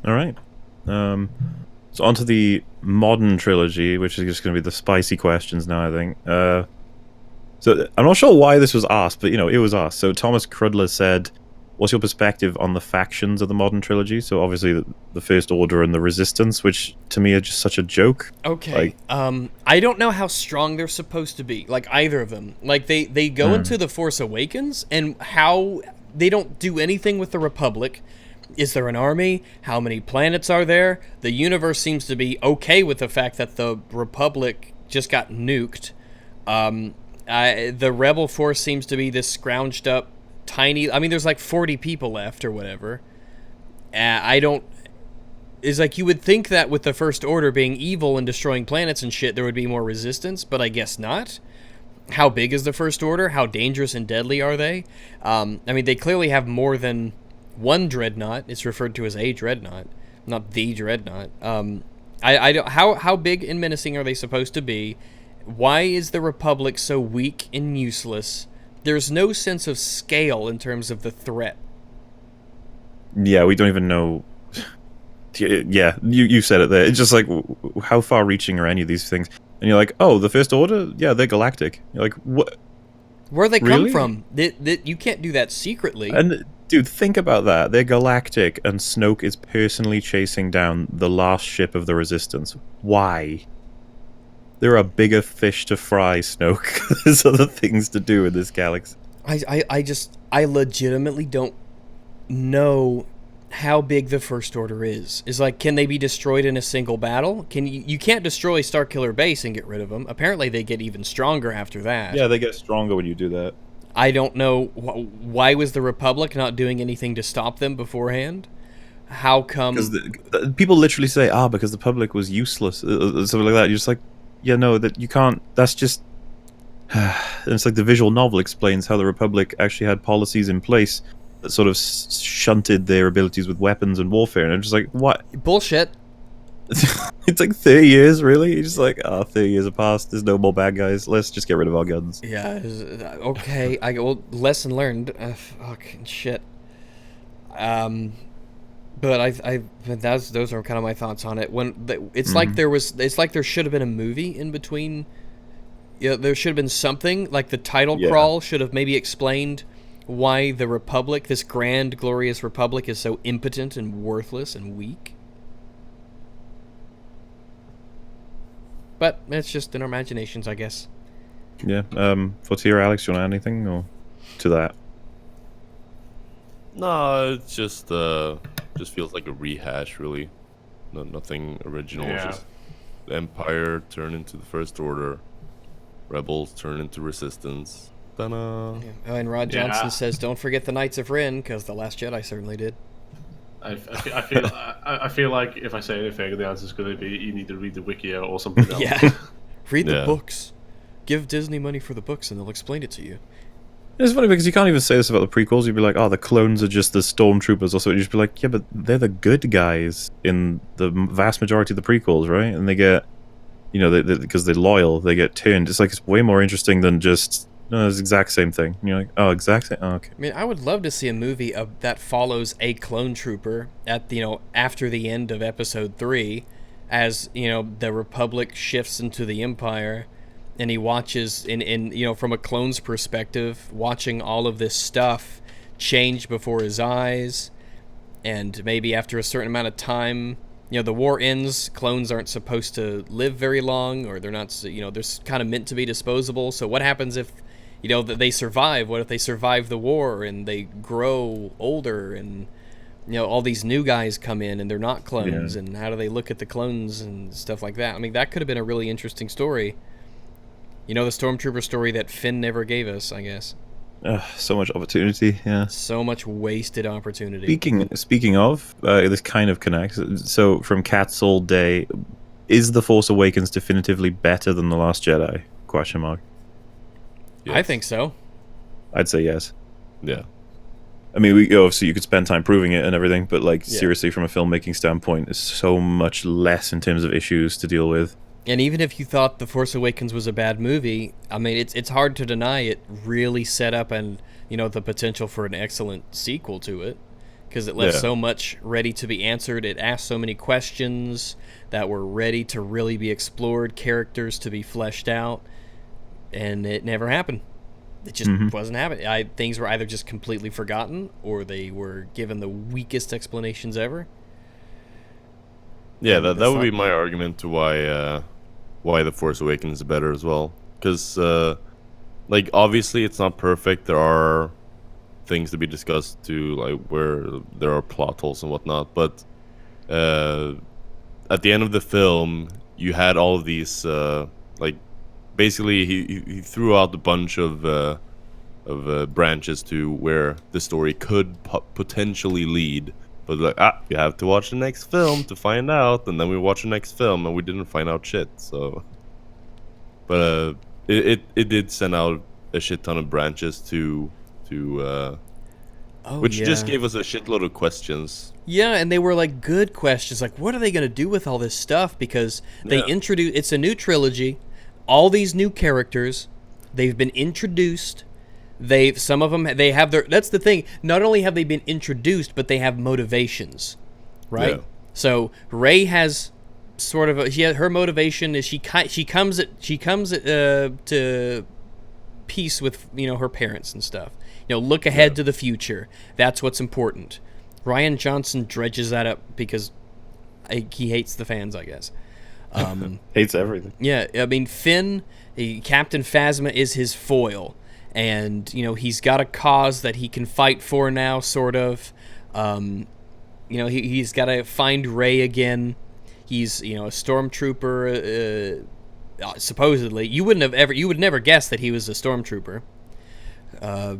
All right. So onto the modern trilogy, which is just going to be the spicy questions now, I think. So I'm not sure why this was asked, but, it was asked. So Thomas Crudler said, what's your perspective on the factions of the modern trilogy? So obviously the First Order and the Resistance, which to me are just such a joke. Okay. I don't know how strong they're supposed to be, like either of them. Like they go into The Force Awakens, and how they don't do anything with the Republic. Is there an army? How many planets are there? The universe seems to be okay with the fact that the Republic just got nuked. The Rebel Force seems to be this scrounged up, tiny... I mean, there's like 40 people left or whatever. It's like you would think that with the First Order being evil and destroying planets and shit, there would be more resistance, but I guess not. How big is the First Order? How dangerous and deadly are they? I mean, they clearly have more than one dreadnought. It's referred to as a dreadnought, not the dreadnought. How big and menacing are they supposed to be? Why is the Republic so weak and useless? There's no sense of scale in terms of the threat. Yeah, we don't even know. Yeah, you said it there. It's just like, how far-reaching are any of these things? And you're like, oh, the First Order? Yeah, they're galactic. You're like, what? Where they Really? come from? You can't do that secretly. And, dude, think about that. They're galactic, and Snoke is personally chasing down the last ship of the Resistance. Why? There are bigger fish to fry, Snoke. There's other things to do in this galaxy. I legitimately don't know how big the First Order is. Is like, can they be destroyed in a single battle? You can't destroy Starkiller Base and get rid of them. Apparently they get even stronger after that. Yeah, they get stronger when you do that. I don't know why was the Republic not doing anything to stop them beforehand? How come? Because people literally say, because the public was useless, something like that. You're just like, yeah, no, that you can't. That's just. And it's like the visual novel explains how the Republic actually had policies in place that sort of shunted their abilities with weapons and warfare. And I'm just like, what? Bullshit. It's like 30 years, really? You're just like, 30 years have passed. There's no more bad guys. Let's just get rid of our guns. Yeah, okay. Lesson learned. Fucking shit. But those are kind of my thoughts on it. It's like there should have been a movie in between. There should have been something like the title crawl should have maybe explained why the Republic, this grand, glorious Republic, is so impotent and worthless and weak. But it's just in our imaginations, I guess. Yeah. Fortea, Alex, do you want to add anything or to that? No, it's just feels like a rehash, really. Nothing original. Yeah. Just the Empire turned into the First Order, Rebels turned into Resistance. Ta-da! Oh, and Rod Johnson says, "Don't forget the Knights of Ren," because the Last Jedi certainly did. I feel like if I say anything, the answer's going to be you need to read the wiki or something else. Yeah, read the books. Give Disney money for the books, and they'll explain it to you. It's funny because you can't even say this about the prequels. You'd be like, the clones are just the stormtroopers or something. You'd just be like, yeah, but they're the good guys in the vast majority of the prequels, right? And they get, because they're loyal, they get turned. It's like, it's way more interesting than just, no, it's the exact same thing. And you're like, exact same? Oh, okay. I mean, I would love to see a movie that follows a clone trooper at, after the end of Episode 3, as, the Republic shifts into the Empire, and he watches, from a clone's perspective, watching all of this stuff change before his eyes, and maybe after a certain amount of time, the war ends. Clones aren't supposed to live very long, or they're not. They're kind of meant to be disposable. So what happens if, that they survive? What if they survive the war and they grow older, and all these new guys come in and they're not clones, and how do they look at the clones and stuff like that? I mean, that could have been a really interesting story. The Stormtrooper story that Finn never gave us, I guess. So much opportunity, yeah. So much wasted opportunity. Speaking of, this kind of connects. So from Cat's All Day, is The Force Awakens definitively better than The Last Jedi? ? Yes. I think so. I'd say yes. Yeah. I mean, obviously you could spend time proving it and everything, but seriously, from a filmmaking standpoint, there's so much less in terms of issues to deal with. And even if you thought The Force Awakens was a bad movie, I mean, it's hard to deny it really set up the potential for an excellent sequel to it, because it left so much ready to be answered. It asked so many questions that were ready to really be explored, characters to be fleshed out, and it never happened. It just wasn't happening. Things were either just completely forgotten, or they were given the weakest explanations ever. Yeah, that would be my argument to why The Force Awakens is better as well. Because, obviously it's not perfect. There are things to be discussed too, where there are plot holes and whatnot. But at the end of the film, you had all of these, basically he threw out a bunch of branches to where the story could potentially lead. But you have to watch the next film to find out, and then we watch the next film, and we didn't find out shit. So, but it did send out a shit ton of branches which just gave us a shitload of questions. Yeah, and they were good questions. What are they going to do with all this stuff? Because they introduced. It's a new trilogy. All these new characters, they've been introduced. Some of them have their. That's the thing. Not only have they been introduced, but they have motivations, right? Yeah. So Rey has sort of her motivation is she comes to peace with her parents and stuff. Look ahead to the future. That's what's important. Rian Johnson dredges that up because he hates the fans, I guess. Hates everything. Yeah, I mean Finn, Captain Phasma is his foil. And, he's got a cause that he can fight for now, sort of. He's got to find Rey again. He's, a stormtrooper, supposedly. You would never guess that he was a stormtrooper.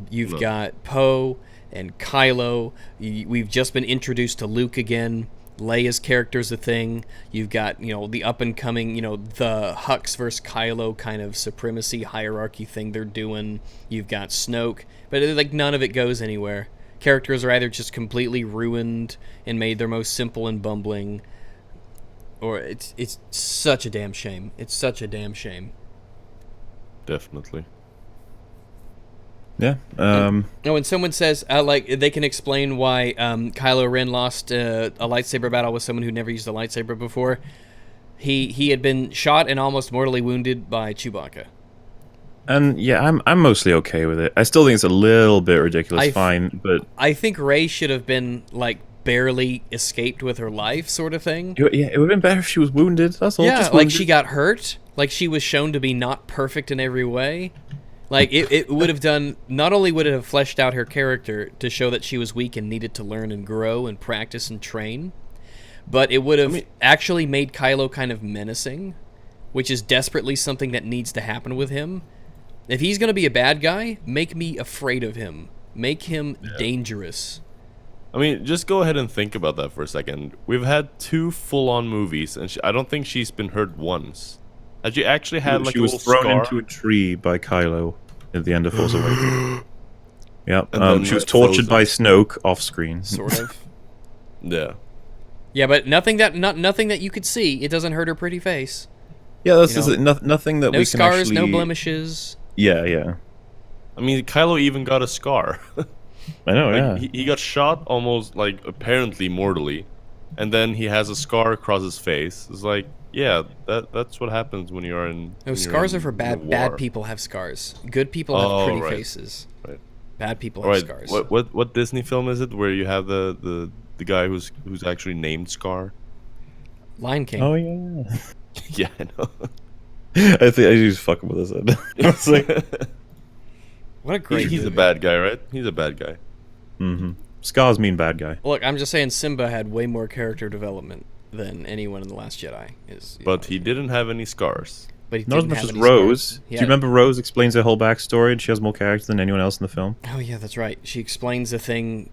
You've got Poe and Kylo. We've just been introduced to Luke again. Leia's character's a thing. You've got, the up-and-coming, the Hux versus Kylo kind of supremacy hierarchy thing they're doing. You've got Snoke. But, none of it goes anywhere. Characters are either just completely ruined and made their most simple and bumbling, or it's such a damn shame. It's such a damn shame. Definitely. Yeah. When someone says they can explain why Kylo Ren lost a lightsaber battle with someone who never used a lightsaber before, he had been shot and almost mortally wounded by Chewbacca. And I'm mostly okay with it. I still think it's a little bit ridiculous. But I think Rey should have been barely escaped with her life, sort of thing. Yeah, it would have been better if she was wounded. That's all. Yeah, she got hurt. She was shown to be not perfect in every way. It would have done, not only would it have fleshed out her character to show that she was weak and needed to learn and grow and practice and train, but it would have actually made Kylo kind of menacing, which is desperately something that needs to happen with him. If he's going to be a bad guy, make me afraid of him. Make him dangerous. I mean, just go ahead and think about that for a second. We've had 2 full-on movies, and I don't think she's been hurt once. Has she actually had she was thrown into a tree by Kylo at the end of Force Awakens. Yep. She was tortured by Snoke off screen. Sort of. Yeah. Yeah, but nothing that you could see. It doesn't hurt her pretty face. Yeah, that's nothing that we can scars, actually... no blemishes. Yeah. I mean, Kylo even got a scar. I know, He got shot almost, apparently mortally, and then he has a scar across his face. It's that's what happens when you are in... No, scars are for bad people have scars. Good people have pretty faces. Right. Bad people All have right, scars. what Disney film is it where you have the guy who's actually named Scar? Lion King. Oh yeah. Yeah, I know. I think I just fucking with this. I was like, What a great he's a movie. bad guy, right? He's a bad guy. Scars mean bad guy. Look, I'm just saying Simba had way more character development than anyone in The Last Jedi. But he didn't have any scars. But he Not as didn't much have as any Rose. scars. Do you remember Rose explains her whole backstory and she has more character than anyone else in the film? Oh yeah, that's right. She explains a thing.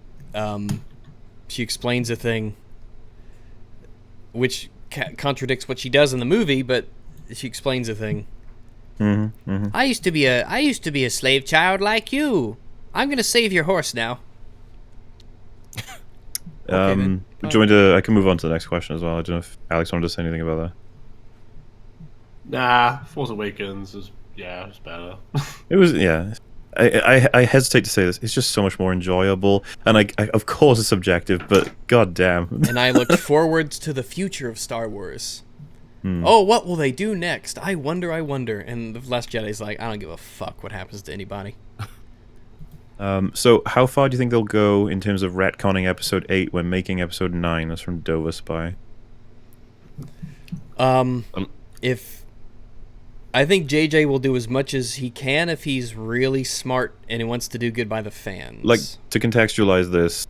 Which contradicts what she does in the movie, but she explains a thing. I used to be a slave child like you. I'm gonna save your horse now. Do you want to? I can move on to the next question as well. I don't know if Alex wanted to say anything about that. Nah, Force Awakens is it's better. It was I hesitate to say this. It's just so much more enjoyable, and I of course it's subjective, but goddamn. And I looked forwards to the future of Star Wars. Oh, what will they do next? I wonder. And The Last Jedi's like, I don't give a fuck what happens to anybody. So how far do you think they'll go in terms of retconning Episode 8 when making Episode 9? That's from Dover Spy. If I think JJ will do as much as he can if he's really smart and he wants to do good by the fans. Like, to contextualize this,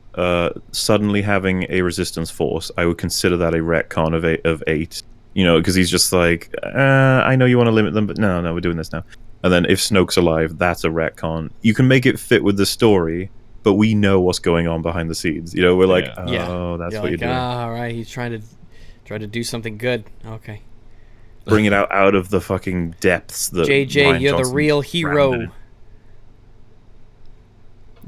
suddenly having a resistance force, I would consider that a retcon of 8. You know, because he's just like, I know you want to limit them, but no, we're doing this now. And then if Snoke's alive, that's a retcon. You can make it fit with the story, but we know what's going on behind the scenes. You know, we're like, that's You're what like, you're doing. all right, he's trying to do something good. Okay. Bring it out of the fucking depths. That JJ, Ryan you're the Johnson real grounded hero.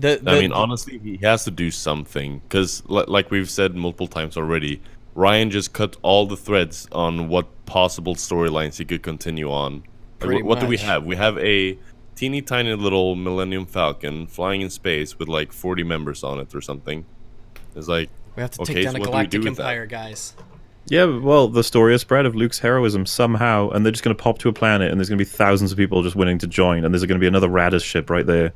in. I mean, honestly, he has to do something because, like we've said multiple times already, Ryan just cut all the threads on what possible storylines he could continue on. Like, what do we much. have? We have a teeny tiny little Millennium Falcon flying in space with like 40 members on it or something. It's like, We have to take okay, down so a what do we galactic do with that? empire, guys. Yeah, well, the story has spread of Luke's heroism somehow, and they're just going to pop to a planet, and there's going to be thousands of people just willing to join, and there's going to be another Radis ship right there. And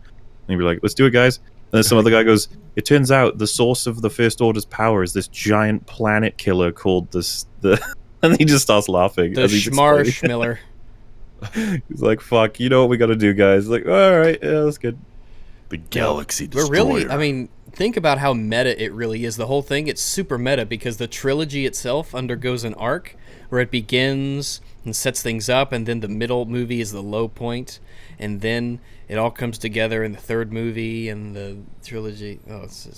you'll be like, let's do it, guys. And then some other guy goes, it turns out the source of the First Order's power is this giant planet killer called and he just starts laughing. The as he's explaining it. Schmarshmiller. He's like, fuck, you know what we got to do, guys. Like, all right, yeah, that's good. The Galaxy But Destroyer. really, I mean, think about how meta it really is. The whole thing, it's super meta because the trilogy itself undergoes an arc where it begins and sets things up, and then the middle movie is the low point, and then it all comes together in the third movie and the trilogy.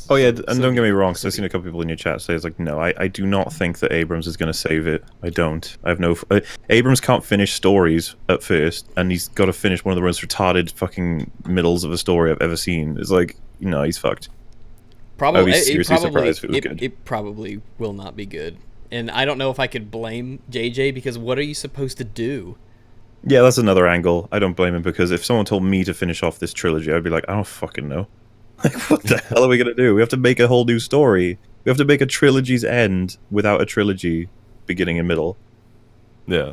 Oh yeah, and don't get me wrong, because I've seen a couple people in your chat say it's like, no, I do not think that Abrams is going to save it. I don't. I have no. Abrams can't finish stories at first, and he's got to finish one of the most retarded fucking middles of a story I've ever seen. It's like, no, he's fucked. Probably, I'd be seriously surprised if it was good. It probably will not be good. And I don't know if I could blame JJ because what are you supposed to do? Yeah, that's another angle. I don't blame him because if someone told me to finish off this trilogy, I'd be like, I don't fucking know. Like, what the hell are we going to do? We have to make a whole new story. We have to make a trilogy's end without a trilogy beginning and middle. Yeah.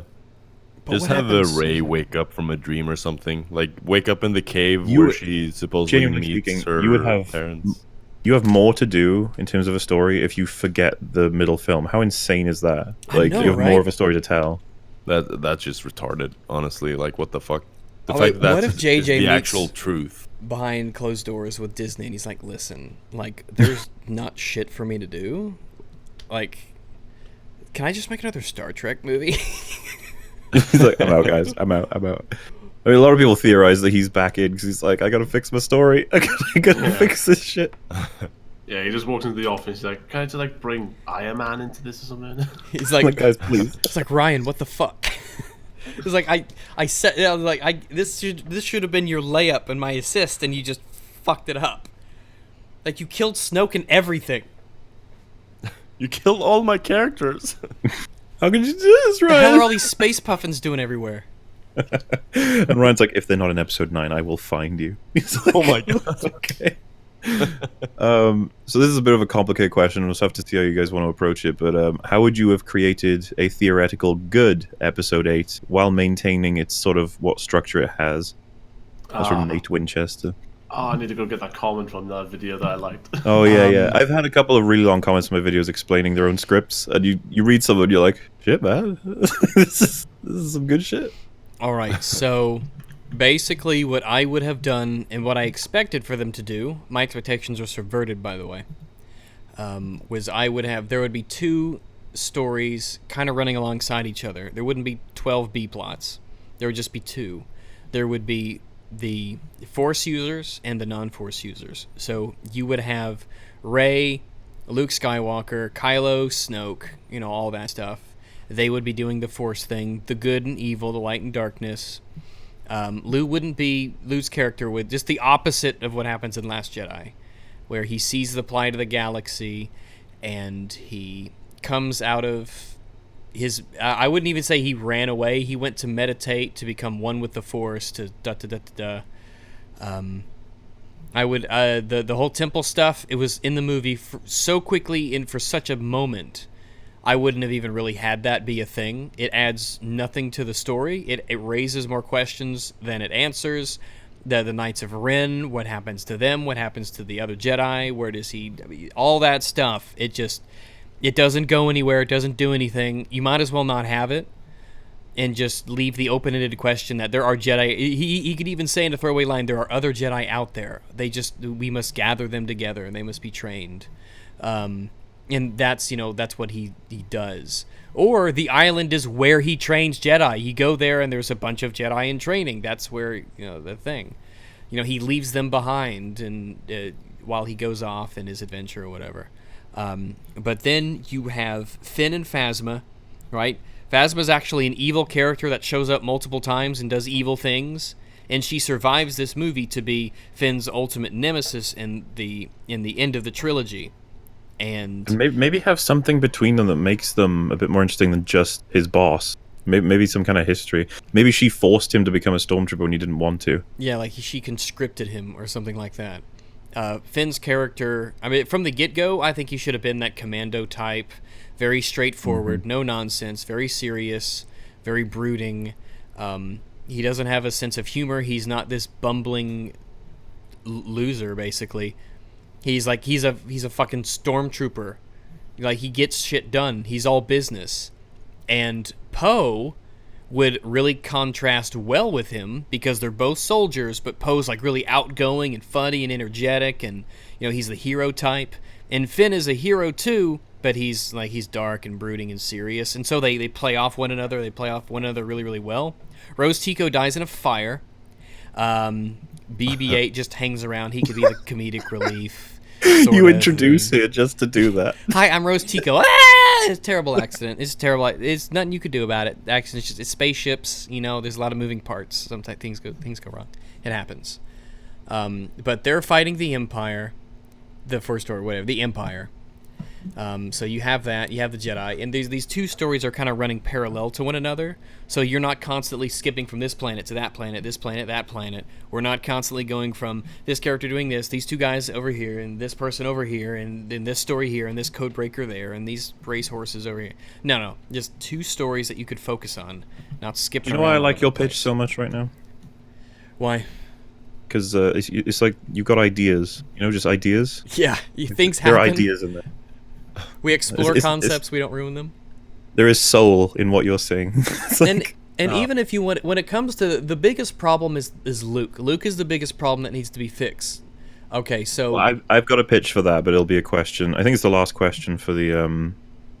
But Just what have happens- Rey wake up from a dream or something. Like, wake up in the cave You- where she supposedly genuinely meets speaking, her you would have- parents. You have more to do in terms of a story if you forget the middle film. How insane is that? I Like, know, you have right? more of a story to tell. That's just retarded, honestly. Like, what the fuck? The Oh, fact wait, that what that's if JJ is the meets- actual truth. behind closed doors with Disney and he's like, listen, like, there's not shit for me to do. Like, can I just make another Star Trek movie? He's like, I'm out, guys. I'm out. I mean, a lot of people theorize that he's back in because he's like, I gotta fix my story. I gotta fix this shit. Yeah, he just walks into the office. He's like, "Can I just like bring Iron Man into this or something?" He's I'm like, like, guys, please. it's like, Ryan, what the fuck? It's like I said, I was like, this should have been your layup and my assist, and you just fucked it up. Like, you killed Snoke and everything. You killed all my characters. How could you do this, What the hell are all Ryan? these space puffins doing everywhere? And Ryan's like, if they're not in episode 9, I will find you. He's like, Oh my God. Okay. So this is a bit of a complicated question. We'll have to see how you guys want to approach it. But how would you have created a theoretical good episode 8 while maintaining its sort of what structure it has? That's from Nate Winchester. Oh, I need to go get that comment from that video that I liked. Oh yeah. I've had a couple of really long comments on my videos explaining their own scripts, and you read some and you're like, shit, man, this is some good shit. All right, so basically what I would have done and what I expected for them to do, my expectations were subverted, by the way, was there would be 2 stories kind of running alongside each other. There wouldn't be 12 B plots. There would just be 2. There would be the Force users and the non-Force users. So you would have Rey, Luke Skywalker, Kylo, Snoke, all that stuff. They would be doing the Force thing, the good and evil, the light and darkness. Luke's character would just the opposite of what happens in Last Jedi, where he sees the plight of the galaxy and he comes out of his I wouldn't even say he ran away. He went to meditate, to become one with the Force, to the whole temple stuff, it was in the movie so quickly and for such a moment. I wouldn't have even really had that be a thing. It adds nothing to the story. It raises more questions than it answers. The Knights of Ren, what happens to them? What happens to the other Jedi? Where does he... all that stuff. It doesn't go anywhere. It doesn't do anything. You might as well not have it and just leave the open-ended question that there are Jedi... He could even say in a throwaway line, there are other Jedi out there. We must gather them together and they must be trained. And that's what he does. Or the island is where he trains Jedi. You go there and there's a bunch of Jedi in training. That's where, the thing. He leaves them behind and while he goes off in his adventure or whatever. But then you have Finn and Phasma, right? Phasma's actually an evil character that shows up multiple times and does evil things. And she survives this movie to be Finn's ultimate nemesis in the end of the trilogy. And maybe have something between them that makes them a bit more interesting than just his boss. Maybe some kind of history. Maybe she forced him to become a stormtrooper when he didn't want to. Yeah, like she conscripted him or something like that. Finn's character, from the get-go, I think he should have been that commando type. Very straightforward, no nonsense, very serious, very brooding. He doesn't have a sense of humor. He's not this bumbling loser, basically. He's a fucking stormtrooper. Like, he gets shit done. He's all business. And Poe would really contrast well with him because they're both soldiers, but Poe's like really outgoing and funny and energetic, and he's the hero type. And Finn is a hero too, but he's dark and brooding and serious. And so they play off one another. They play off one another really, really well. Rose Tico dies in a fire. BB-8 just hangs around. He could be the comedic relief. You introduce her just to do that. Hi, I'm Rose Tico. It's a terrible accident. It's terrible. It's nothing you could do about it. Accidents, it's spaceships. There's a lot of moving parts. Sometimes things go wrong. It happens. But they're fighting the Empire, the First Order, whatever, the Empire. So you have that. You have the Jedi, and these 2 stories are kind of running parallel to one another. So you're not constantly skipping from this planet to that planet, this planet, that planet. We're not constantly going from this character doing this, these 2 guys over here, and this person over here, and in this story here, and this code breaker there, and these race horses over here. No, just 2 stories that you could focus on, not skipping. You know why I like your pitch so much right now? Why? Because it's like you've got ideas. Just ideas. Yeah, things happen. There are ideas in there. We explore concepts, we don't ruin them. There is soul in what you're saying. And even if you want, when it comes to the biggest problem is Luke. Luke is the biggest problem that needs to be fixed. Okay, so I've got a pitch for that, but it'll be a question. I think it's the last question for the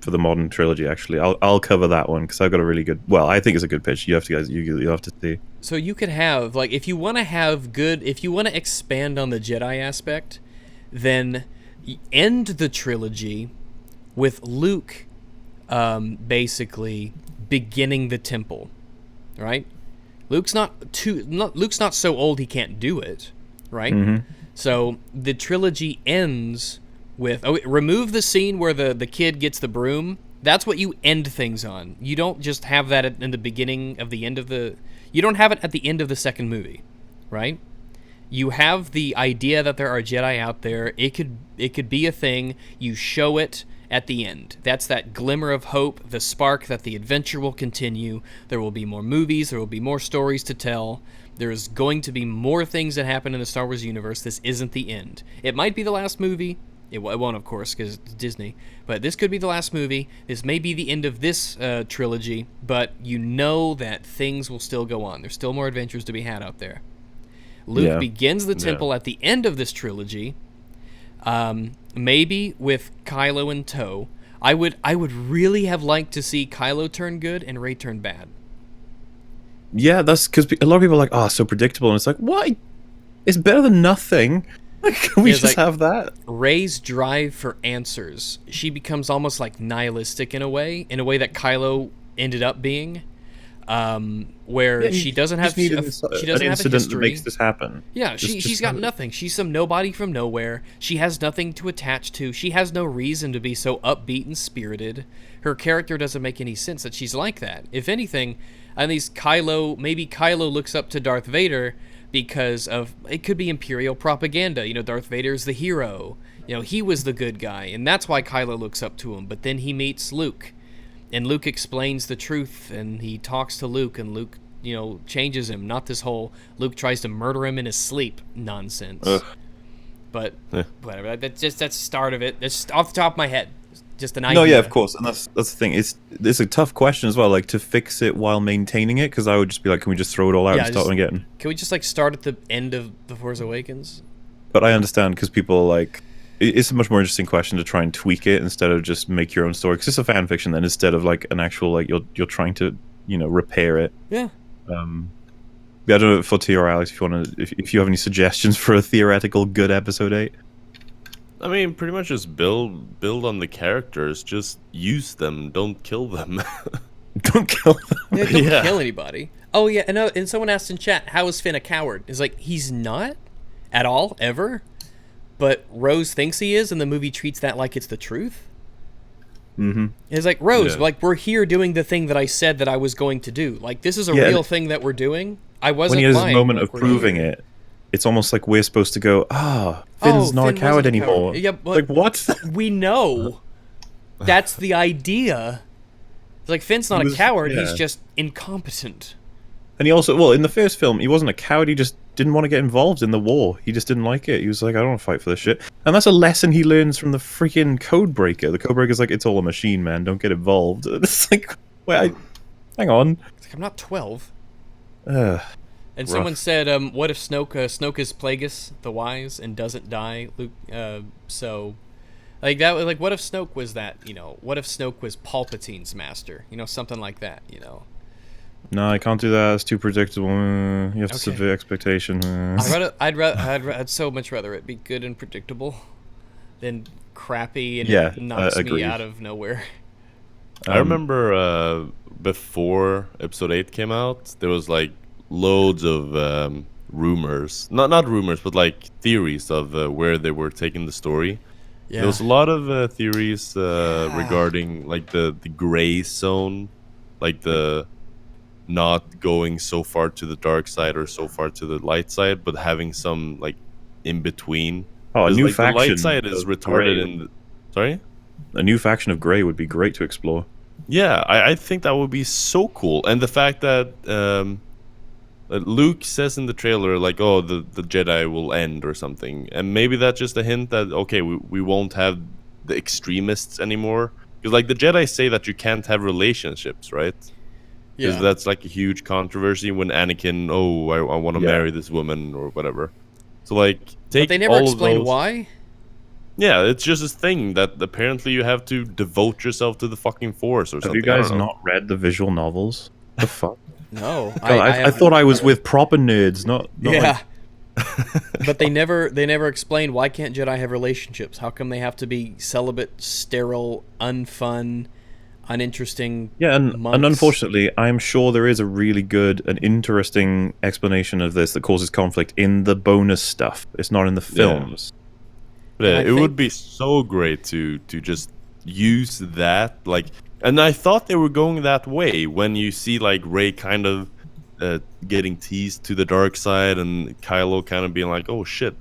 modern trilogy. Actually, I'll cover that one because I've got a really good. Well, I think it's a good pitch. You have to see. So you could have if you want to expand on the Jedi aspect, then end the trilogy with Luke basically beginning the temple, right? Luke's not so old he can't do it, right? Mm-hmm. So the trilogy ends with remove the scene where the kid gets the broom. That's what you end things on. You don't just have that in the beginning of the end of the. You don't have it at the end of the second movie, right? You have the idea that there are Jedi out there. It could be a thing. You show it at the end. That's that glimmer of hope, the spark that the adventure will continue. There will be more movies, there will be more stories to tell. There's going to be more things that happen in the Star Wars universe. This isn't the end. It might be the last movie. It won't, of course, because it's Disney. But this could be the last movie. This may be the end of this trilogy, but you know that things will still go on. There's still more adventures to be had out there. Luke begins the temple at the end of this trilogy, maybe with Kylo in tow. I would really have liked to see Kylo turn good and Rey turn bad. Yeah, that's because a lot of people are like, oh, so predictable. And it's like, why? It's better than nothing. Can we just have that? Rey's drive for answers. She becomes almost like nihilistic in a way that Kylo ended up being, where she doesn't have she doesn't have a history that makes this happen. Yeah, she's got nothing. She's some nobody from nowhere. She has nothing to attach to. She has no reason to be so upbeat and spirited. Her character doesn't make any sense that she's like that. If anything, at least maybe Kylo looks up to Darth Vader because of, it could be Imperial propaganda. You know, Darth Vader's the hero. You know, he was the good guy, and that's why Kylo looks up to him. But then he meets Luke, and Luke explains the truth, and he talks to Luke, and Luke, you know, changes him. Not this whole Luke tries to murder him in his sleep nonsense. But whatever. That's the start of it. That's off the top of my head. Just an idea. No, yeah, of course, and that's the thing. It's a tough question as well, like to fix it while maintaining it. Because I would just be like, can we just throw it all out and start again? Can we just like start at the end of The Force Awakens? But I understand because people are like, it's a much more interesting question to try and tweak it instead of just make your own story. Because it's a fan fiction then, instead of like an actual like you're trying to repair it. Yeah. I don't know, Fortea or Alex, if you have any suggestions for a theoretical good episode 8. I mean, pretty much just build on the characters. Just use them. Don't kill them. Don't kill them. Yeah, don't kill anybody. Oh yeah, and someone asked in chat, how is Finn a coward? It's like, he's not at all, ever. But Rose thinks he is, and the movie treats that like it's the truth. Mm-hmm. It's like, Rose, like, we're here doing the thing that I said that I was going to do. Like, this is a real thing that we're doing. I wasn't lying. When he has his moment of proving it, it's almost like we're supposed to go, Finn's not a coward anymore. Yeah, like, what? We know. That's the idea. It's like, Finn's not a coward, he's just incompetent. And he also, well, in the first film, he wasn't a coward, he just didn't want to get involved in the war. He just didn't like it. He was like, I don't want to fight for this shit. And that's a lesson he learns from the freaking Codebreaker. The Codebreaker's like, it's all a machine, man, don't get involved. It's like, wait, hang on. It's like, I'm not 12. And Rough. someone said, what if Snoke is Plagueis the Wise and doesn't die, Luke? So, like, that, like, what if Snoke was that, what if Snoke was Palpatine's master? Something like that, No, I can't do that. It's too predictable. You have to subvert expectation. I'd so much rather it be good and predictable than crappy and it knocks me out of nowhere. I remember before Episode 8 came out, there was like loads of rumors. Not rumors, but like theories of where they were taking the story. Yeah. There was a lot of theories regarding like the gray zone, like the not going so far to the dark side or so far to the light side, but having some like in between. Oh, a new faction. The light side is retarded in sorry? A new faction of Grey would be great to explore. Yeah, I think that would be so cool. And the fact that Luke says in the trailer, like, oh, the Jedi will end or something. And maybe that's just a hint that, okay, we won't have the extremists anymore. Because, like, the Jedi say that you can't have relationships, right? Because that's, like, a huge controversy when Anakin, I want to marry this woman or whatever. So, like, take But they never all explain of those. why? Yeah, it's just this thing that apparently you have to devote yourself to the fucking Force or something. Have you guys not read the visual novels? The fuck? No. I thought I was with proper nerds, not yeah. But they never explain, why can't Jedi have relationships? How come they have to be celibate, sterile, unfun, uninteresting? Yeah, and monks? unfortunately, I'm sure there is a really good and interesting explanation of this that causes conflict in the bonus stuff. It's not in the films. Yeah, it would be so great to just use that, like, and I thought they were going that way when you see like Rey kind of getting teased to the dark side and Kylo kind of being like, oh shit,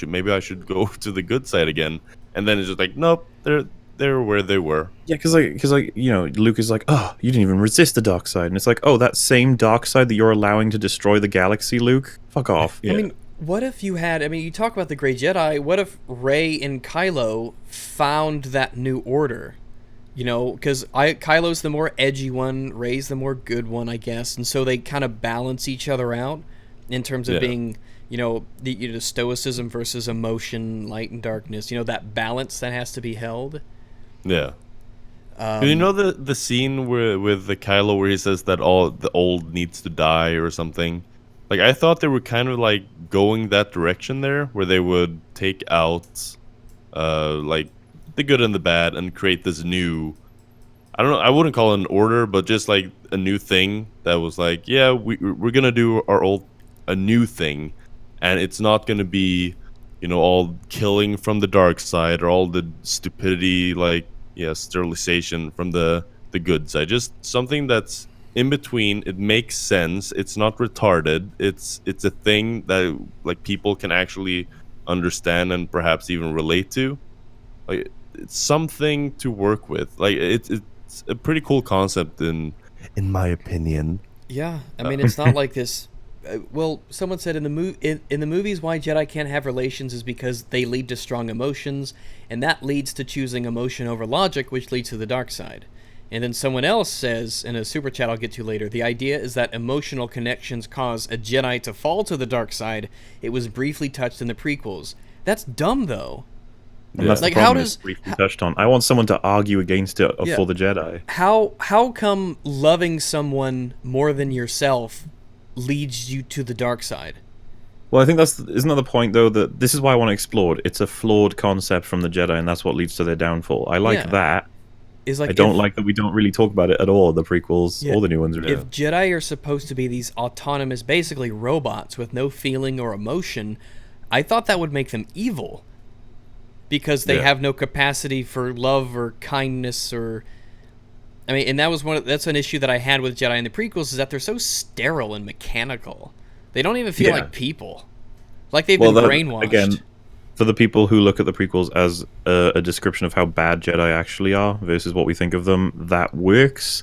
maybe I should go to the good side again, and then it's just like, nope, they're where they were. Yeah, because you know, Luke is like, oh, you didn't even resist the dark side, and it's like, oh, that same dark side that you're allowing to destroy the galaxy, Luke, fuck off. Yeah. I mean, what if you had? I mean, you talk about the Grey Jedi. What if Rey and Kylo found that new order? You know, because Kylo's the more edgy one, Rey's the more good one, I guess, and so they kind of balance each other out in terms of being, you know, the stoicism versus emotion, light and darkness. You know, that balance that has to be held. Yeah. You know the scene with the Kylo where he says that all the old needs to die or something? Like, I thought they were kind of like going that direction there, where they would take out like the good and the bad and create this new, I don't know, I wouldn't call it an order, but just like a new thing that was like, yeah, we're gonna do a new thing, and it's not gonna be, you know, all killing from the dark side or all the stupidity, like, yeah, sterilization from the good side. Just something that's in between. It makes sense. It's not retarded. It's a thing that like people can actually understand and perhaps even relate to. Like, it's something to work with. Like, it's a pretty cool concept in my opinion. Yeah, I mean, it's not like this. Well, someone said in the movies, why Jedi can't have relations is because they lead to strong emotions, and that leads to choosing emotion over logic, which leads to the dark side. And then someone else says, in a super chat I'll get to later, the idea is that emotional connections cause a Jedi to fall to the dark side. It was briefly touched in the prequels. That's dumb, though. And that's Like, the how problem does- it's briefly touched on. I want someone to argue against it Yeah. for the Jedi. How come loving someone more than yourself leads you to the dark side? Well, I think isn't that the point, though, that this is why I want to explore it. It's a flawed concept from the Jedi, and that's what leads to their downfall. I like Yeah. that. Is like I don't if- like that we don't really talk about it at all, the prequels Yeah. or the new ones. Really. If Jedi are supposed to be these autonomous, basically robots with no feeling or emotion, I thought that would make them evil. Because they Yeah. have no capacity for love or kindness or... I mean, and that's an issue that I had with Jedi in the prequels, is that they're so sterile and mechanical. They don't even feel Yeah. like people. Like they've been brainwashed. Again, for the people who look at the prequels as a description of how bad Jedi actually are versus what we think of them, that works,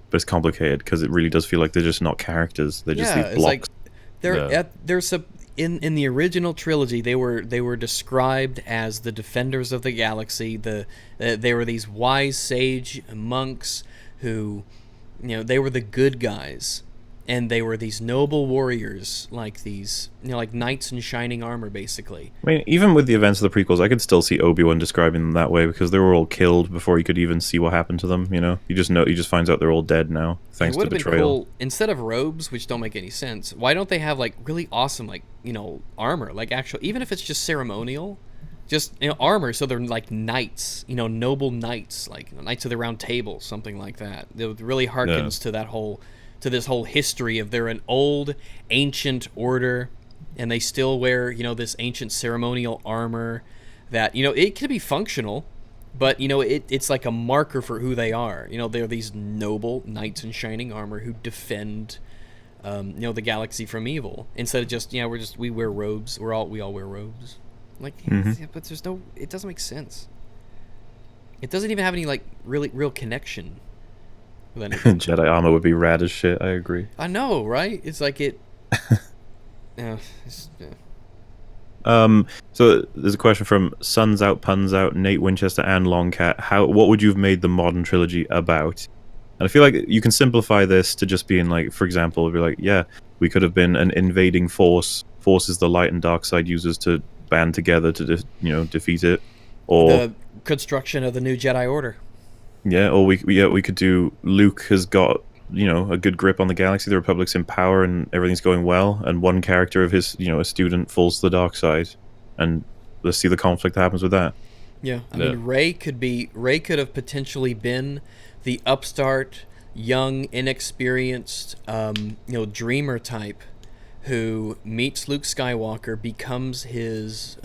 but it's complicated because it really does feel like they're just not characters. They're just these it's blocks. like in the original trilogy they were described as the defenders of the galaxy. They were these wise sage monks who, you know, they were the good guys, and they were these noble warriors, like these, you know, like knights in shining armor, basically. I mean, even with the events of the prequels, I could still see Obi-Wan describing them that way because they were all killed before he could even see what happened to them. You know, he just finds out they're all dead now thanks It to would have been betrayal. cool, instead of robes, which don't make any sense, why don't they have like really awesome, like, you know, armor, like actual, even if it's just ceremonial, just, you know, armor, so they're like knights, you know, noble knights, like Knights of the Round Table, something like that. It really harkens to this whole history of they're an old ancient order, and they still wear, you know, this ancient ceremonial armor that, you know, it can be functional, but, you know, it's like a marker for who they are. You know, they're these noble knights in shining armor who defend, you know, the galaxy from evil, instead of just, you know, we wear robes. We all wear robes. Like, yeah, but there's no, it doesn't make sense. It doesn't even have any like real connection with anything. Jedi armor would be rad as shit. I agree. I know, right? It's like it. Yeah. So there's a question from Suns Out, Puns Out, Nate Winchester, and Longcat. What would you have made the modern trilogy about? And I feel like you can simplify this to just being like, for example, it'd be like, yeah, we could have been an invading force, forces the light and dark side users to band together to defeat it, or The construction of the new Jedi Order. yeah, or we could do Luke has got, you know, a good grip on the galaxy, the Republic's in power, and everything's going well, and one character of his, you know, a student falls to the dark side, and let's see the conflict that happens with that. Yeah, I mean, Rey could have potentially been the upstart, young, inexperienced, you know, dreamer type who meets Luke Skywalker, becomes his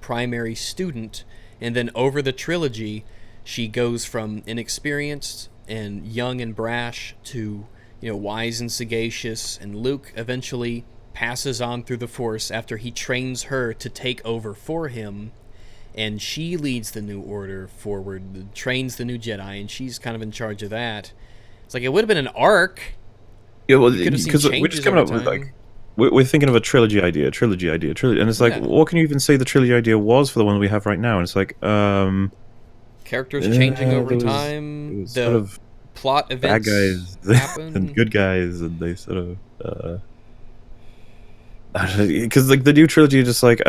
primary student, and then over the trilogy, she goes from inexperienced and young and brash to, you know, wise and sagacious, and Luke eventually passes on through the Force after he trains her to take over for him, and she leads the New Order forward, trains the new Jedi, and she's kind of in charge of that. It's like it would have been an arc. Yeah, well, You could have seen because we're changes just coming over up with time. like we're thinking of a trilogy idea, and it's like, Yeah. what can you even say the trilogy idea was for the one we have right now? And it's like, Characters changing over there was- time. it was The sort of plot bad events guys happen. and good guys, and they sort of because like the new trilogy, just like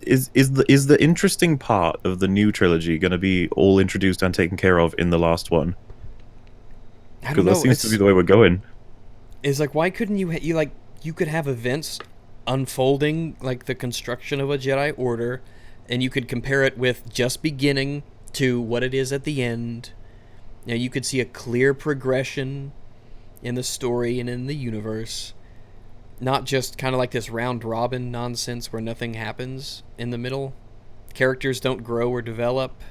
is the interesting part of the new trilogy going to be all introduced and taken care of in the last one? I don't Because know. that seems to be the way we're going. It's like, why couldn't you you could have events unfolding like the construction of a Jedi Order, and you could compare it with just beginning to what it is at the end. You know, you could see a clear progression in the story and in the universe, not just kind of like this round robin nonsense where nothing happens in the middle. Characters don't grow or develop.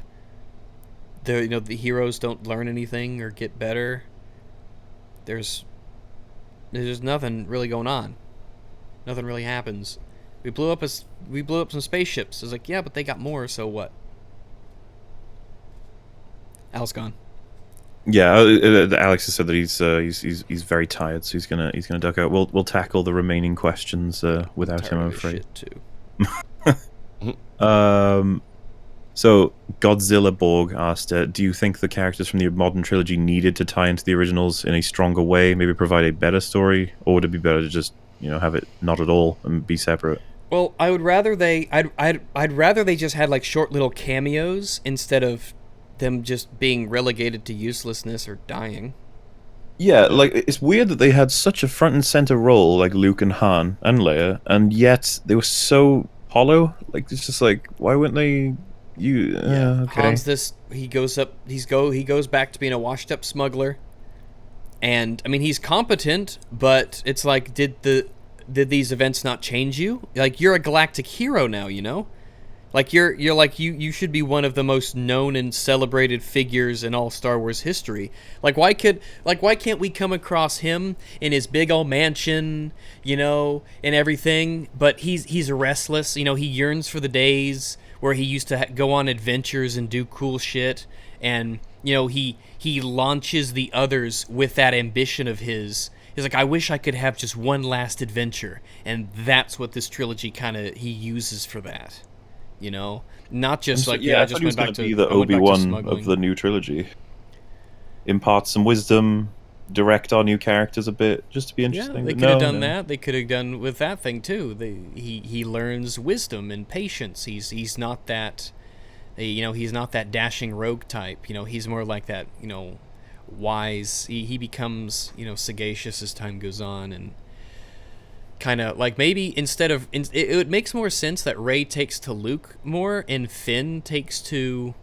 The heroes don't learn anything or get better. There's nothing really going on. Nothing really happens. We blew up some spaceships. It's like, yeah, but they got more, so what? Al's gone. Yeah, Alex has said that he's very tired, so he's gonna duck out. We'll tackle the remaining questions without him, I'm afraid. Shit too. So Godzilla Borg asked, do you think the characters from the modern trilogy needed to tie into the originals in a stronger way, maybe provide a better story, or would it be better to just have it not at all and be separate? Well, I'd rather they just had like short little cameos instead of them just being relegated to uselessness or dying. Yeah, like it's weird that they had such a front and center role, like Luke and Han and Leia, and yet they were so hollow. Like it's just like, why wouldn't they? Okay. Han's he goes back to being a washed up smuggler, and I mean he's competent, but it's like, did these events not change you? Like, you're a galactic hero now, Like you should be one of the most known and celebrated figures in all Star Wars history. Why can't we come across him in his big old mansion, and everything? But he's restless. He yearns for the days where he used to go on adventures and do cool shit, and he launches the others with that ambition of his. He's like, I wish I could have just one last adventure, and that's what this trilogy he uses for that. Not just I just went back to be the Obi-Wan of the new trilogy. Impart some wisdom, direct our new characters a bit, just to be interesting. Yeah, they could have done that. They could have done with that thing too. He learns wisdom and patience. He's not that, he's not that dashing rogue type. He's more like that. Wise. He becomes sagacious as time goes on, and kind of like maybe it makes more sense that Rey takes to Luke more and Finn takes to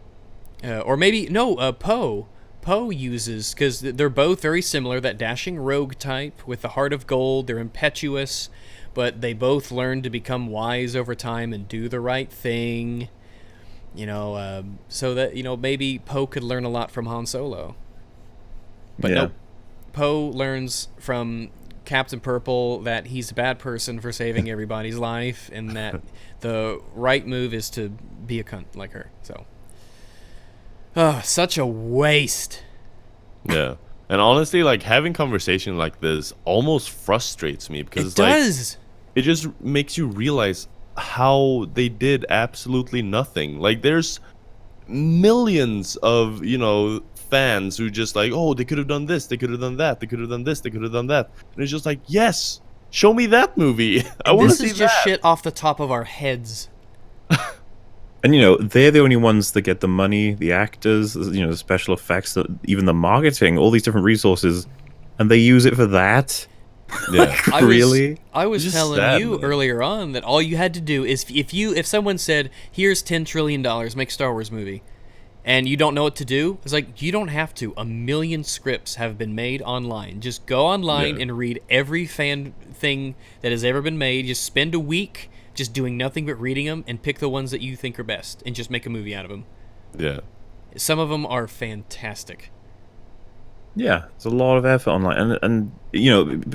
or maybe no Poe uses, because they're both very similar, that dashing rogue type with the heart of gold. They're impetuous, but they both learn to become wise over time and do the right thing, so that maybe Poe could learn a lot from Han Solo. But nope, Poe learns from Captain Purple that he's a bad person for saving everybody's life, and that the right move is to be a cunt like her. So, such a waste. Yeah, and honestly, like, having conversation like this almost frustrates me, because it does. It just makes you realize how they did absolutely nothing. Like, there's millions of fans who just like, oh, they could have done this, they could have done that, they could have done this, they could have done that, and it's just like, yes, show me that movie. I want to see that. This is just shit off the top of our heads. And they're the only ones that get the money, the actors, the special effects, even the marketing, all these different resources, and they use it for that. Yeah. Really? I was telling you earlier on that all you had to do is if someone said, here's $10 trillion, make a Star Wars movie, and you don't know what to do, it's like, you don't have to. 1 million scripts have been made online. Just go online and read every fan thing that has ever been made. Just spend a week just doing nothing but reading them, and pick the ones that you think are best, and just make a movie out of them. Yeah. Some of them are fantastic. Yeah, it's a lot of effort online, and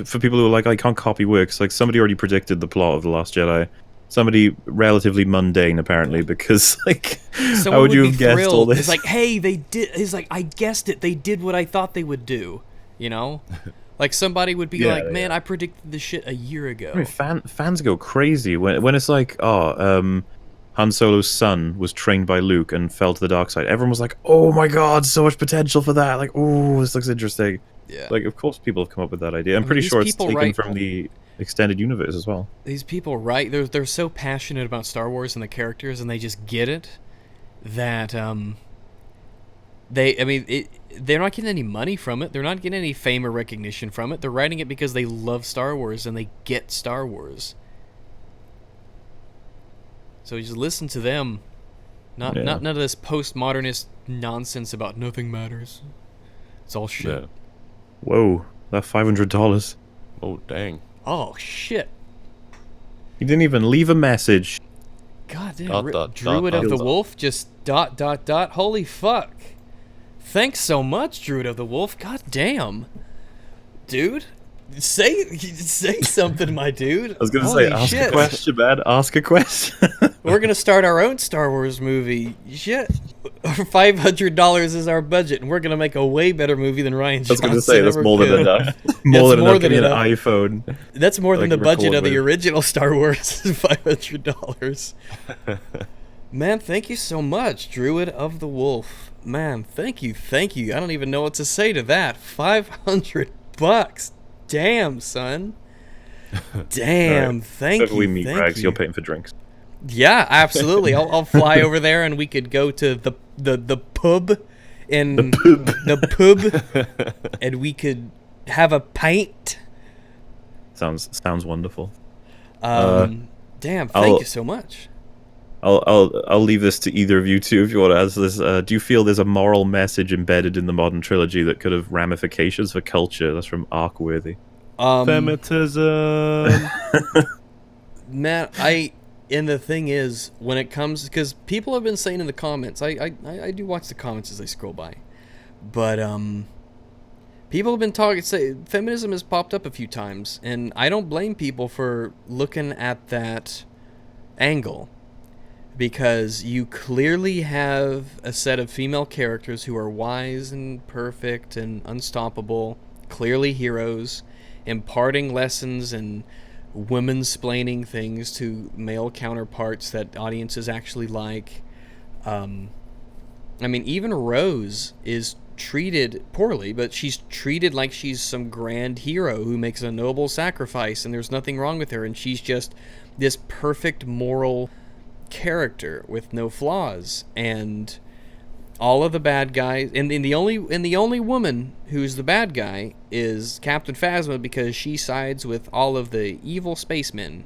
for people who are like, I can't copy works, like, somebody already predicted the plot of The Last Jedi, somebody relatively mundane, apparently, because like, Someone how would you be have guessed all thrilled. this? It's like, hey, they did. It's like, I guessed it. They did what I thought they would do. You know, like somebody would be Yeah, like, man, yeah. I predicted this shit a year ago. I mean, fans go crazy when it's like, Han Solo's son was trained by Luke and fell to the dark side. Everyone was like, oh my god, so much potential for that. Like, oh, this looks interesting. Yeah. Like, of course people have come up with that idea. I'm mean, pretty these sure it's people taken write- from the extended universe as well. These people, right? They're so passionate about Star Wars and the characters, and they just get it. That they're not getting any money from it. They're not getting any fame or recognition from it. They're writing it because they love Star Wars and they get Star Wars. So just listen to them. Not none of this postmodernist nonsense about nothing matters. It's all shit. Yeah. Whoa, that $500. Oh dang. Oh shit. He didn't even leave a message. God damn. ... Druid of the Wolf just ... Holy fuck. Thanks so much, Druid of the Wolf. God damn. Dude, say something, my dude. I was gonna Holy say, ask shit. a question, man. Ask a question. We're gonna start our own Star Wars movie. Shit. $500 is our budget, and we're gonna make a way better movie than Ryan I was Johnson gonna say that's ever more than could. enough. More than more enough. than Give me an enough. iPhone. That's more than I the can budget record of the with. original Star Wars. $500. Man, thank you so much, Druid of the Wolf. Man, thank you. I don't even know what to say to that. $500. Damn, son. Damn, Right. thank If you. we meet thank Rags, you. you'll pay him for drinks. Yeah, absolutely. I'll fly over there and we could go to the pub in the pub and we could have a pint. Sounds wonderful. Damn, thank I'll- you so much. I'll leave this to either of you two if you want to answer this. Do you feel there's a moral message embedded in the modern trilogy that could have ramifications for culture? That's from Arkworthy. Femitism. Man, and the thing is, when it comes, because people have been saying in the comments, I do watch the comments as they scroll by, but people have been feminism has popped up a few times, and I don't blame people for looking at that angle, because you clearly have a set of female characters who are wise and perfect and unstoppable, clearly heroes, imparting lessons and women-splaining things to male counterparts that audiences actually like. I mean, even Rose is treated poorly, but she's treated like she's some grand hero who makes a noble sacrifice, and there's nothing wrong with her, and she's just this perfect moral character with no flaws. And all of the bad guys, and the only woman who's the bad guy is Captain Phasma, because she sides with all of the evil spacemen.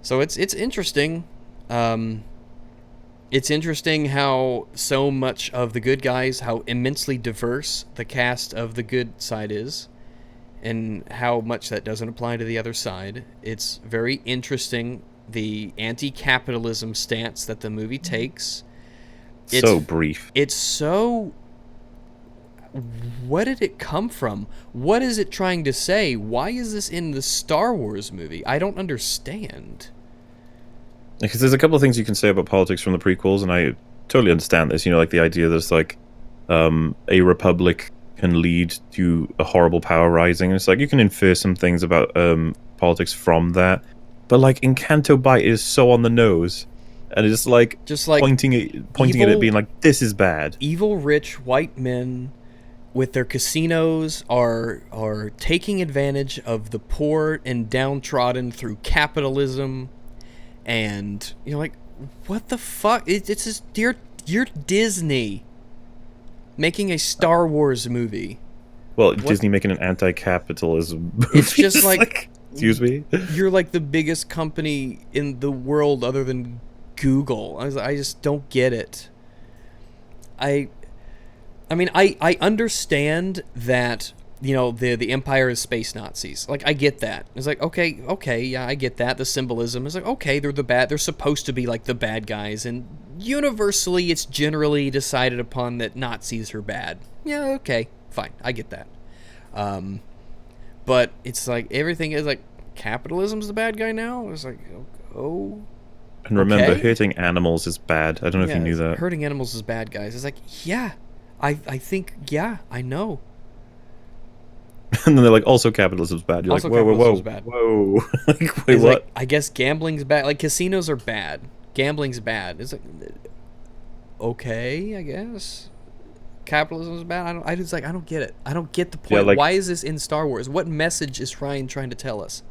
So it's interesting. It's interesting how so much of the good guys, how immensely diverse the cast of the good side is, and how much that doesn't apply to the other side. It's very interesting, the anti-capitalism stance that the movie takes. So brief. It's so... What did it come from? What is it trying to say? Why is this in the Star Wars movie? I don't understand. Because there's a couple of things you can say about politics from the prequels, and I totally understand this. You know, like the idea that it's like a republic can lead to a horrible power rising. And it's like you can infer some things about politics from that, but like Encanto Bite is so on the nose, and it's like pointing at it, being like, "This is bad." Evil, rich white men with their casinos are taking advantage of the poor and downtrodden through capitalism. And you're like, what the fuck? It's just you're Disney making a Star Wars movie. Well, Disney making an anti-capitalism movie. It's just like, excuse me. You're like the biggest company in the world other than Google. I just don't get it. I mean, I understand that, you know, the Empire is space Nazis. Like, I get that. It's like, okay, yeah, I get that. The symbolism is like, okay, they're the bad. They're supposed to be like the bad guys, and universally, it's generally decided upon that Nazis are bad. Yeah, okay, fine, I get that. But it's like everything is like, capitalism's the bad guy now? It was like, oh. And remember, Okay. hurting animals is bad. I don't know if you knew that. Hurting animals is bad, guys. It's like, yeah, I think, yeah, I know. And then they're like, also capitalism's bad. You're Also like, whoa, capitalism's bad. whoa. Like, wait, It's what? like, I guess gambling's bad. Like, casinos are bad. Gambling's bad. It's like, okay, I guess. Capitalism's bad. I don't get it. I don't get the point. like- Why is this in Star Wars? What message is Ryan trying to tell us?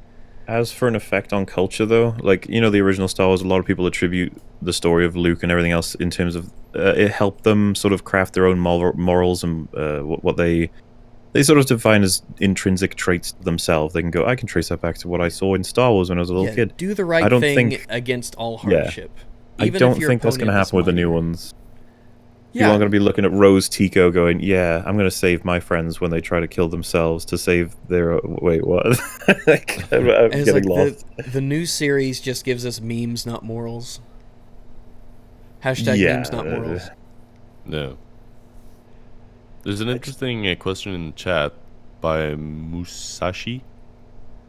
As for an effect on culture, though, like, you know, the original Star Wars, a lot of people attribute the story of Luke and everything else in terms of it helped them sort of craft their own morals and what they sort of define as intrinsic traits themselves. They can go, I can trace that back to what I saw in Star Wars when I was a little kid. Do the right I don't thing think- against all Yeah. hardship. I Even don't if your think that's going to opponent is happen with the new minor. ones. People aren't going to be looking at Rose Tico going, yeah, I'm going to save my friends when they try to kill themselves to save their... Wait, what? Like, I'm It's getting like lost. the new series just gives us memes, not morals. Hashtag Yeah. memes, not morals. Yeah. There's an interesting question in the chat by Musashi.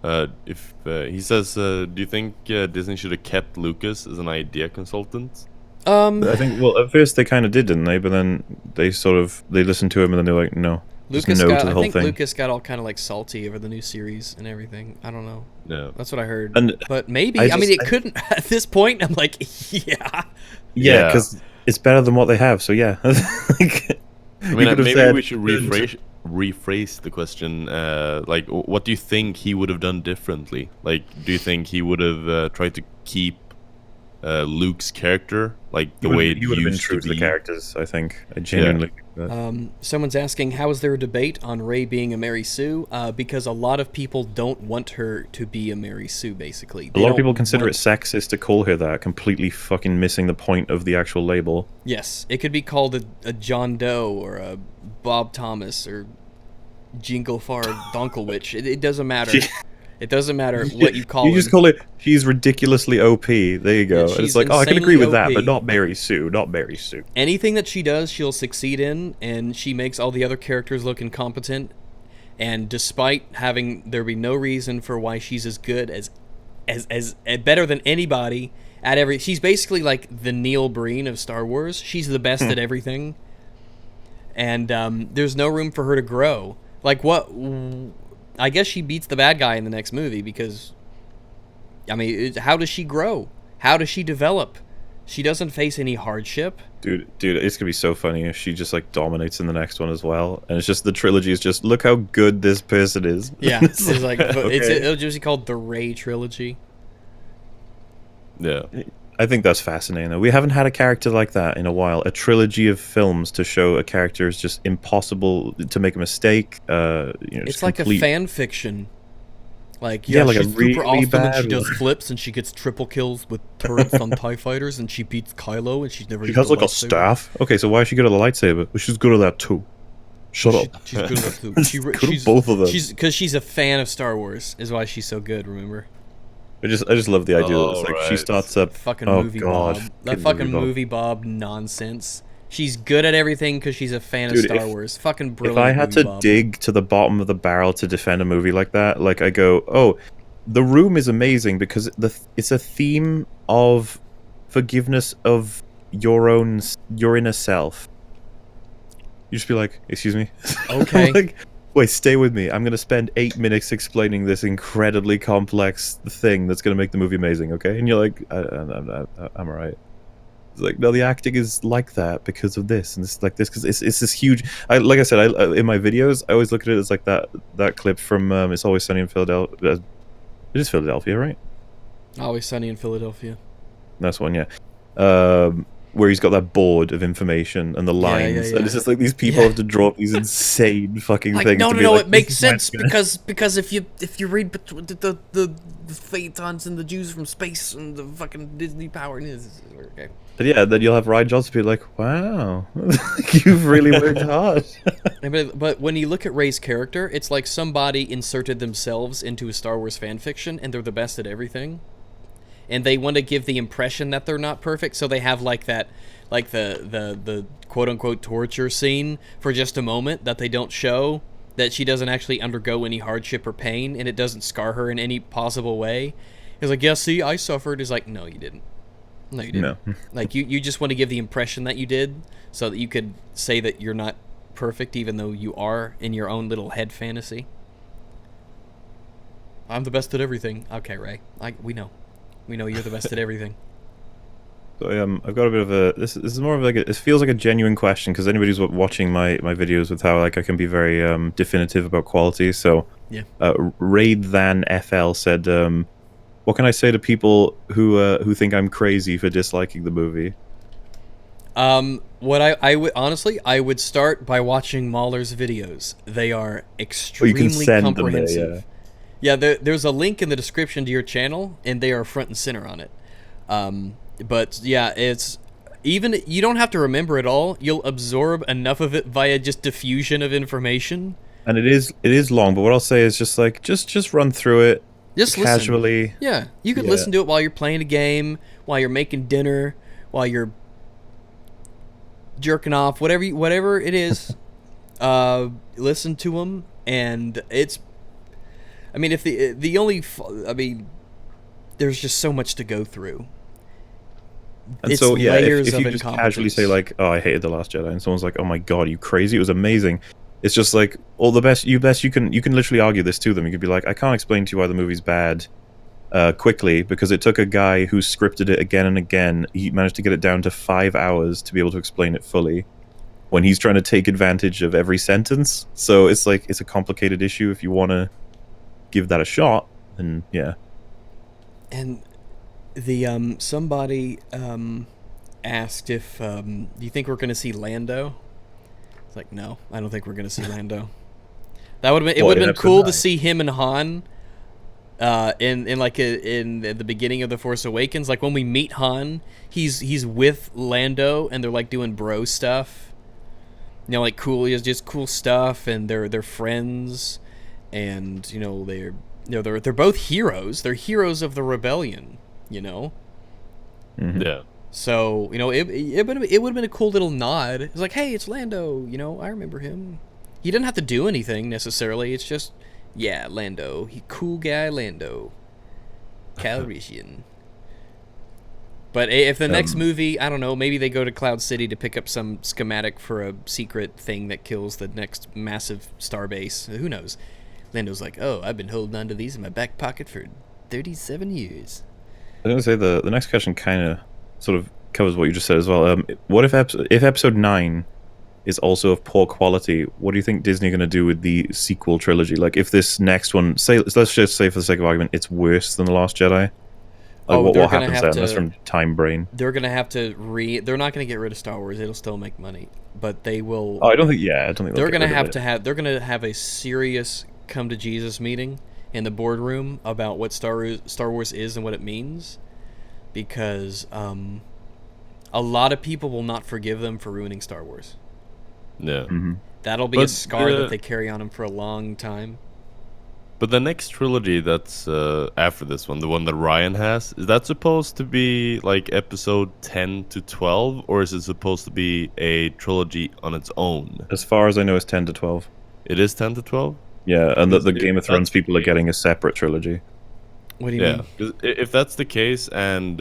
If he says, do you think Disney should have kept Lucas as an idea consultant? I think, well, at first they kind of did, didn't they? But then they listened to him and then they're like, no. Just Lucas no got, to the I whole think thing. Lucas got all kind of like salty over the new series and everything. I don't know. Yeah. That's what I heard. And But maybe, I I mean, just- it couldn't, at this point, I'm like, yeah. Yeah, because it's better than what they have, so yeah. Like, I mean, you could've maybe said- we should rephrase the question. Like, what do you think he would have done differently? Like, do you think he would have tried to keep Luke's character like the way it he would have been used true to to the be? characters, I think. I genuinely think that. Someone's asking, how is there a debate on Rey being a Mary Sue? Because a lot of people don't want her to be a Mary Sue, basically. A lot of people consider it sexist to call her that, completely fucking missing the point of the actual label. Yes, it could be called a John Doe or a Bob Thomas or Jinglefar Donklewitch. It doesn't matter. It doesn't matter what you call You just him. call it, she's ridiculously OP. There you go. Yeah, And it's she's like, oh, I can agree with that, insanely but OP. not Mary Sue. Not Mary Sue. Anything that she does, she'll succeed in, and she makes all the other characters look incompetent. And despite having there be no reason for why she's as good as better than anybody at every, she's basically like the Neil Breen of Star Wars. She's the best at everything, and there's no room for her to grow. Like what? I guess she beats the bad guy in the next movie because, I mean, how does she grow? How does she develop? She doesn't face any hardship. Dude, it's gonna be so funny if she just like dominates in the next one as well. And it's just the trilogy is just look how good this person is. Yeah, it's like Okay. it'll just be called the Rey trilogy. Yeah. I think that's fascinating though. We haven't had a character like that in a while. A trilogy of films to show a character is just impossible to make a mistake. It's like complete... a fan fiction. Like Yeah, like a she's really super awesome and bad she does one. flips and she gets triple kills with turrets on TIE fighters and she beats Kylo and she's never She used has like a lightsaber. staff. Okay, so why is she good at the lightsaber? Well, she's good at that too. Shut up. She's good at that too. Good at both of them. Because she's a fan of Star Wars is why she's so good. Remember? I just love the idea that it's like she Alright. starts up. Fucking oh movie god, Bob. That fucking movie Bob nonsense. She's good at everything because she's a fan Dude, of Star if- Wars. Fucking brilliant. If I had movie to Bob. dig to the bottom of the barrel to defend a movie like that, like I go, oh, The Room is amazing because it's a theme of forgiveness of your inner self. You just be like, excuse me. Okay. Like, wait, stay with me. I'm gonna spend 8 minutes explaining this incredibly complex thing that's gonna make the movie amazing. Okay, and you're like, I'm alright. It's like, no, the acting is like that because of this and this, like this, because it's this huge. Like I said, in my videos, I always look at it as like that clip from It's Always Sunny in Philadelphia. It is Philadelphia, right? Always Sunny in Philadelphia. That's one, yeah. Where he's got that board of information and the lines, yeah. and it's just like these people Yeah. have to draw up these insane fucking Like things. no, to no, be no. like, It makes "This is why sense it's gonna-" because if you read the Phaetons and the Jews from space and the fucking Disney power, okay. But yeah, then you'll have Ryan Johnson be like, "Wow, you've really worked hard." But when you look at Rey's character, it's like somebody inserted themselves into a Star Wars fan fiction, and they're the best at everything. And they want to give the impression that they're not perfect, so they have like that, like the quote unquote torture scene for just a moment that they don't show, that she doesn't actually undergo any hardship or pain, and it doesn't scar her in any possible way. He's like, yeah, see, I suffered. He's like, no, you didn't. No, you didn't. No. Like, you just want to give the impression that you did so that you could say that you're not perfect, even though you are in your own little head fantasy. I'm the best at everything. Okay, Ray. We know. We know you're the best at everything. So I've got a bit of a. This is more of like it feels like a genuine question because anybody who's watching my videos with how like I can be very definitive about quality. So Yeah. Raid Than FL said, "What can I say to people who think I'm crazy for disliking the movie?" What I would honestly, I would start by watching Mahler's videos. They are extremely send them there, comprehensive. Yeah, there's a link in the description to your channel, and they are front and center on it. But yeah, it's even you don't have to remember it all. You'll absorb enough of it via just diffusion of information. And it is long, but what I'll say is just like just run through it, Just casually. listen. Yeah, you could Yeah. listen to it while you're playing a game, while you're making dinner, while you're jerking off, whatever it is. Listen to them, and it's. I mean, if the only, I mean, there's just so much to go through. And It's so yeah, layers if of you just casually say incompetence. like, "Oh, I hated the Last Jedi," and someone's like, "Oh my god, are you crazy? It was amazing." It's just like all the best you can literally argue this to them. You could be like, "I can't explain to you why the movie's bad quickly because it took a guy who scripted it again and again. He managed to get it down to 5 hours to be able to explain it fully when he's trying to take advantage of every sentence." So it's like it's a complicated issue if you want to give that a shot. And yeah. And the somebody asked if do you think we're gonna see Lando? It's like, no, I don't think we're gonna see Lando. That would have been What, in been episode cool to 9? see him and Han in the beginning of The Force Awakens. Like when we meet Han, he's with Lando and they're like doing bro stuff. You know, like cool. He has just cool stuff, and they're friends, and you know they're both heroes. They're heroes of the rebellion. You know. Mhm. Yeah. So, you know, it would have been a cool little nod. It's like, hey, it's Lando. You know, I remember him. He didn't have to do anything necessarily. It's just, yeah, Lando. Cool guy Lando. Calrissian. But if the next movie, I don't know, maybe they go to Cloud City to pick up some schematic for a secret thing that kills the next massive starbase. Who knows? Lando's like, oh, I've been holding on to these in my back pocket for 37 years. I was going to say the next question kind of sort of covers what you just said as well. What if episode 9 is also of poor quality? What do you think Disney are going to do with the sequel trilogy? Like, if this next one, let's just say for the sake of argument, it's worse than The Last Jedi. Like, what happens then? That's from Time Brain. They're gonna have to they're not gonna get rid of Star Wars. It'll still make money, but they will. Oh, I don't think. Yeah, I don't think They're gonna have to have. They're gonna have a serious come to Jesus meeting in the boardroom about what Star Wars is and what it means, because a lot of people will not forgive them for ruining Star Wars. Yeah. Mm-hmm. That'll be a scar that they carry on them for a long time. But the next trilogy that's after this one, the one that Ryan has, is that supposed to be like episode 10 to 12, or is it supposed to be a trilogy on its own? As far as I know, it's 10 to 12. It is 10 to 12? Yeah, and the Game of If Thrones that's people the are getting a separate trilogy. What do you Yeah, mean? 'cause if that's the case, and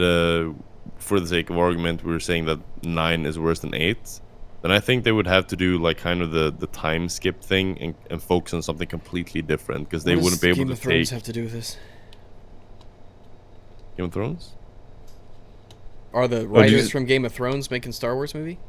for the sake of argument, we're saying that 9 is worse than 8, then I think they would have to do like kind of the time skip thing and focus on something completely different, because they What wouldn't does be able Game to of Thrones take have to do with this? Game of Thrones. Are the writers from Game of Thrones making Star Wars movie?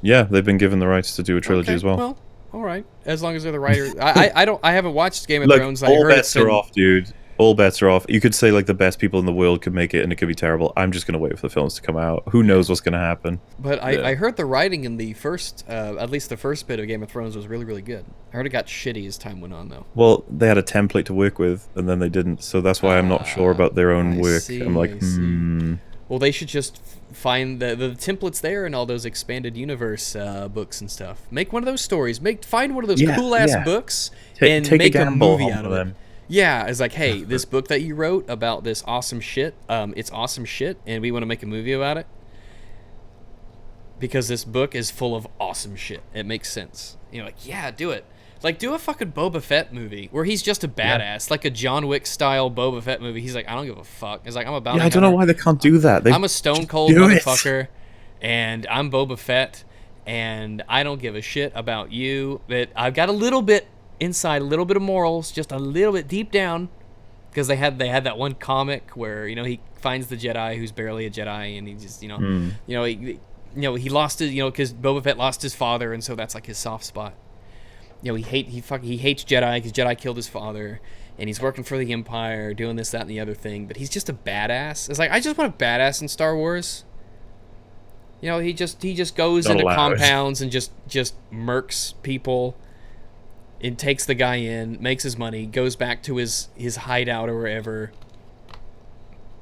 Yeah, they've been given the rights to do a trilogy Okay, as well. Well, all right. As long as they're the writers. I haven't watched Game of Look, Thrones. I all heard bets are off, dude. All bets are off. You could say like the best people in the world could make it, and it could be terrible. I'm just gonna wait for the films to come out. Who knows what's gonna happen? But Yeah. I heard the writing in the first, at least the first bit of Game of Thrones was really, really good. I heard it got shitty as time went on, though. Well, they had a template to work with, and then they didn't. So that's why I'm not sure about their own I work. see, I'm like, I see. Well, they should just find the templates there and all those expanded universe books and stuff. Make one of those stories. Find one of those Yeah, cool ass yeah. books Take and make a gamble movie on out of them. it. Yeah, it's like, hey, this book that you wrote about this awesome shit, it's awesome shit, and we want to make a movie about it. because this book is full of awesome shit. It makes sense. You know, like, yeah, do it. Like, do a fucking Boba Fett movie where he's just a badass, like a John Wick style Boba Fett movie. He's like, I don't give a fuck. It's like, I'm a bounty I don't know hunter. why they can't do that. I'm a stone cold do it. motherfucker, and I'm Boba Fett, and I don't give a shit about you. But I've got a little bit inside, a little bit of morals, just a little bit deep down, because they had that one comic where, you know, he finds the Jedi who's barely a Jedi, and he just, you know, he lost his, you know, because Boba Fett lost his father, and so that's like his soft spot. You know, he hates Jedi because Jedi killed his father, and he's working for the Empire, doing this, that, and the other thing. But he's just a badass. It's like, I just want a badass in Star Wars. You know, he just goes into compounds and just murks people, and takes the guy in, makes his money, goes back to his hideout or wherever.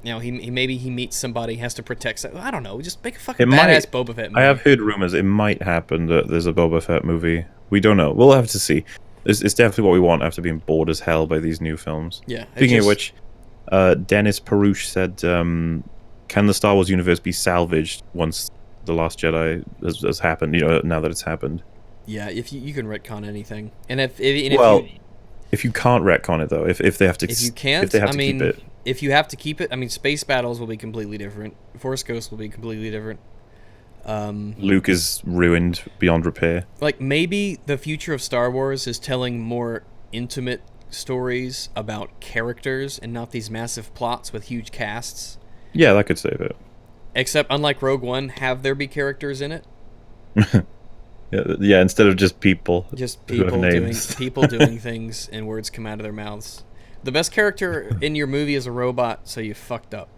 You know, he maybe he meets somebody, has to protect. I don't know. Just make a fucking badass Boba Fett movie. I have heard rumors it might happen that there's a Boba Fett movie. We don't know. We'll have to see. It's definitely what we want after being bored as hell by these new films. Yeah. Speaking of which, Dennis Perush said, "Can the Star Wars universe be salvaged once the Last Jedi has happened? You know, now that it's happened." Yeah, if you can retcon anything, and if you can't retcon it though, if they have to, if you can't, if they have to keep it. If you have to keep it, I mean, space battles will be completely different. Force Ghosts will be completely different. Luke is ruined beyond repair. Like, maybe the future of Star Wars is telling more intimate stories about characters and not these massive plots with huge casts. Yeah, that could save it. Except, unlike Rogue One, have there be characters in it. Yeah, instead of just people. Just people doing things and words come out of their mouths. The best character in your movie is a robot, so you fucked up.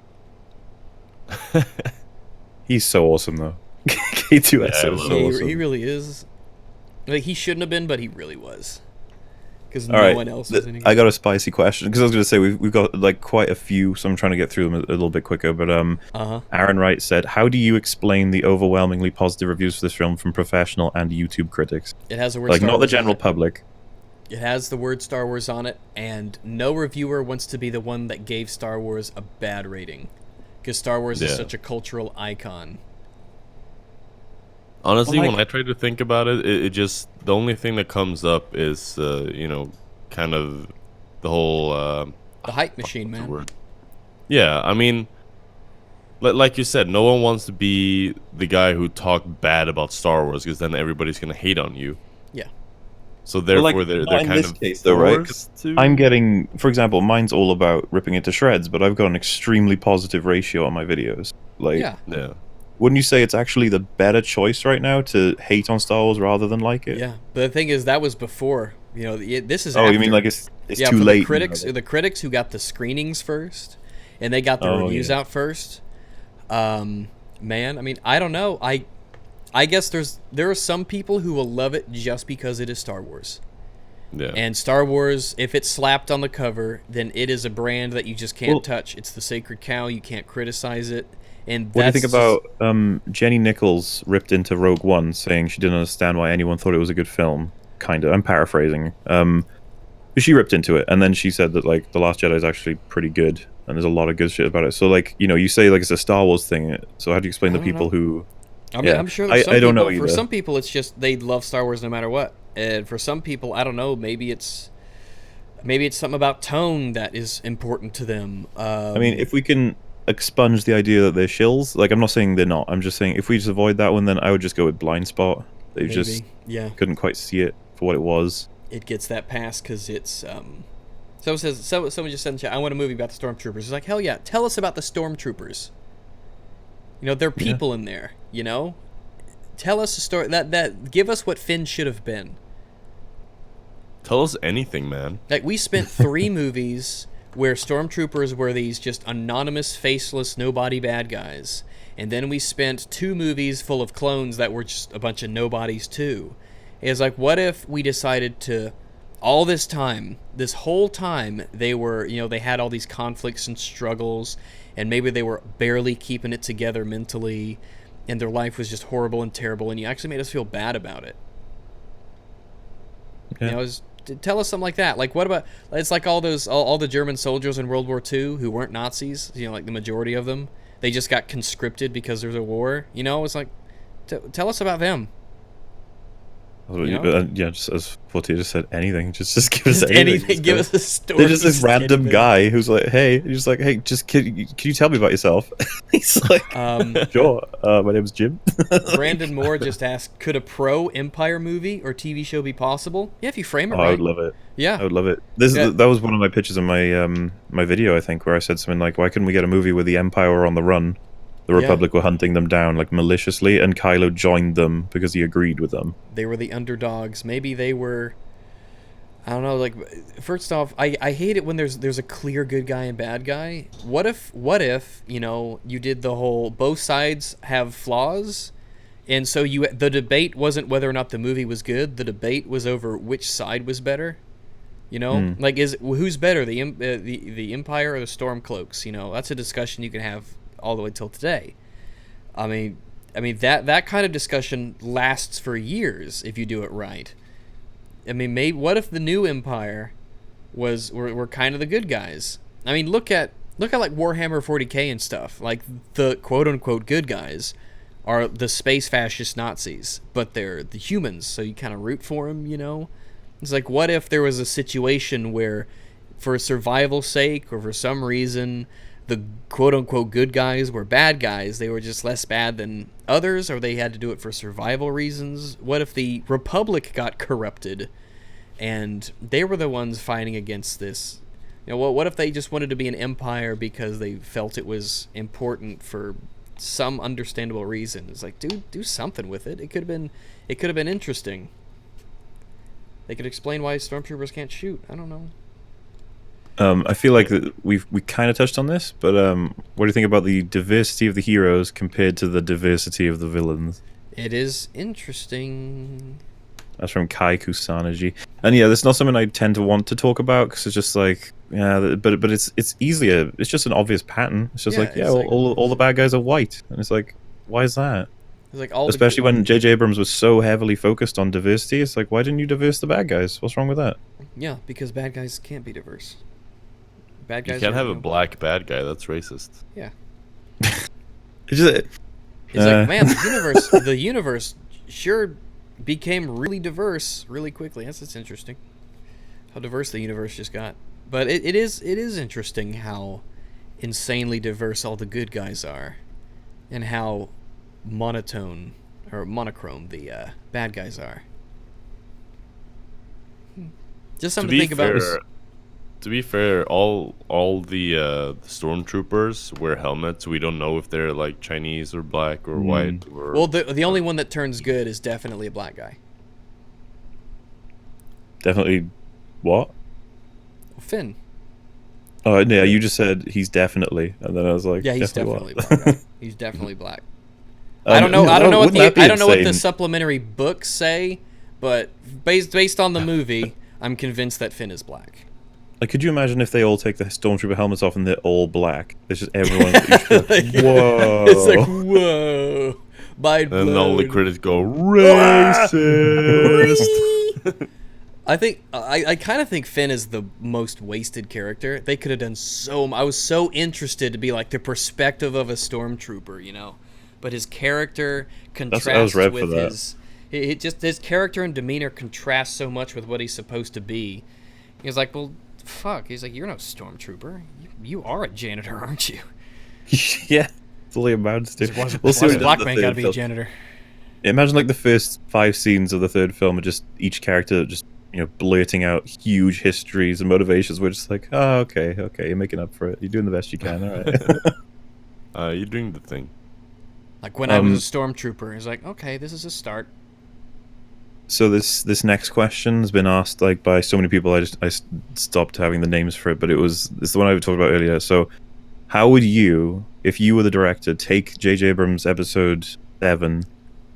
He's so awesome, though. K2SO is so awesome. He really is. Like, he shouldn't have been, but he really was. Because one else was any good. I got a spicy question, because I was going to say, we've got like quite a few, so I'm trying to get through them a little bit quicker, but Aaron Wright said, how do you explain the overwhelmingly positive reviews for this film from professional and YouTube critics? It has a word like, Star not Wars the general on it. public. It has the word Star Wars on it, and no reviewer wants to be the one that gave Star Wars a bad rating. Because Star Wars is such a cultural icon. Honestly, when I try to think about it, it just, the only thing that comes up is, you know, kind of the whole... the hype machine, man. Word. Yeah, I mean, like you said, no one wants to be the guy who talked bad about Star Wars, because then everybody's going to hate on you. Yeah. So therefore, they're kind of case, though, right? to... I'm getting, for example, mine's all about ripping it to shreds, but I've got an extremely positive ratio on my videos. Like, yeah. Wouldn't you say it's actually the better choice right now to hate on Star Wars rather than like it? Yeah, but the thing is, that was before. You know, this is. Oh, after. you mean like it's yeah, too for late? The critics who got the screenings first, and they got the reviews out first. Man, I mean, I don't know. I guess there are some people who will love it just because it is Star Wars. Yeah. And Star Wars, if it's slapped on the cover, then it is a brand that you just can't touch. It's the sacred cow. You can't criticize it. And what do you think about Jenny Nichols ripped into Rogue One, saying she didn't understand why anyone thought it was a good film? Kind of. I'm paraphrasing. She ripped into it, and then she said that like The Last Jedi is actually pretty good, and there's a lot of good shit about it. So like, you know, you say like it's a Star Wars thing. So how do you explain the people who? I mean, I'm sure. I don't know either. For some people, it's just they love Star Wars no matter what. And for some people, I don't know. Maybe it's something about tone that is important to them. I mean, if we can expunge the idea that they're shills, like I'm not saying they're not. I'm just saying if we just avoid that one, then I would just go with Blind Spot. They just couldn't quite see it for what it was. It gets that pass because it's. Someone just said in chat, I want a movie about the stormtroopers. It's like, hell yeah, tell us about the stormtroopers. You know, there are people in there. You know, tell us a story that give us what Finn should have been. Tell us anything, man. Like, we spent 3 movies where stormtroopers were these just anonymous, faceless, nobody bad guys. And then we spent 2 movies full of clones that were just a bunch of nobodies, too. It's like, what if we decided to, all this time, this whole time, they were, you know, they had all these conflicts and struggles, and maybe they were barely keeping it together mentally, and their life was just horrible and terrible, and you actually made us feel bad about it. Yeah. You know, tell us something like that. Like, what about, it's like all the German soldiers in World War II who weren't Nazis, you know, like the majority of them, they just got conscripted because there's a war, you know. It's like, Tell us about them. Yeah, just as Fortea just said, anything. Just give us Just anything. Give us a story. They're just this random anything. guy who's like, hey, he's just like, hey, just can you tell me about yourself? He's like, sure. My name's Jim. Brandon Moore just asked, could a pro Empire movie or TV show be possible? Yeah, if you frame it right. I would love it. Yeah, I would love it. That was one of my pictures in my my video, I think, where I said something like, why couldn't we get a movie where the Empire were on the run? The Republic were hunting them down, like, maliciously, and Kylo joined them because he agreed with them. They were the underdogs. Maybe they were... I don't know, like, first off, I hate it when there's a clear good guy and bad guy. What if, you know, you did the whole both sides have flaws, and so the debate wasn't whether or not the movie was good, the debate was over which side was better? You know? Like, who's better, the Empire or the Stormcloaks? You know, that's a discussion you can have all the way till today. I mean that kind of discussion lasts for years if you do it right. I mean, what if the new Empire were kind of the good guys? I mean, look at like Warhammer 40K and stuff. Like, the quote unquote good guys are the space fascist Nazis, but they're the humans, so you kind of root for them, you know? It's like, what if there was a situation where, for survival's sake or for some reason, the quote-unquote good guys were bad guys, they were just less bad than others, or they had to do it for survival reasons? What if the Republic got corrupted, and they were the ones fighting against this? You know, what if they just wanted to be an empire because they felt it was important for some understandable reason? It's like, do something with it. It could have been interesting. They could explain why stormtroopers can't shoot. I don't know. I feel like we kind of touched on this, but what do you think about the diversity of the heroes compared to the diversity of the villains? It is interesting. That's from Kai Kusanaji. And yeah, that's not something I tend to want to talk about, because it's just like, yeah, but it's easier. It's just an obvious pattern. It's just all the bad guys are white, and it's like, why is that? It's like especially when J.J. Abrams was so heavily focused on diversity. It's like, why didn't you diverse the bad guys? What's wrong with that? Yeah, because bad guys can't be diverse. Bad guys. You can't have a black bad guy. That's racist. Yeah. It's like, man, the universe sure became really diverse really quickly. That's interesting. How diverse the universe just got. But it is interesting how insanely diverse all the good guys are, and how monochrome the bad guys are. Just something to think about. To be fair, all the stormtroopers wear helmets. We don't know if they're like Chinese or black or white. Or... Well, the only one that turns good is definitely a black guy. Definitely, what? Finn. Oh yeah, you just said he's definitely, and then I was like, yeah, he's definitely black guy. He's definitely black. I don't know what the insane? supplementary books say, but based on the movie, I'm convinced that Finn is black. Like, could you imagine if they all take the stormtrooper helmets off and they're all black? There's just everyone. Whoa! It's like, whoa! Mind blown. And all the critics go racist. I kind of think Finn is the most wasted character. They could have done so. I was so interested to be like the perspective of a stormtrooper, you know, but his character contrasts with his character and demeanor contrasts so much with what he's supposed to be. He's like, well, fuck. He's like, you're no stormtrooper. You are a janitor, aren't you? Yeah, fully amounts to. Why's a black man gotta be a janitor? Imagine like the first 5 scenes of the third film are just each character just, you know, blurting out huge histories and motivations. We're just like, oh, okay, you're making up for it. You're doing the best you can. All right. You're doing the thing. Like when I was a stormtrooper, it's like, okay, this is a start. So this next question has been asked like by so many people. I stopped having the names for it, but it's the one I talked about earlier. So, how would you, if you were the director, take J.J. Abrams' Episode 7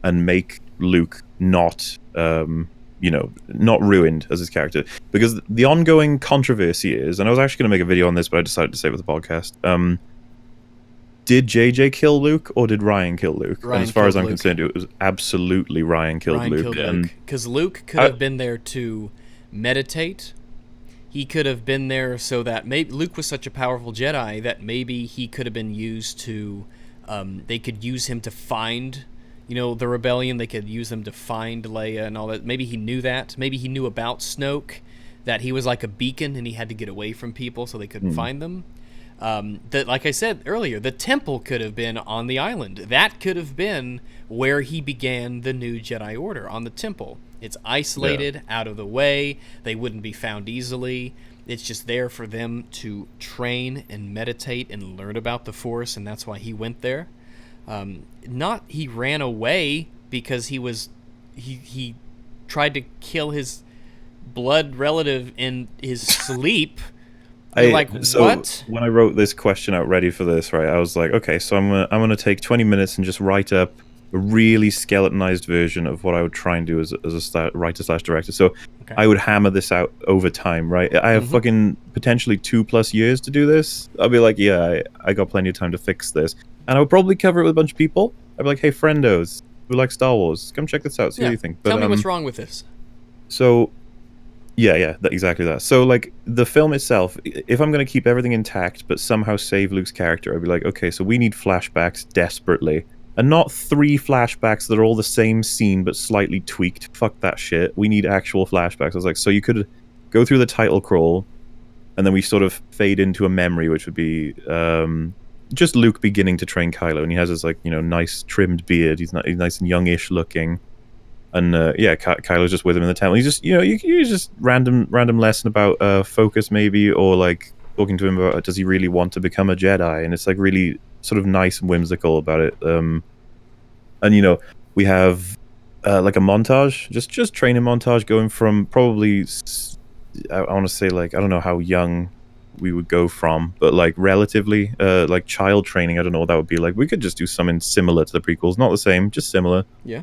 and make Luke not not ruined as his character? Because the ongoing controversy is, and I was actually going to make a video on this, but I decided to save it for the podcast. Did JJ kill Luke or did Ryan kill Luke? And as far as I'm concerned, it was absolutely Ryan killed Luke. Because Luke could have been there to meditate. He could have been there so that maybe Luke was such a powerful Jedi that maybe he could have been used to. They could use him to find, the rebellion, they could use them to find Leia and all that. Maybe he knew that. Maybe he knew about Snoke, that he was like a beacon and he had to get away from people so they couldn't find them. That, like I said earlier, the temple could have been on the island. That could have been where he began the new Jedi Order, on the temple. It's isolated, out of the way. They wouldn't be found easily. It's just there for them to train and meditate and learn about the Force, and that's why he went there. Not he ran away because he tried to kill his blood relative in his sleep. What? When I wrote this question out ready for this, right, I was like, okay, so I'm gonna take 20 minutes and just write up a really skeletonized version of what I would try and do as a writer/director. So I would hammer this out over time, right? I have fucking potentially 2+ years to do this. I'll be like, yeah, I got plenty of time to fix this. And I would probably cover it with a bunch of people. I'd be like, hey, friendos who like Star Wars, come check this out, see what you think. But, tell me what's wrong with this. So, exactly that. So, like, the film itself, if I'm going to keep everything intact but somehow save Luke's character, I'd be like, okay, so we need flashbacks desperately. And not 3 flashbacks that are all the same scene but slightly tweaked. Fuck that shit. We need actual flashbacks. I was like, so you could go through the title crawl, and then we sort of fade into a memory, which would be just Luke beginning to train Kylo, and he has his, like, nice trimmed beard. He's nice and youngish looking, and Kylo's just with him in the temple. He's just, you just random lesson about focus maybe, or like talking to him about does he really want to become a Jedi, and it's like really sort of nice and whimsical about it. And we have like a montage, just training montage going from probably I want to say, like, I don't know how young we would go from, but like relatively like child training. I don't know what that would be like. We could just do something similar to the prequels, not the same, just similar. Yeah.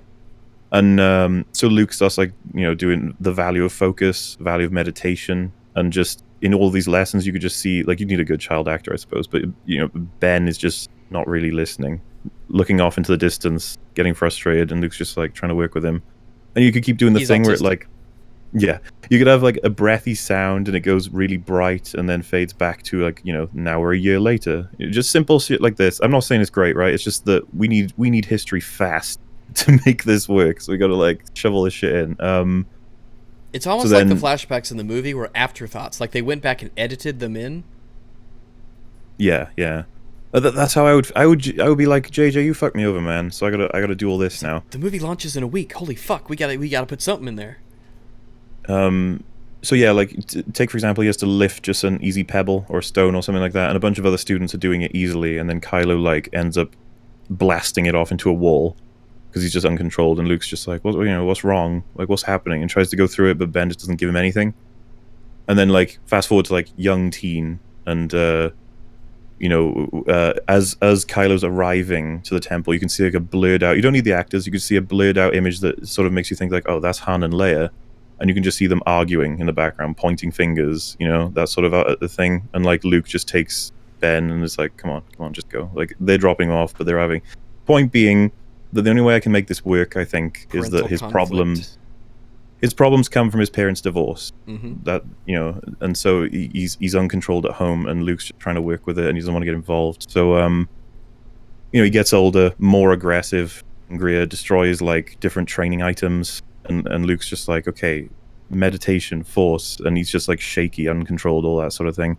And so Luke starts, like, doing the value of focus, value of meditation, and just in all these lessons you could just see, like, you need a good child actor, I suppose, but Ben is just not really listening, looking off into the distance, getting frustrated, and Luke's just like trying to work with him. And you could keep doing the thing where it, like, you could have like a breathy sound and it goes really bright and then fades back to, like, now we're a year later. Just simple shit like this. I'm not saying it's great, right? It's just that we need history fast to make this work, so we gotta, like, shovel this shit in. It's almost like the flashbacks in the movie were afterthoughts, like they went back and edited them in. Yeah. That's how I would be like, JJ, you fucked me over, man, so I gotta do all this now. The movie launches in a week. Holy fuck, we gotta put something in there. So yeah, like, take for example, he has to lift just an easy pebble or stone or something like that, and a bunch of other students are doing it easily, and then Kylo, like, ends up blasting it off into a wall because he's just uncontrolled, and Luke's just like, what's wrong? Like, what's happening? And tries to go through it, but Ben just doesn't give him anything. And then, like, fast forward to, like, young teen, and as Kylo's arriving to the temple, you can see, like, a blurred out. You don't need the actors. You can see a blurred out image that sort of makes you think, like, oh, that's Han and Leia, and you can just see them arguing in the background, pointing fingers, that sort of a thing. And, like, Luke just takes Ben and is like, come on, just go. Like, they're dropping off, but they're having. Point being that the only way I can make this work, I think, is that his problems come from his parents' divorce. That, and so he's uncontrolled at home, and Luke's just trying to work with it, and he doesn't want to get involved. So he gets older, more aggressive, angrier, destroys, like, different training items, and Luke's just like, okay, meditation, force, and he's just, like, shaky, uncontrolled, all that sort of thing.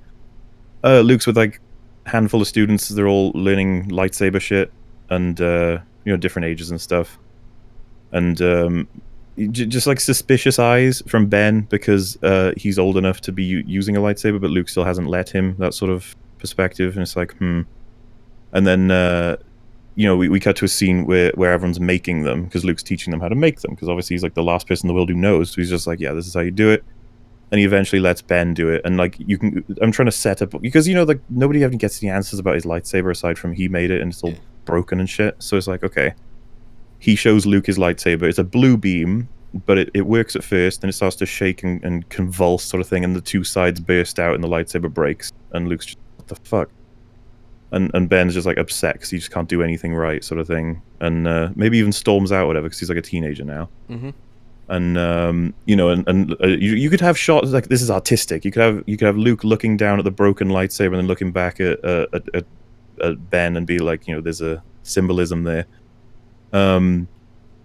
Luke's with, like, a handful of students. They're all learning lightsaber shit, and different ages and stuff, and just, like, suspicious eyes from Ben because he's old enough to be using a lightsaber, but Luke still hasn't let him, that sort of perspective. And it's like, and then we cut to a scene where everyone's making them because Luke's teaching them how to make them, because obviously he's, like, the last person in the world who knows, so he's just like, yeah, this is how you do it. And he eventually lets Ben do it, and, like, I'm trying to set up, because like, nobody ever gets any answers about his lightsaber aside from he made it and it's all broken and shit. So it's like, okay, he shows Luke his lightsaber. It's a blue beam, but it works at first, then it starts to shake and convulse, sort of thing, and the two sides burst out and the lightsaber breaks, and Luke's just, what the fuck? And Ben's just, like, upset because he just can't do anything right, sort of thing, and maybe even storms out, whatever, because he's, like, a teenager now. And you could have shots like, this is artistic. You could have Luke looking down at the broken lightsaber and then looking back at Ben and be like, there's a symbolism there.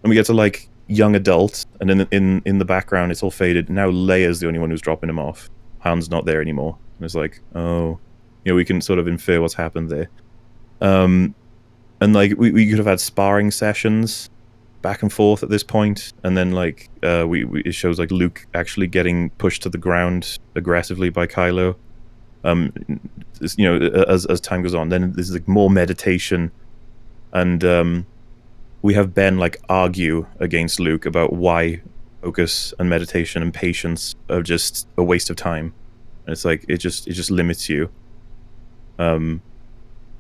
and we get to like young adult, and in the background it's all faded. Now Leia's the only one who's dropping him off. Han's not there anymore, and it's like, oh, we can sort of infer what's happened there. And like we could have had sparring sessions back and forth at this point, and then like it shows like Luke actually getting pushed to the ground aggressively by Kylo. As time goes on, then there's like more meditation, and we have Ben like argue against Luke about why focus and meditation and patience are just a waste of time, and it's like it just limits you.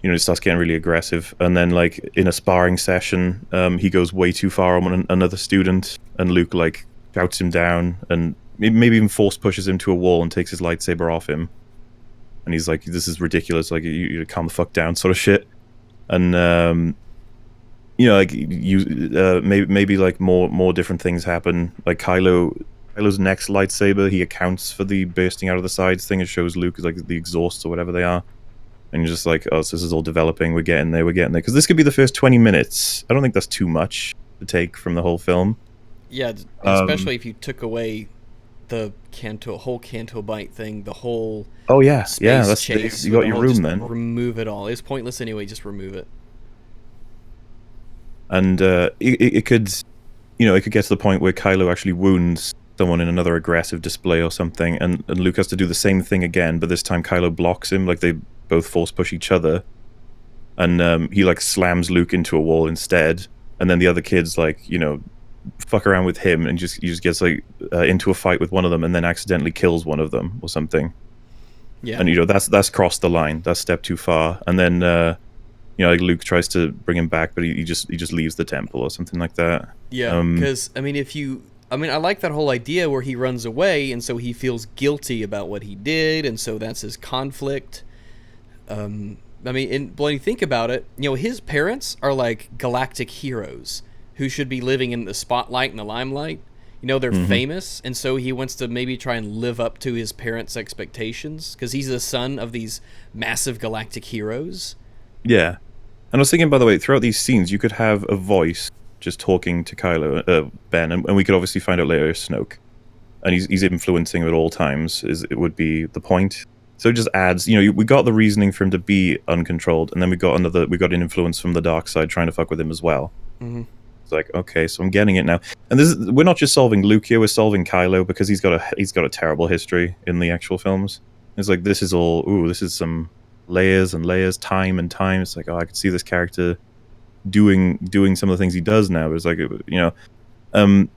It starts getting really aggressive, and then like in a sparring session, he goes way too far on another student, and Luke like shouts him down, and maybe even force pushes him to a wall and takes his lightsaber off him. And he's like, "This is ridiculous! Like, you calm the fuck down," sort of shit. And maybe like more different things happen. Like Kylo's next lightsaber, he accounts for the bursting out of the sides thing. It shows Luke like the exhausts or whatever they are. And you're just like, oh, so this is all developing. We're getting there. Because this could be the first 20 minutes. I don't think that's too much to take from the whole film. Yeah, especially if you took away the whole Canto Bite thing, the whole space chase. You got your room then. Remove it all. It's pointless anyway. Just remove it. And it could get to the point where Kylo actually wounds someone in another aggressive display or something, and Luke has to do the same thing again, but this time Kylo blocks him. Like they both force push each other, and he like slams Luke into a wall instead, and then the other kids like fuck around with him, and he just gets like into a fight with one of them, and then accidentally kills one of them or something. Yeah, and that's crossed the line. That's step too far. And then like Luke tries to bring him back, but he just leaves the temple or something like that. Yeah, because I like that whole idea where he runs away, and so he feels guilty about what he did, and so that's his conflict. When you think about it, his parents are like galactic heroes who should be living in the spotlight and the limelight. They're famous, and so he wants to maybe try and live up to his parents' expectations because he's the son of these massive galactic heroes. Yeah. And I was thinking, by the way, throughout these scenes, you could have a voice just talking to Kylo, Ben, and we could obviously find out later it's Snoke. And he's influencing him at all times, it would be the point. So it just adds, we got the reasoning for him to be uncontrolled, and then we got an influence from the dark side trying to fuck with him as well. Mm-hmm. It's like, okay, so I'm getting it now. And we're not just solving Luke here, we're solving Kylo, because he's got a terrible history in the actual films. It's like, this is some layers and layers, time and time. It's like, oh, I could see this character doing some of the things he does now. It's like, and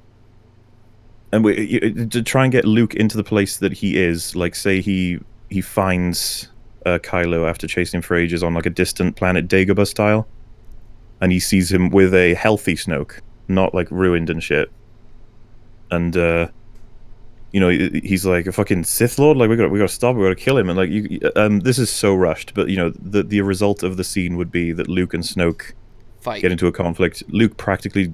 to try and get Luke into the place that he is, like, say he finds Kylo after chasing him for ages on like a distant planet, Dagobah style, and he sees him with a healthy Snoke, not like ruined and shit. And he's like a fucking Sith Lord. Like we got to stop. We got to kill him. And like this is so rushed. But the result of the scene would be that Luke and Snoke get into a conflict. Luke practically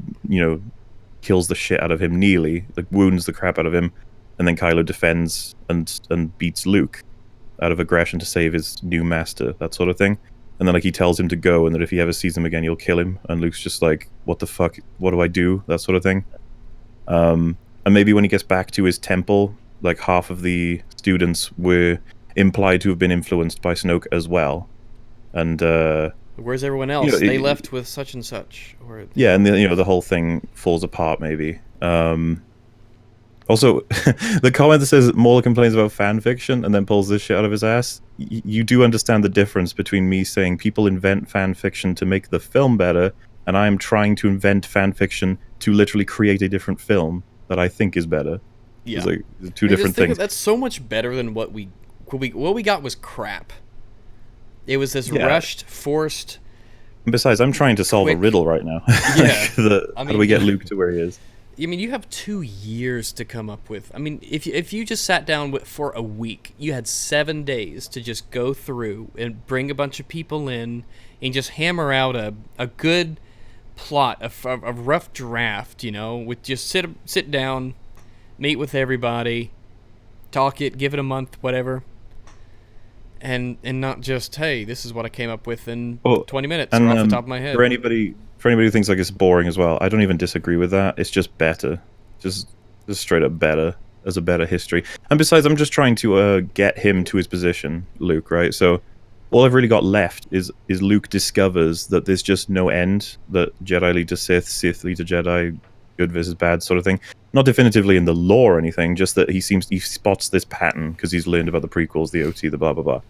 kills the shit out of him, nearly like wounds the crap out of him, and then Kylo defends and beats Luke out of aggression to save his new master, that sort of thing. And then like he tells him to go, and that if he ever sees him again, he'll kill him. And Luke's just like, what the fuck? What do I do? That sort of thing. And maybe when he gets back to his temple, like half of the students were implied to have been influenced by Snoke as well. And where's everyone else? They left with such and such. Yeah, and the whole thing falls apart maybe. Also, the comment that says Mauler complains about fan fiction and then pulls this shit out of his ass, you do understand the difference between me saying people invent fan fiction to make the film better, and I am trying to invent fan fiction to literally create a different film that I think is better. Yeah, it's like two different things. That's so much better than what we got was crap. It was this rushed, forced. And besides, I'm trying to solve a riddle right now. Yeah, how do we get Luke to where he is? You have 2 years to come up with. If you just sat down for a week, you had 7 days to just go through and bring a bunch of people in and just hammer out a good plot, a rough draft, with just sit down, meet with everybody, talk it, give it a month, whatever. and not just, hey, this is what I came up with in Well, 20 minutes and, or off the top of my head. For anybody who thinks like it's boring as well, I don't even disagree with that. It's just better, just straight up better, as a better history. And besides, I'm just trying to get him to his position, Luke. Right. So all I've really got left is Luke discovers that there's just no end. That Jedi lead to Sith, Sith lead to Jedi, good versus bad sort of thing. Not definitively in the lore or anything, just that he spots this pattern because he's learned about the prequels, the OT, the blah blah blah,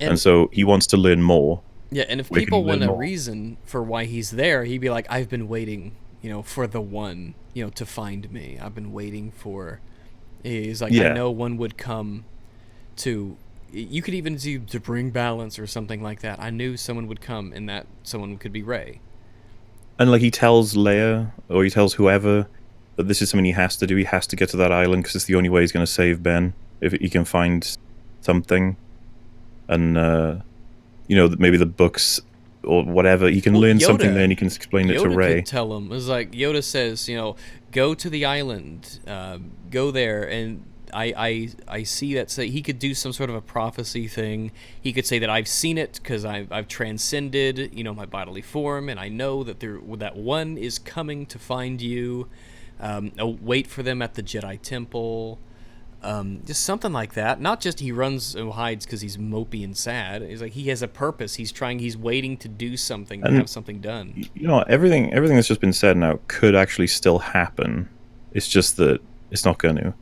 and so he wants to learn more. Yeah, and if people want a reason for why he's there, he'd be like, I've been waiting, for the one, to find me. I've been waiting for. He's like, I know one would come to. You could even do to bring balance or something like that. I knew someone would come, and that someone could be Rey. And like he tells Leia, or he tells whoever, that this is something he has to do. He has to get to that island because it's the only way he's going to save Ben, if he can find something. And maybe the books or whatever, he can learn something there and he can explain it to Rey. Yoda could tell him. It's like Yoda says, go to the island, go there, and I see that. Say he could do some sort of a prophecy thing. He could say that I've seen it because I've transcended, my bodily form, and I know that that one is coming to find you. Wait for them at the Jedi Temple. Just something like that. Not just he runs and hides because he's mopey and sad. It's like he has a purpose. He's waiting to do something, to have something done. Everything that's just been said now could actually still happen. It's just that it's not going to.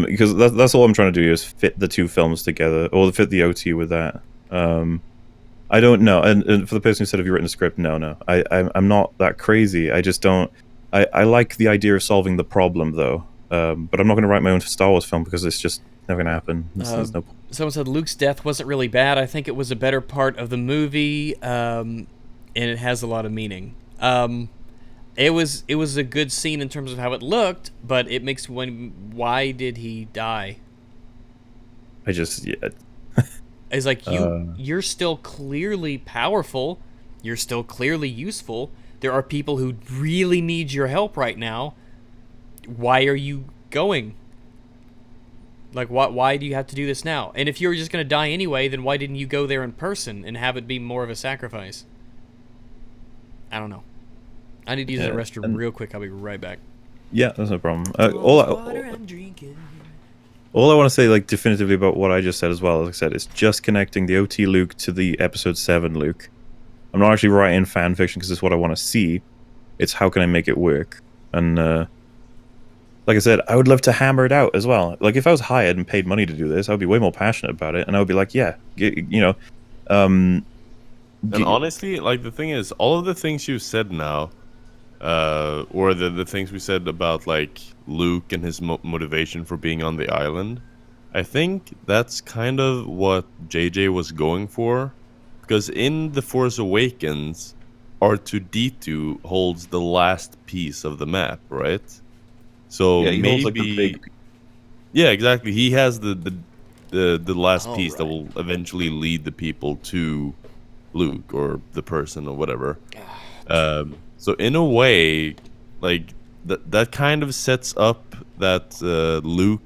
Because that's all I'm trying to do is fit the two films together, or fit the OT with that. I don't know. And for the person who said, have you written a script? No. I'm not that crazy. I just don't. I like the idea of solving the problem, though. But I'm not going to write my own Star Wars film because it's just never going to happen. There's no... Someone said Luke's death wasn't really bad. I think it was a better part of the movie, and it has a lot of meaning. It was a good scene in terms of how it looked, but it makes why did he die? It's like you're still clearly powerful, you're still clearly useful. There are people who really need your help right now. Why are you going? Like, why do you have to do this now? And if you were just going to die anyway, then why didn't you go there in person and have it be more of a sacrifice? I don't know. I need to use the restroom real quick. I'll be right back. Yeah, that's no problem. All I want to say, like, definitively about what I just said as well, as I said, it's just connecting the OT Luke to the Episode 7 Luke. I'm not actually writing fan fiction because it's what I want to see. It's how can I make it work. And like I said, I would love to hammer it out as well. Like, if I was hired and paid money to do this, I would be way more passionate about it. And I would be like, And honestly, like, the thing is, all of the things you said now, or the things we said about, like, Luke and his motivation for being on the island, I think that's kind of what JJ was going for. Because in The Force Awakens, R2-D2 holds the last piece of the map, right? So he maybe... holds, like, the big... Yeah, exactly. He has the last piece that will eventually lead the people to Luke or the person or whatever. So in a way, like that kind of sets up that Luke,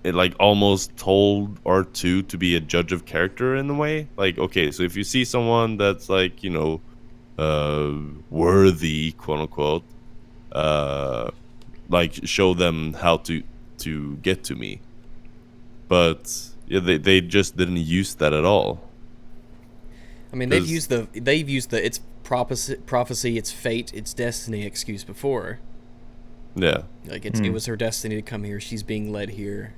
like, almost told R2 to be a judge of character in a way. Like, okay, so if you see someone that's, like, worthy, quote unquote, like, show them how to get to me. But yeah, they just didn't use that at all. I mean, they've used the it's prophecy, it's fate, it's destiny excuse before. Yeah. Like, it was her destiny to come here. She's being led here.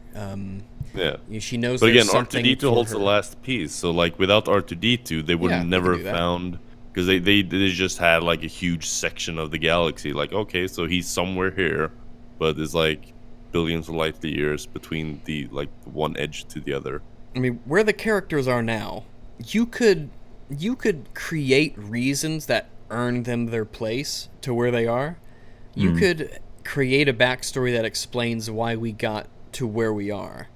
Yeah. She knows. But again, something R2-D2 holds the last piece. So, like, without R2-D2, they would have never found, because they just had, like, a huge section of the galaxy. Like, okay, so he's somewhere here, but it's like billions of light years between the, like, one edge to the other. I mean, where the characters are now, you could create reasons that earn them their place to where they are. You could create a backstory that explains why we got to where we are.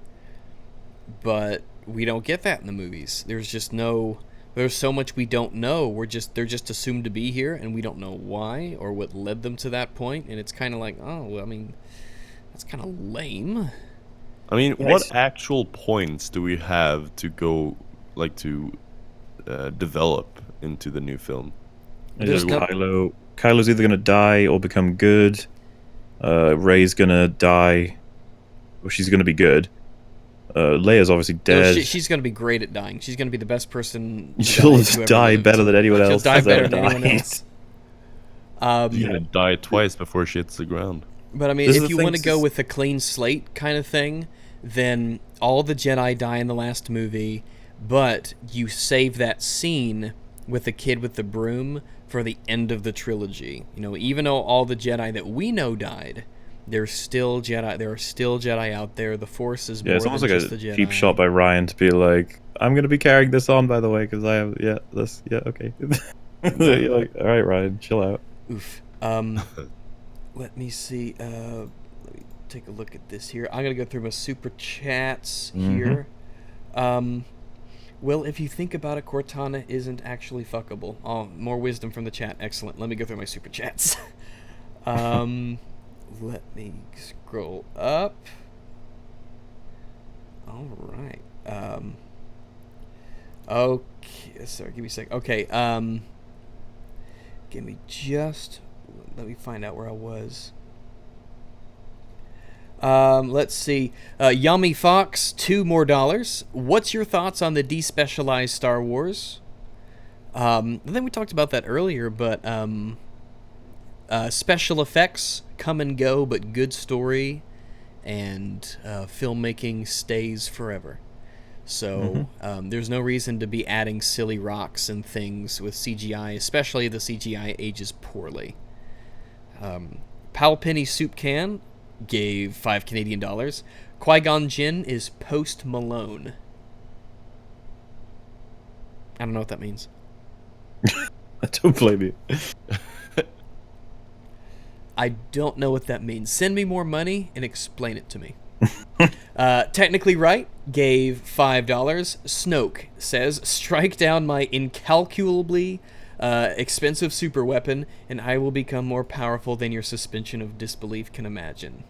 But we don't get that in the movies. There's so much we don't know. They're just assumed to be here, and we don't know why or what led them to that point. And it's kind of like, oh, well, I mean, that's kind of lame. I mean, what actual points do we have to go like to develop into the new film? There's no- Kylo's either gonna die or become good. Rey's gonna die, or she's gonna be good. Leia's obviously dead. She's going to be great at dying. She's going to be the best person. She'll who ever die lived. better than anyone else. She'll die has better ever than anyone died. else. She's gonna die twice before she hits the ground. But I mean, This is if the you thing, want to this go is- with a clean slate kind of thing, then all the Jedi die in the last movie, but you save that scene with the kid with the broom for the end of the trilogy. You know, even though all the Jedi that we know died, there's still Jedi. There are still Jedi out there. The Force is more Yeah, it's almost than like just the a Jedi. cheap shot by Ryan to be like, "I'm gonna be carrying this on, by the way, because I have okay." You're like, all right, Ryan, chill out. Oof. Let me see. Let me take a look at this here. I'm gonna go through my super chats here. Well, if you think about it, Cortana isn't actually fuckable. Oh, more wisdom from the chat. Excellent. Let me go through my super chats. Let me scroll up. All right. Okay. Sorry. Give me a sec. Okay. Give me just. Let me find out where I was. Let's see. Yummy Fox, $2 more. What's your thoughts on the despecialized Star Wars? I think we talked about that earlier, but special effects come and go, but good story and filmmaking stays forever. So there's no reason to be adding silly rocks and things with CGI, especially the CGI ages poorly. Palpenny Soup Can gave $5 Canadian. Qui-Gon Jinn is Post Malone. I don't know what that means. I don't blame you. I don't know what that means. Send me more money and explain it to me. Technically Right gave $5. Snoke says, strike down my incalculably expensive super weapon, and I will become more powerful than your suspension of disbelief can imagine.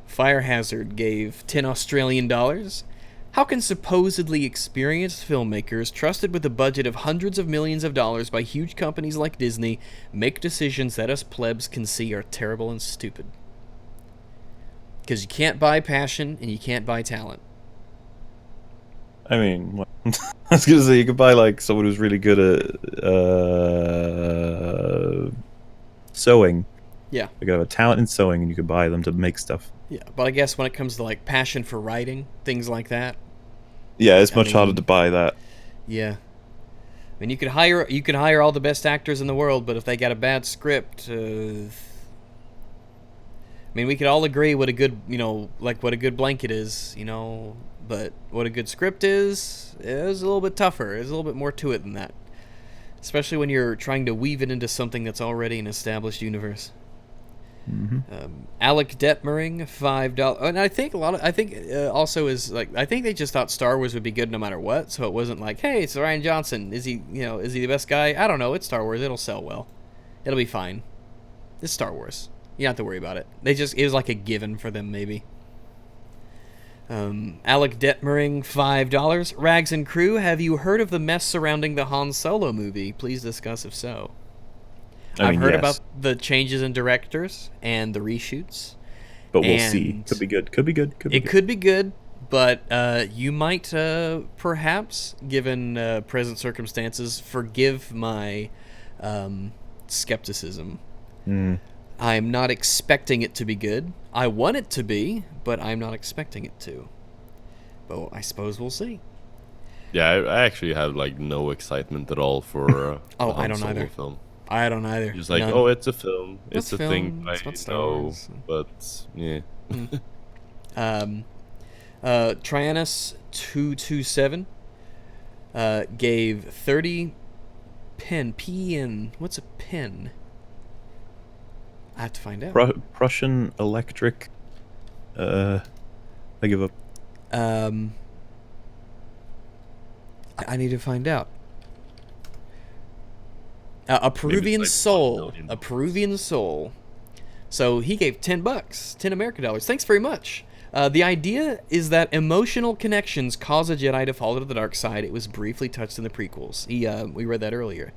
Fire Hazard gave $10 Australian. How can supposedly experienced filmmakers, trusted with a budget of hundreds of millions of dollars by huge companies like Disney, make decisions that us plebs can see are terrible and stupid? Because you can't buy passion and you can't buy talent. I mean, I was gonna say you could buy like someone who's really good at sewing. Yeah. They could have a talent in sewing, and you could buy them to make stuff. Yeah, but I guess when it comes to like passion for writing, things like that. Yeah, it's much I harder mean- to buy that. Yeah. I mean, you could hire all the best actors in the world, but if they got a bad script, I mean, we could all agree what a good, what a good blanket is, but what a good script is a little bit tougher. There's a little bit more to it than that, especially when you're trying to weave it into something that's already an established universe. Alec Detmering, $5, and I think also is like, I think they just thought Star Wars would be good no matter what, so it wasn't like, hey, it's Ryan Johnson, is he the best guy? I don't know, it's Star Wars, it'll sell well, it'll be fine, it's Star Wars, you don't have to worry about it. It was like a given for them, maybe. Alec Detmering, $5. Rags and Crew, have you heard of the mess surrounding the Han Solo movie? Please discuss if so. I've heard about the changes in directors and the reshoots. But we'll see. Could be good. Could be good. Could be good, but you might perhaps, given present circumstances, forgive my skepticism. I'm not expecting it to be good. I want it to be, but I'm not expecting it to. But I suppose we'll see. Yeah, I actually have like no excitement at all for Oh, the Han I don't Solo either. film. I don't either. Just like, None. oh, it's a film. It's It's a a thing film. I It's what Star know, Wars. but yeah. Trianus227 gave 30 pen. What's a pen? I have to find out. Prussian Electric. I give up. I need to find out. A Peruvian like soul. 1 million A Peruvian soul. So he gave $10, 10 American dollars. Thanks very much. The idea is that emotional connections cause a Jedi to fall to the dark side. It was briefly touched in the prequels. We read that earlier.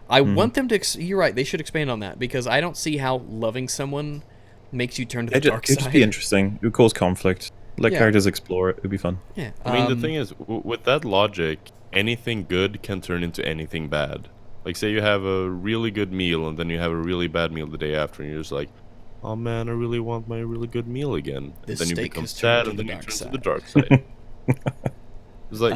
I want them to... You're right, they should expand on that, because I don't see how loving someone makes you turn to the dark side. It'd just be interesting. It would cause conflict. Let characters explore it. It'd be fun. Yeah. I mean, the thing is, with that logic, anything good can turn into anything bad. Like, say you have a really good meal, and then you have a really bad meal the day after, and you're just like, oh man, I really want my really good meal again. This And then you steak become has turned sad, to and the then you dark turn side. to the dark side. It's like,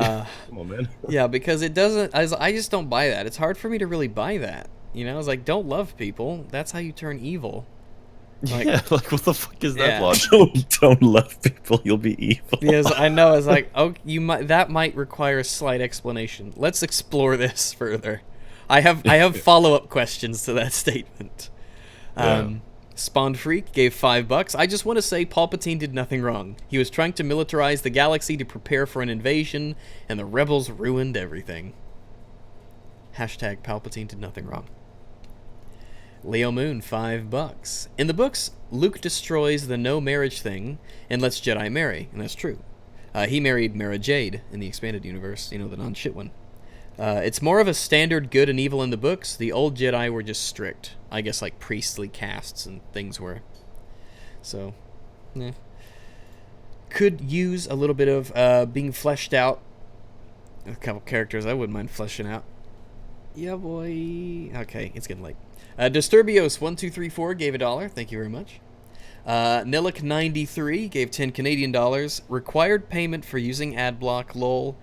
come on, man. Yeah, because it doesn't... I just don't buy that. It's hard for me to really buy that. You know, it's like, don't love people. That's how you turn evil. Like, Yeah, like, what the fuck is that Yeah. logic? Don't love people. You'll be evil. Because I know it's like, oh, that might require a slight explanation. Let's explore this further. I have follow-up questions to that statement. Spawned Freak gave $5. I just want to say Palpatine did nothing wrong. He was trying to militarize the galaxy to prepare for an invasion, and the rebels ruined everything. Hashtag Palpatine did nothing wrong. Leo Moon, $5. In the books, Luke destroys the no marriage thing and lets Jedi marry, and that's true. He married Mara Jade in the expanded universe, you know, the non-shit one. It's more of a standard good and evil in the books. The old Jedi were just strict. I guess like priestly castes and things were. So, yeah. Could use a little bit of being fleshed out. A couple characters I wouldn't mind fleshing out. Yeah, boy. Okay, it's getting late. Disturbios1234 gave $1. Thank you very much. Nillik93 gave 10 Canadian dollars. Required payment for using adblock, lol.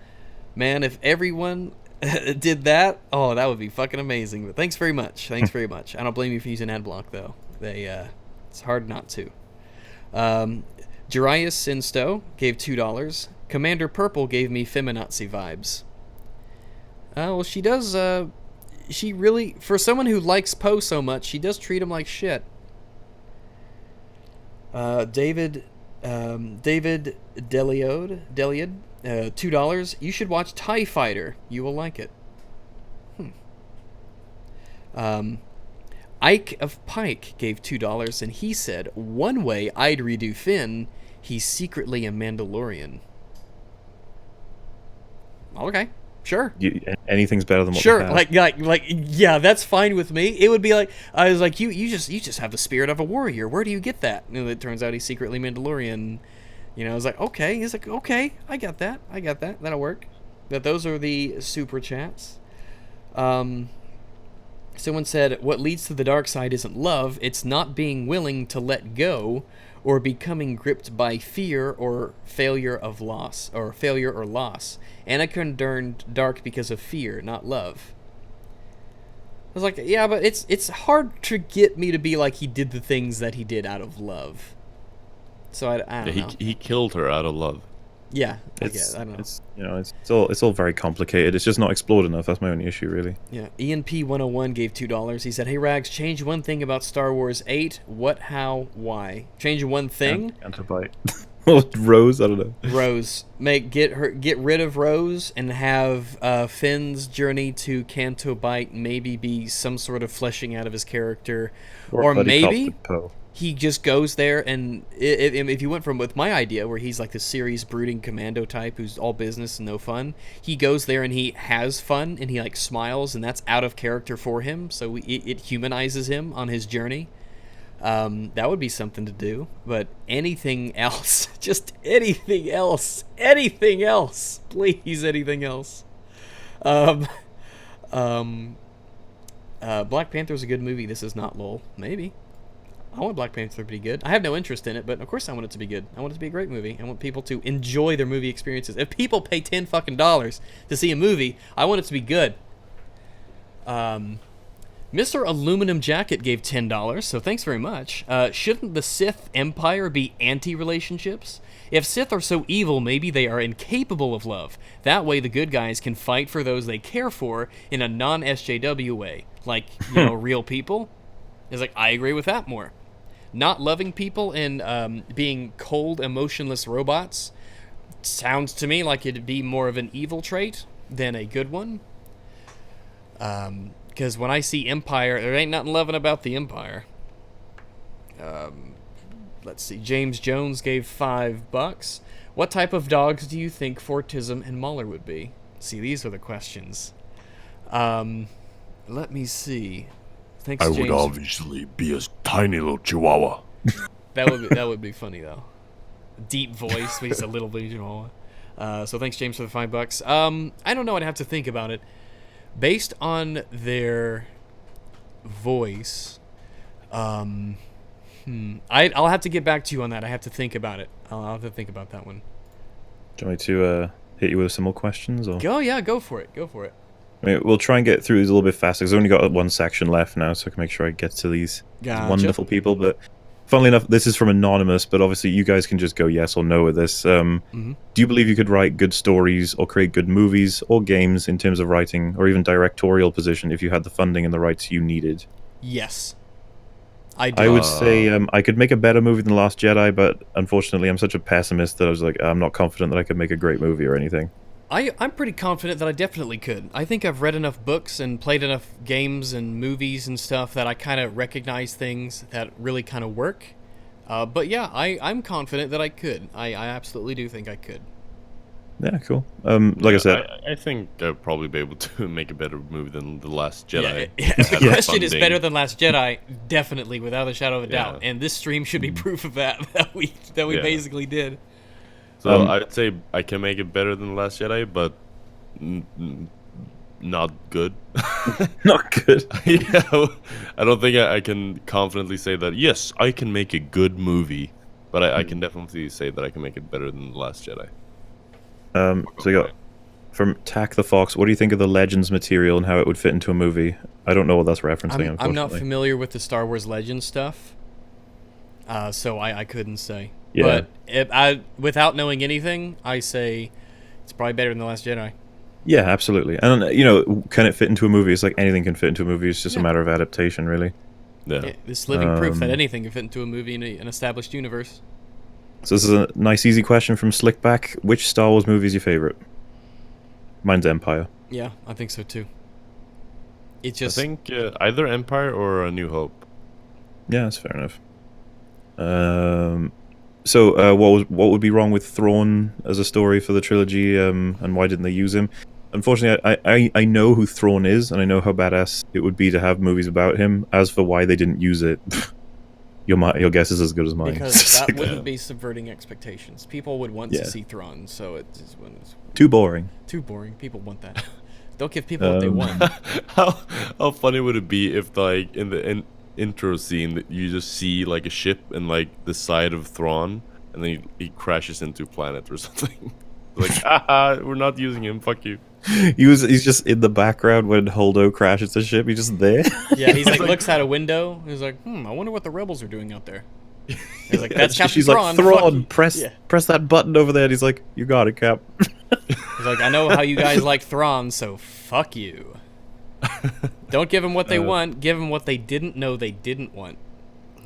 Man, if everyone did that, oh, that would be fucking amazing. But thanks very much. Thanks very much. I don't blame you for using adblock, though. It's hard not to. Jarius Sinsto gave $2. Commander Purple gave me feminazi vibes. Well, she does, she really, for someone who likes Poe so much, she does treat him like shit. David Deliod, $2. You should watch TIE Fighter. You will like it. Ike of Pike gave $2, and he said, one way I'd redo Finn, he's secretly a Mandalorian. Okay. Sure. Anything's better than what sure. we have. Like, yeah, that's fine with me. It would be like, I was like, you just have the spirit of a warrior. Where do you get that? And it turns out he's secretly Mandalorian. You know, I was like, okay. He's like, okay, I got that. That'll work. But those are the super chats. Someone said, what leads to the dark side isn't love. It's not being willing to let go or becoming gripped by fear or failure or loss. Anakin turned dark because of fear, not love. I was like, yeah, but it's hard to get me to be like he did the things that he did out of love. So I don't know. He killed her out of love. Yeah, I It's don't know. it's all very complicated. It's just not explored enough. That's my only issue, really. Yeah, ENP101 gave $2. He said, hey, Rags, change one thing about Star Wars 8. What, how, why? Change one thing? Antibite. Rose, I don't know. Rose. Get rid of Rose and have Finn's journey to Canto Bight maybe be some sort of fleshing out of his character. Or maybe he just goes there and if you went from with my idea where he's like the serious brooding commando type who's all business and no fun, he goes there and he has fun and he like smiles and that's out of character for him, so it humanizes him on his journey. That would be something to do. But anything else, just anything else, please, anything else. Black Panther's a good movie. This is not lol. Maybe. I want Black Panther to be good. I have no interest in it, but of course I want it to be good. I want it to be a great movie. I want people to enjoy their movie experiences. If people pay $10 fucking to see a movie, I want it to be good. Mr. Aluminum Jacket gave $10, so thanks very much. Shouldn't the Sith Empire be anti-relationships? If Sith are so evil, maybe they are incapable of love. That way the good guys can fight for those they care for in a non-SJW way. Like, real people. It's like, I agree with that more. Not loving people and being cold, emotionless robots sounds to me like it'd be more of an evil trait than a good one. Because when I see Empire, there ain't nothing loving about the Empire. let's see. James Jones gave $5. What type of dogs do you think Fortism and Mauler would be? See, these are the questions. Let me see. Thanks, I James. would obviously be a tiny little chihuahua. That would be funny though. Deep voice, but he's a little baby chihuahua. So thanks, James, for the $5. I don't know. I'd have to think about it. Based on their voice, I'll have to get back to you on that. I have to think about it. I'll have to think about that one. Do you want me to hit you with some more questions? Or? Go for it. I mean, we'll try and get through these a little bit faster because I've only got one section left now, so I can make sure I get to these wonderful people. But funnily enough, this is from Anonymous, but obviously you guys can just go yes or no with this. Do you believe you could write good stories or create good movies or games in terms of writing or even directorial position if you had the funding and the rights you needed? Yes. I do. I would say I could make a better movie than Last Jedi, but unfortunately I'm such a pessimist that I was like, I'm not confident that I could make a great movie or anything. I'm pretty confident that I definitely could. I think I've read enough books and played enough games and movies and stuff that I kind of recognize things that really kind of work. But yeah, I'm confident that I could. I absolutely do think I could. Yeah, cool. Like I said, I think I'd probably be able to make a better movie than The Last Jedi. Yeah, if the Yeah. question is better than Last Jedi, definitely, without a shadow of a doubt. And this stream should be proof of that we basically did. So I'd say I can make it better than The Last Jedi, but not good. not good. Yeah, I don't think I can confidently say that, yes, I can make a good movie, but I can definitely say that I can make it better than The Last Jedi. So you got from Tack the Fox. What do you think of the Legends material and how it would fit into a movie? I don't know what that's referencing. I'm not unfortunately. familiar with the Star Wars Legends stuff, so I couldn't say. Yeah. But without knowing anything, I say it's probably better than The Last Jedi. Yeah, absolutely. And can it fit into a movie? It's like anything can fit into a movie. It's just a matter of adaptation, really. Yeah. This living proof that anything can fit into a movie in an established universe. So this is a nice, easy question from Slickback. Which Star Wars movie is your favorite? Mine's Empire. Yeah, I think so too. It I just think either Empire or A New Hope. Yeah, that's fair enough. So what would be wrong with Thrawn as a story for the trilogy, and why didn't they use him? Unfortunately, I know who Thrawn is, and I know how badass it would be to have movies about him. As for why they didn't use it, your guess is as good as mine. because that wouldn't be subverting expectations. People would want to see Thrawn, so it's Too boring. too boring. People want that. Don't give people what they want. How funny would it be if, like, in the intro scene, that you just see like a ship and like the side of Thrawn, and then he crashes into a planet or something. Like, haha, we're not using him. Fuck you. He's just in the background when Holdo crashes the ship. He's just there. Yeah, he's like looks out a window. He's like, I wonder what the rebels are doing out there. He's like, that's Captain She's Thrawn. like, fuck Thrawn, you." press that button over there. And he's like, you got it, Cap. He's like, I know how you guys like Thrawn, so fuck you. Don't give them what they want. Give them what they didn't know they didn't want.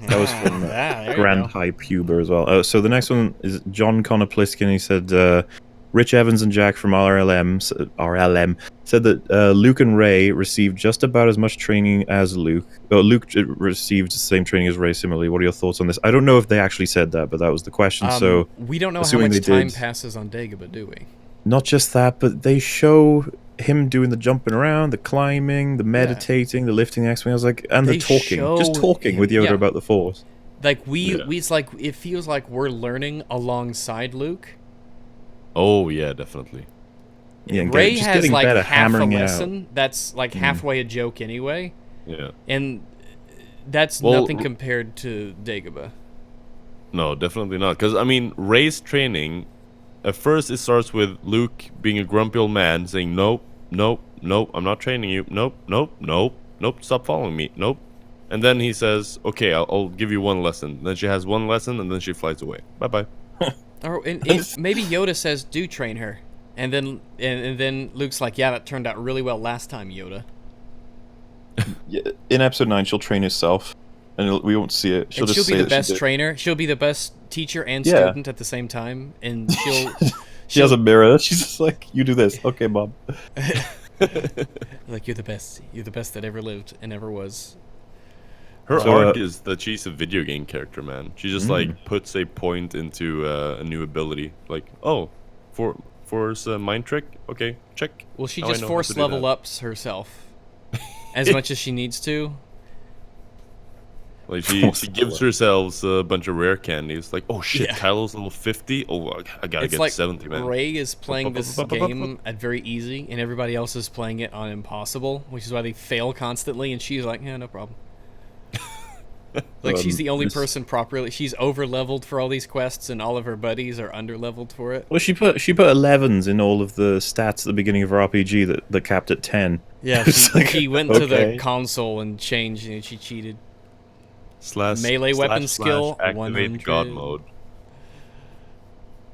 That was from there you Grand go. Hype Huber as well. So the next one is John Connor Pliskin. He said, Rich Evans and Jack from RLM said that Luke and Rey received just about as much training as Luke. Luke received the same training as Rey similarly. What are your thoughts on this? I don't know if they actually said that, but that was the question. So we don't know how assuming much they time did- passes on Dagobah, do we? Not just that, but they show him doing the jumping around, the climbing, the meditating, the lifting the X-Wing. I was like, and the They talking. Just show talking with him- Yoda yeah. about the Force. Like it's like it feels like we're learning alongside Luke. Oh yeah, definitely. Yeah, and Rey just has getting like better, half a hammering it out. lesson that's like halfway a joke anyway, Yeah. and that's Well, nothing compared to Dagobah. No, definitely not. Because, I mean, Rey's training, at first it starts with Luke being a grumpy old man saying, nope, nope, nope, I'm not training you. Nope, nope, nope, nope, stop following me. Nope. And then he says, okay, I'll give you one lesson. Then she has one lesson, and then she flies away. Bye-bye. Or and maybe Yoda says, "Do train her," and then Luke's like, "Yeah, that turned out really well last time, Yoda." Yeah, in episode 9, she'll train herself, and we won't see it. She'll And just she'll be say the that she best did. trainer. She'll be the best teacher and Yeah. student at the same time, and She has a mirror. She's just like, you do this. Okay, Mom. like, you're the best. You're the best that ever lived and ever was. Her So, arc is that she's a video game character, man. She just like puts a point into a new ability. Like, oh, force a mind trick. Okay, check. Well, she Now I just know how force to do level that. ups herself as much as she needs to. Like she gives herself a bunch of rare candies. Like, oh shit, Yeah. Kylo's level 50. Oh, I gotta It's get like 70, man. Ray is playing this game at very easy, and everybody else is playing it on impossible, which is why they fail constantly. And she's like, yeah, no problem. Like she's the only person properly. She's over leveled for all these quests, and all of her buddies are under leveled for it. Well, she put 11s in all of the stats at the beginning of her RPG that capped at 10. Yeah, It's like, she went to the okay. console and changed, and she cheated. Slash Melee weapon skill, activate 100. God mode.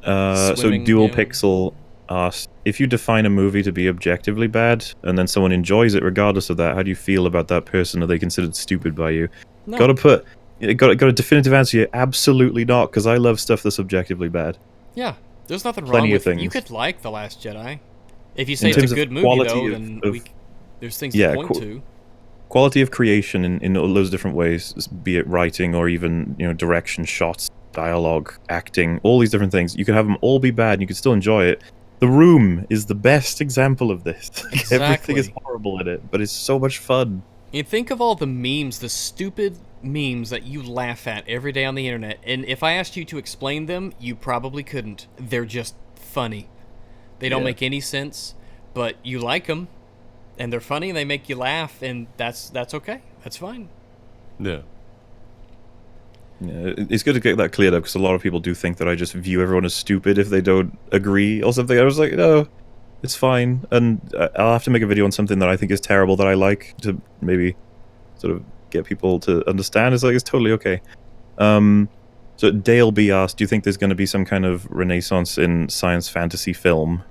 So Swimming, Dual yeah. Pixel asked, if you define a movie to be objectively bad, and then someone enjoys it regardless of that, how do you feel about that person? Are they considered stupid by you? No. Got a definitive answer here. Absolutely not, because I love stuff that's objectively bad. Yeah, there's nothing Plenty wrong of with it. You things. could like The Last Jedi. If you say it's terms a of good movie, quality though, of- then of- there's things yeah, to point to. Quality of creation in all those different ways, be it writing or even direction, shots, dialogue, acting, all these different things. You could have them all be bad, and you could still enjoy it. The Room is the best example of this. Everything is Exactly. horrible in it, but it's so much fun. And think of all the memes, the stupid memes that you laugh at every day on the internet. And if I asked you to explain them, you probably couldn't. They're just funny. They don't Yeah. make any sense, but you like them, and they're funny, and they make you laugh, and that's okay. That's fine. Yeah. Yeah, it's good to get that cleared up because a lot of people do think that I just view everyone as stupid if they don't agree or something. I was like, no, it's fine, and I'll have to make a video on something that I think is terrible that I like to maybe sort of get people to understand. It's like it's totally okay. So Dale B asked, do you think there's going to be some kind of renaissance in science fantasy film?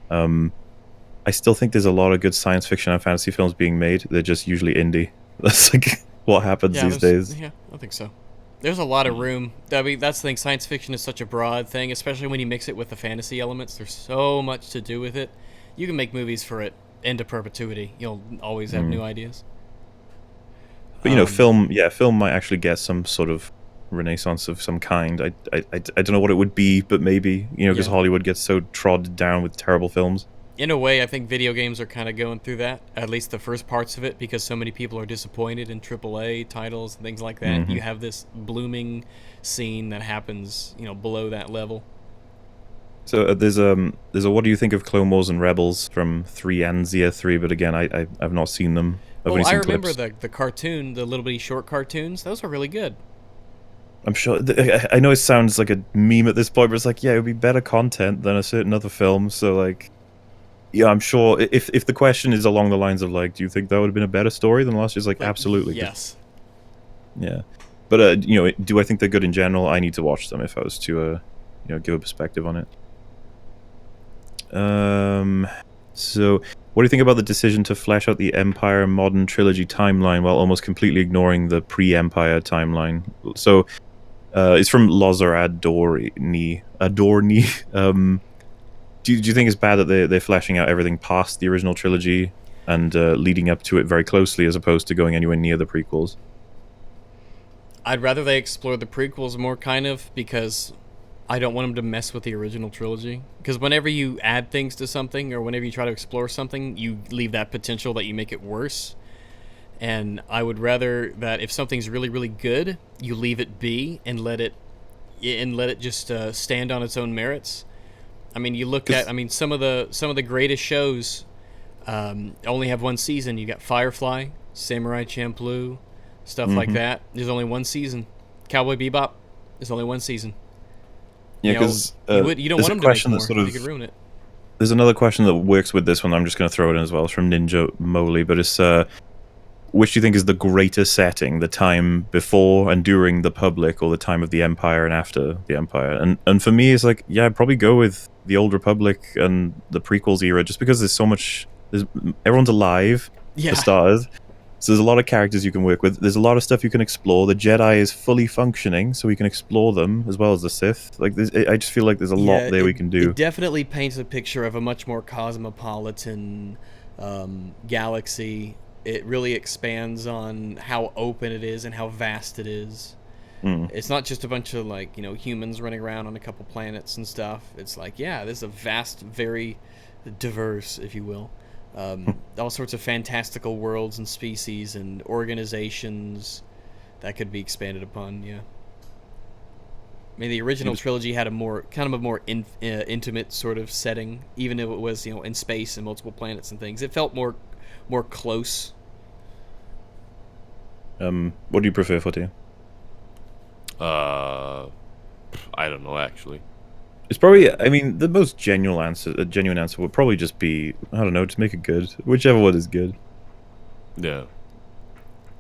I still think there's a lot of good science fiction and fantasy films being made. They're just usually indie. That's like what happens these days. Yeah, I think so. There's a lot of room. I mean, that's the thing. Science fiction is such a broad thing, especially when you mix it with the fantasy elements. There's so much to do with it. You can make movies for it into perpetuity. You'll always have new ideas. But film might actually get some sort of renaissance of some kind. I don't know what it would be, but maybe because Yeah. Hollywood gets so trod down with terrible films. In a way, I think video games are kind of going through that, at least the first parts of it, because so many people are disappointed in AAA titles and things like that. You have this blooming scene that happens, below that level. So there's a what do you think of Clone Wars and Rebels from 3 and ZF3? But again, I've not seen them. I've only Well, I seen remember clips. the cartoon, the little bitty short cartoons. Those were really good. I'm sure. I know it sounds like a meme at this point, but it's like, yeah, it would be better content than a certain other film. So like, yeah, I'm sure if the question is along the lines of like, do you think that would have been a better story than last year's? Like, absolutely. Yes. Yeah, but do I think they're good in general? I need to watch them if I was to give a perspective on it. So what do you think about the decision to flesh out the Empire modern trilogy timeline while almost completely ignoring the pre-Empire timeline? So it's from Lozer Adorni. Do you think it's bad that they're fleshing out everything past the original trilogy and leading up to it very closely as opposed to going anywhere near the prequels? I'd rather they explore the prequels more, kind of, because I don't want them to mess with the original trilogy. Because whenever you add things to something, or whenever you try to explore something, you leave that potential that you make it worse. And I would rather that if something's really, really good, you leave it be and let it just stand on its own merits. I mean, you look at some of the greatest shows only have one season. You got Firefly, Samurai Champloo, stuff like that. There's only one season. Cowboy Bebop, there's only one season. Yeah, because you don't want them to make more. You could ruin it. There's another question that works with this one. I'm just going to throw it in as well. It's from Ninja Moly, but it's which do you think is the greater setting, the time before and during the Republic, or the time of the Empire and after the Empire? And for me, it's like, yeah, I'd probably go with the Old Republic and the prequels era, just because there's so much. Everyone's alive, for starters. So there's a lot of characters you can work with. There's a lot of stuff you can explore. The Jedi is fully functioning, so we can explore them as well as the Sith. Like, I just feel like there's a lot there we can do. It definitely paints a picture of a much more cosmopolitan galaxy it really expands on how open it is and how vast it is. It's not just a bunch of like, humans running around on a couple planets and stuff. It's like, yeah, this is a vast, very diverse, if you will, all sorts of fantastical worlds and species and organizations that could be expanded upon. Yeah. I mean, the original trilogy had a more intimate sort of setting, even if it was in space and multiple planets and things. It felt more close. What do you prefer, Fortea? I don't know actually. It's probably, I mean, the most genuine answer would probably just be, I don't know, just make it good. Whichever one is good. Yeah.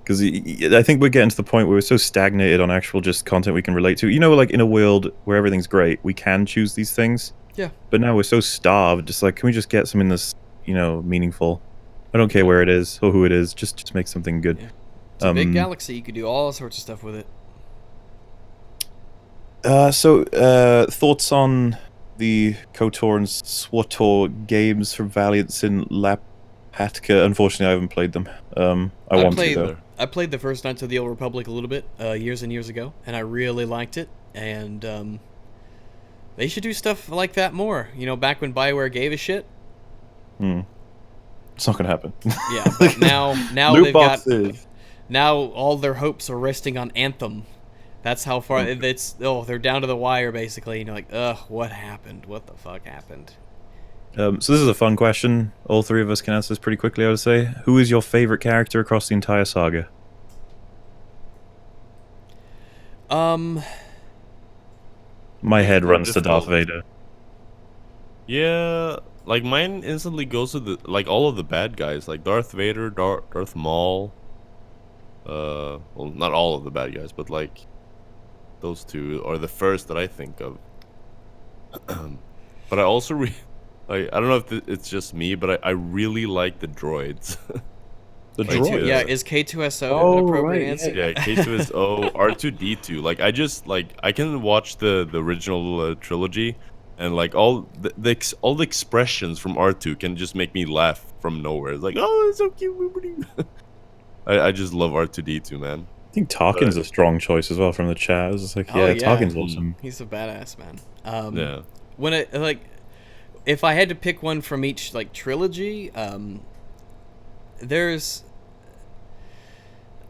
Because I think we're getting to the point where we're so stagnated on actual just content we can relate to. Like in a world where everything's great, we can choose these things. Yeah. But now we're so starved, just like, can we just get something that's, meaningful? I don't care where it is or who it is, just make something good. Yeah. It's a big galaxy, you could do all sorts of stuff with it. Thoughts on the KOTOR and SWTOR games from Valiant in Lapatka? Unfortunately, I haven't played them. I want to, though. I played the first Knights of the Old Republic a little bit, years and years ago, and I really liked it, and they should do stuff like that more. Back when BioWare gave a shit. It's not gonna happen. Yeah, but now Loot they've boxes. got... Now all their hopes are resting on Anthem. That's how far they're down to the wire, basically. And you're like, ugh, what happened? What the fuck happened? So this is a fun question. All three of us can answer this pretty quickly, I would say. Who is your favorite character across the entire saga? My head runs to Darth Vader. Yeah, like mine instantly goes to all of the bad guys, like Darth Vader, Darth Maul. Well, not all of the bad guys, but like those two are the first that I think of. But I also I don't know if it's just me, but I really like the droids. The droids? Yeah, is K2SO an appropriate answer? Yeah, K2SO, R2D2. Like I can watch the original trilogy, and like all the expressions from R2 can just make me laugh from nowhere. It's like, oh, it's so cute. I just love R2D2, man. I think Tarkin's a strong choice as well from the chat. It's just like, Tarkin's awesome. He's a badass, man. Yeah. When if I had to pick one from each trilogy, there's...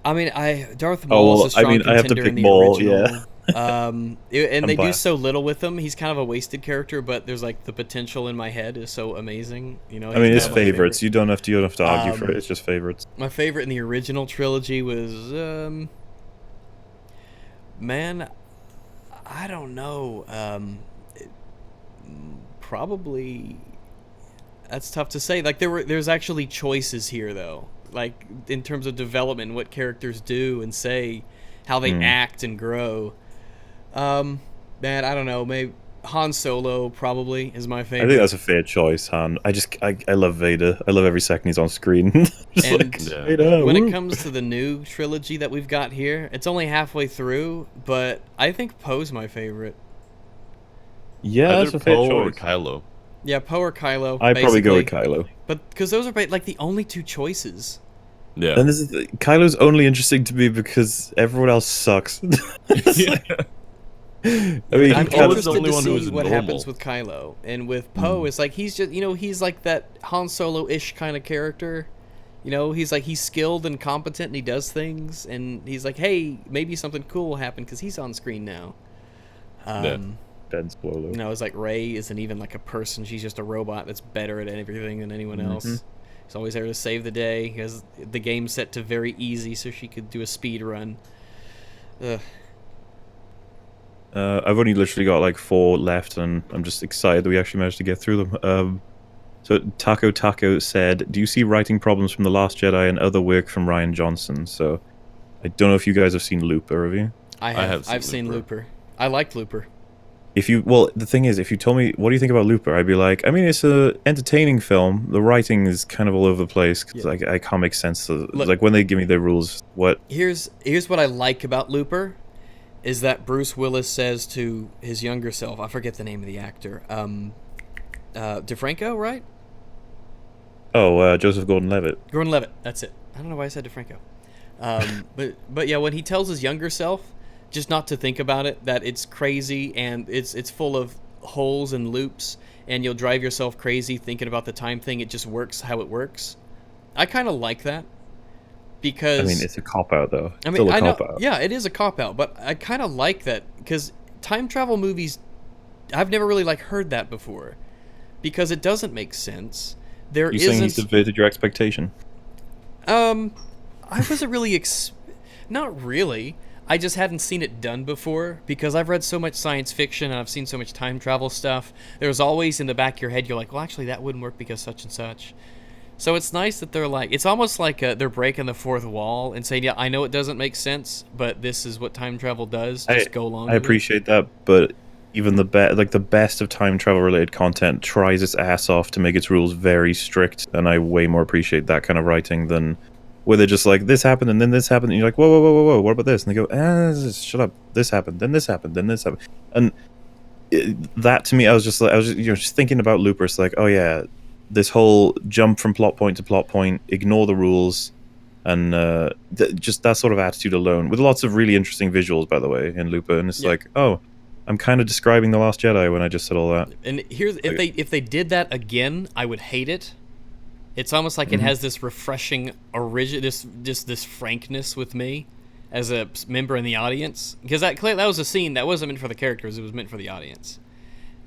Darth Maul is a strong contender I have to pick in the Maul, original. yeah. And they do so little with him. He's kind of a wasted character, but there's the potential in my head is so amazing. It's favorites. You don't have to argue for it. It's just favorites. My favorite in the original trilogy was, man, I don't know. Probably, that's tough to say. There's actually choices here though. In terms of development, what characters do and say, how they act and grow. Man, I don't know. Maybe Han Solo probably is my favorite. I think that's a fair choice, Han. I love Vader. I love every second he's on screen. Vader, when it comes to the new trilogy that we've got here, it's only halfway through, but I think Poe's my favorite. Yeah, that's a fair Poe choice. or Kylo. Yeah, Poe or Kylo. I'd probably go with Kylo. But because those are the only two choices. Yeah. And Kylo's only interesting to me because everyone else sucks. Yeah. I'm interested the only to one who's see what normal. happens with Kylo. And with Poe, it's he's just, he's like that Han Solo-ish kind of character. He's skilled and competent and he does things. And he's like, hey, maybe something cool will happen because he's on screen now. Ben Spoiler. It's like Rey isn't even a person. She's just a robot that's better at everything than anyone else. She's always there to save the day. He has the game set to very easy so she could do a speed run. Ugh. I've only literally got 4 left, and I'm just excited that we actually managed to get through them. So Taco said, do you see writing problems from The Last Jedi and other work from Rian Johnson? So I don't know if you guys have seen Looper, have you? I have. I've seen Looper. I liked Looper. The thing is, if you told me, what do you think about Looper? I'd be like, it's a entertaining film. The writing is kind of all over the place. Cause I can't make sense. When they give me their rules, what? Here's what I like about Looper, is that Bruce Willis says to his younger self, I forget the name of the actor, DeFranco, right? Oh, Joseph Gordon-Levitt. Gordon-Levitt, that's it. I don't know why I said DeFranco. But yeah, when he tells his younger self just not to think about it, that it's crazy and it's full of holes and loops, and you'll drive yourself crazy thinking about the time thing. It just works how it works. I kind of like that because I mean, it's a cop out though. I mean, Still a I know, cop out. yeah, it is a cop out, but I kind of like that because time travel movies, I've never really like heard that before because it doesn't make sense. There You're saying isn't. he's subverted your expectation? I wasn't really not really. I just hadn't seen it done before because I've read so much science fiction and I've seen so much time travel stuff. There's always in the back of your head, you're like, well, actually, that wouldn't work because such and such. So it's nice that they're like, it's almost like they're breaking the fourth wall and saying, yeah, I know it doesn't make sense, but this is what time travel does. Just go along. I with appreciate that, but even the best of time travel related content tries its ass off to make its rules very strict, and I way more appreciate that kind of writing than where they're just like, this happened and then this happened, and you're like, whoa, what about this? And they go, shut up, this happened, then this happened, then this happened. And that to me, I was just just thinking about Looper. It's like, oh yeah, this whole jump from plot point to plot point, ignore the rules, and just that sort of attitude alone, with lots of really interesting visuals, by the way, in Looper. And it's like, oh, I'm kind of describing The Last Jedi when I just said all that. And here's if they did that again, I would hate it. It's almost like it has this refreshing this frankness with me as a member in the audience, because that was a scene that wasn't meant for the characters, it was meant for the audience.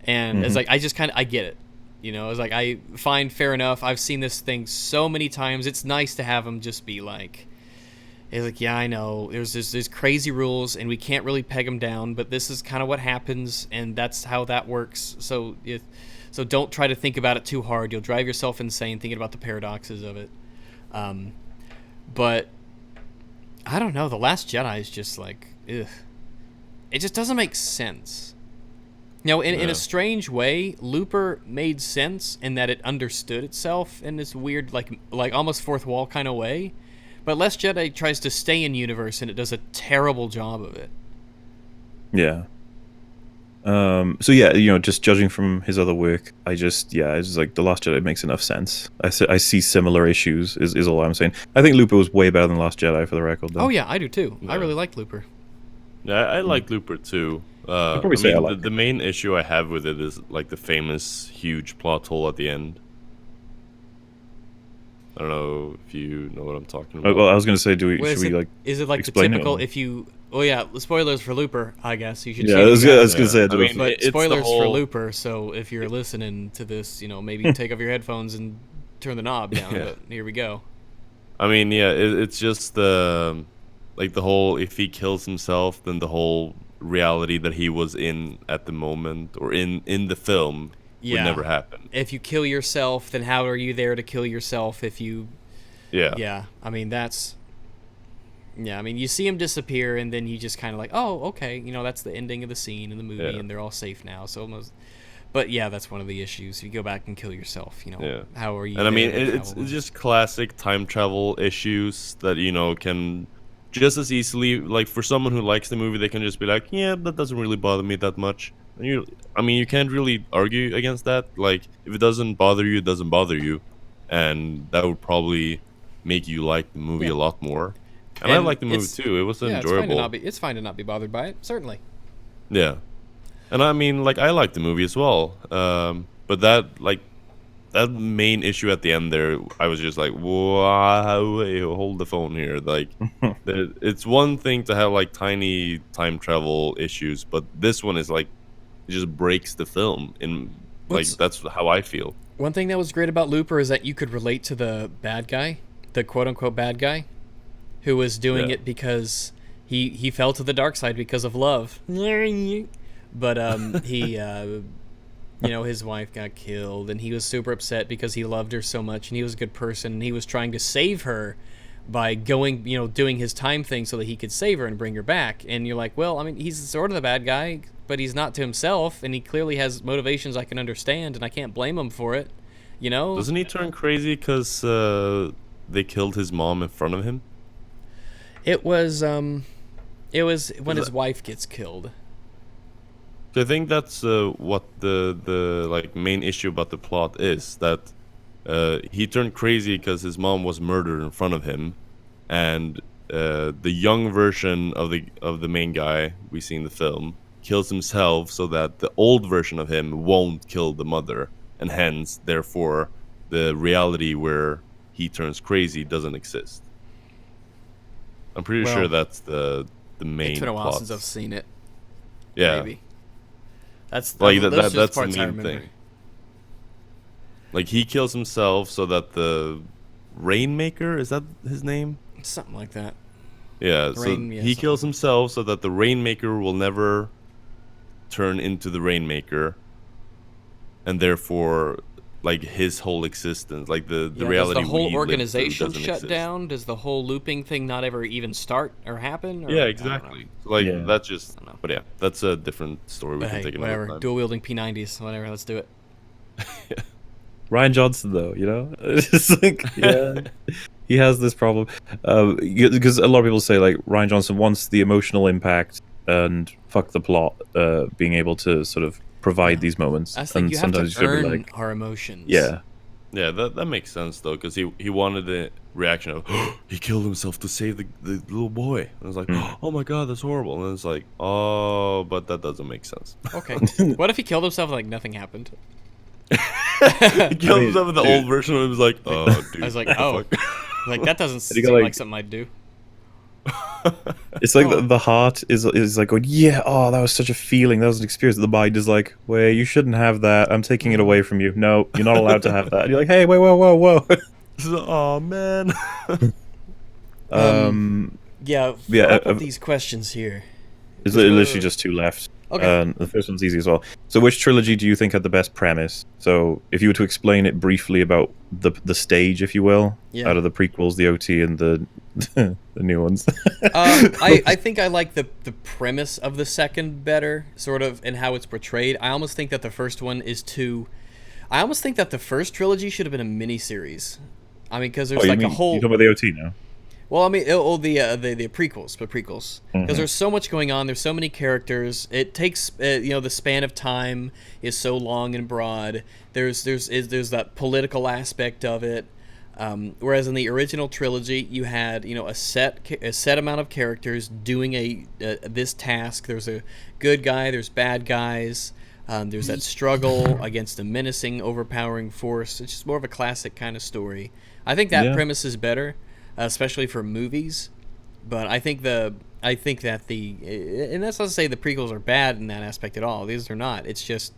And it's like I get it. You know, it's like I find fair enough. I've seen this thing so many times. It's nice to have them just be like, it's like, yeah, I know there's crazy rules and we can't really peg them down, but this is kind of what happens and that's how that works. So don't try to think about it too hard. You'll drive yourself insane thinking about the paradoxes of it. But I don't know. The Last Jedi is just like, ugh. It just doesn't make sense. You know, in a strange way, Looper made sense in that it understood itself in this weird, like almost fourth wall kind of way. But Last Jedi tries to stay in universe, and it does a terrible job of it. Yeah. So yeah, just judging from his other work, it's just like The Last Jedi makes enough sense. I see similar issues, is all I'm saying. I think Looper was way better than Last Jedi, for the record, though. Oh yeah, I do too. Yeah. I really liked Looper. Yeah, I like Looper too. The main issue I have with it is like the famous huge plot hole at the end. I don't know if you know what I'm talking about. Well, I was going to say, is it like the typical, if you... Oh yeah, spoilers for Looper, I guess. You should. Yeah, I was going to say. But spoilers for Looper, so if you're listening to this, maybe take off your headphones and turn the knob down, but here we go. I mean, yeah, it's just the whole, if he kills himself, then the whole reality that he was in at the moment, or in the film, would never happen. If you kill yourself, then how are you there to kill yourself if you... Yeah, I mean, that's... Yeah, I mean, you see him disappear, and then you just kind of like, oh, okay, that's the ending of the scene in the movie, and they're all safe now, so almost... But yeah, that's one of the issues. You go back and kill yourself, how are you... And I mean, it's just classic time travel issues that, can just as easily, like, for someone who likes the movie, they can just be like, yeah, that doesn't really bother me that much. And you can't really argue against that. Like, if it doesn't bother you, it doesn't bother you. And that would probably make you like the movie a lot more. And I like the movie too. It was enjoyable. It's fine to not be bothered by it, certainly. Yeah. And I mean, like, I like the movie as well. But that main issue at the end there, I was just like, wow, wait, hold the phone here. Like, it's one thing to have, like, tiny time travel issues, but this one is, like, it just breaks the film. That's how I feel. One thing that was great about Looper is that you could relate to the bad guy, the quote-unquote bad guy, who was doing it because he fell to the dark side because of love. But he his wife got killed, and he was super upset because he loved her so much, and he was a good person, and he was trying to save her by going, doing his time thing so that he could save her and bring her back. And you're like, well, I mean, he's sort of the bad guy, but he's not to himself, and he clearly has motivations I can understand, and I can't blame him for it, Doesn't he turn crazy because they killed his mom in front of him? It was when his wife gets killed. I think that's what the like main issue about the plot is, that he turned crazy because his mom was murdered in front of him, and the young version of the main guy we see in the film kills himself so that the old version of him won't kill the mother, and hence, therefore, the reality where he turns crazy doesn't exist. I'm pretty Well, sure that's the main. It's been a while plot. since I've seen it. Yeah, Maybe. That's like those are just that's the parts I main remember. thing. Like he kills himself so that the Rainmaker, is that his name? Something like that. Yeah, so he kills himself so that the Rainmaker will never turn into the Rainmaker, and therefore, like his whole existence, like the reality. Does the whole we live through organization doesn't shut exist. down? Does the whole looping thing not ever even start or happen? Or, Yeah, I don't exactly. know. So, like Yeah. that's just. I don't know. But yeah, that's a different story. We But can hey, take another whatever. time. Dual wielding P90s, whatever. Let's do it. Ryan Johnson, though, you know, it's like, yeah, he has this problem because a lot of people say like Ryan Johnson wants the emotional impact and fuck the plot, being able to sort of provide these moments. I think and you have sometimes to you should be earn like, our emotions. yeah, Yeah, that makes sense though, because he wanted the reaction of he killed himself to save the little boy. And I was like, oh my god, that's horrible. And it's like, oh, but that doesn't make sense. Okay. What if he killed himself and like nothing happened? He killed himself in the old version of him. Was like, oh, dude. I was like, what the oh, fuck? like that doesn't you seem go, like like- something I'd do. it's like the heart is like going, yeah, oh, that was such a feeling, that was an experience. The mind is like, wait, you shouldn't have that. I'm taking it away from you. No, you're not allowed to have that. And you're like, hey, wait, whoa. Oh man. Yeah. Yeah, Wrap up these questions here. There's literally just two left. Okay. The first one's easy as well. So, which trilogy do you think had the best premise? So, if you were to explain it briefly about the stage, if you will, Yeah. out of the prequels, the OT, and the the new ones. I think I like the premise of the second better, sort of, and how it's portrayed. I almost think that the first one is too. I almost think that the first trilogy should have been a mini-series. I mean, because there's like a whole. You talking about the OT now? Well, I mean, the prequels, because there's so much going on. There's so many characters. It takes, the span of time is so long and broad. There's that political aspect of it. Whereas in the original trilogy, you had a set amount of characters doing this task. There's a good guy. There's bad guys. There's that struggle against a menacing, overpowering force. It's just more of a classic kind of story. I think that premise is better, especially for movies. But I think that and that's not to say the prequels are bad in that aspect at all. These are not. It's just,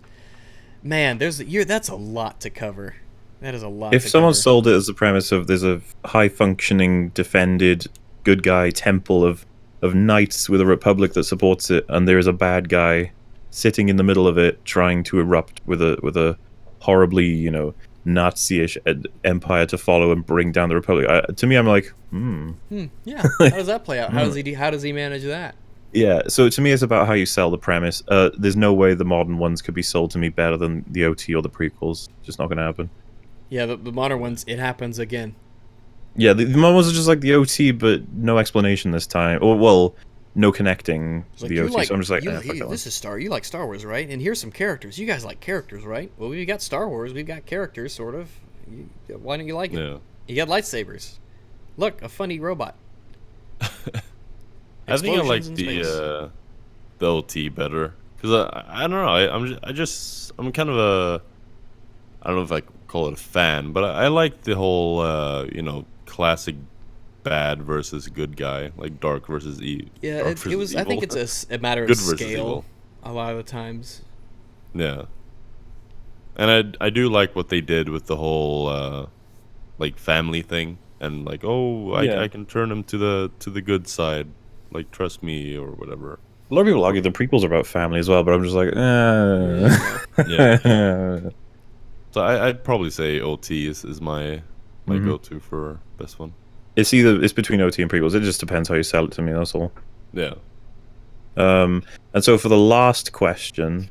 man, that's a lot to cover. That is a lot. If to someone cover. sold it as the premise of there's a high functioning, defended, good guy temple of knights with a republic that supports it, and there is a bad guy sitting in the middle of it trying to erupt with a horribly, Nazi-ish empire to follow and bring down the republic. To me, I'm like, Yeah. How does that play out? How does he manage that? Yeah, so to me, it's about how you sell the premise. There's no way the modern ones could be sold to me better than the OT or the prequels. Just not going to happen. Yeah, the modern ones, it happens again. Yeah, the modern ones are just like the OT, but no explanation this time. Or, well, no connecting to the OT. So I'm just like, fuck that one. This is you like Star Wars, right? And here's some characters. You guys like characters, right? Well, we got Star Wars. We've got characters, sort of. Why don't you like it? Yeah. You got lightsabers. Look, a funny robot. I think I like Explosions in the OT better because I don't know. I'm kind of a, I don't know if I call it a fan, but I like the whole classic bad versus good guy, like dark versus evil. Yeah, it was. I think it's a matter of Good versus scale. evil. A lot of the times. Yeah, and I do like what they did with the whole like family thing, and like I can turn him to the good side, like trust me or whatever. A lot of people argue the prequels are about family as well, but I'm just like, Yeah. So I'd probably say OT is my go-to for best one. It's between OT and prequels. It just depends how you sell it to me. That's all. Yeah. And so for the last question,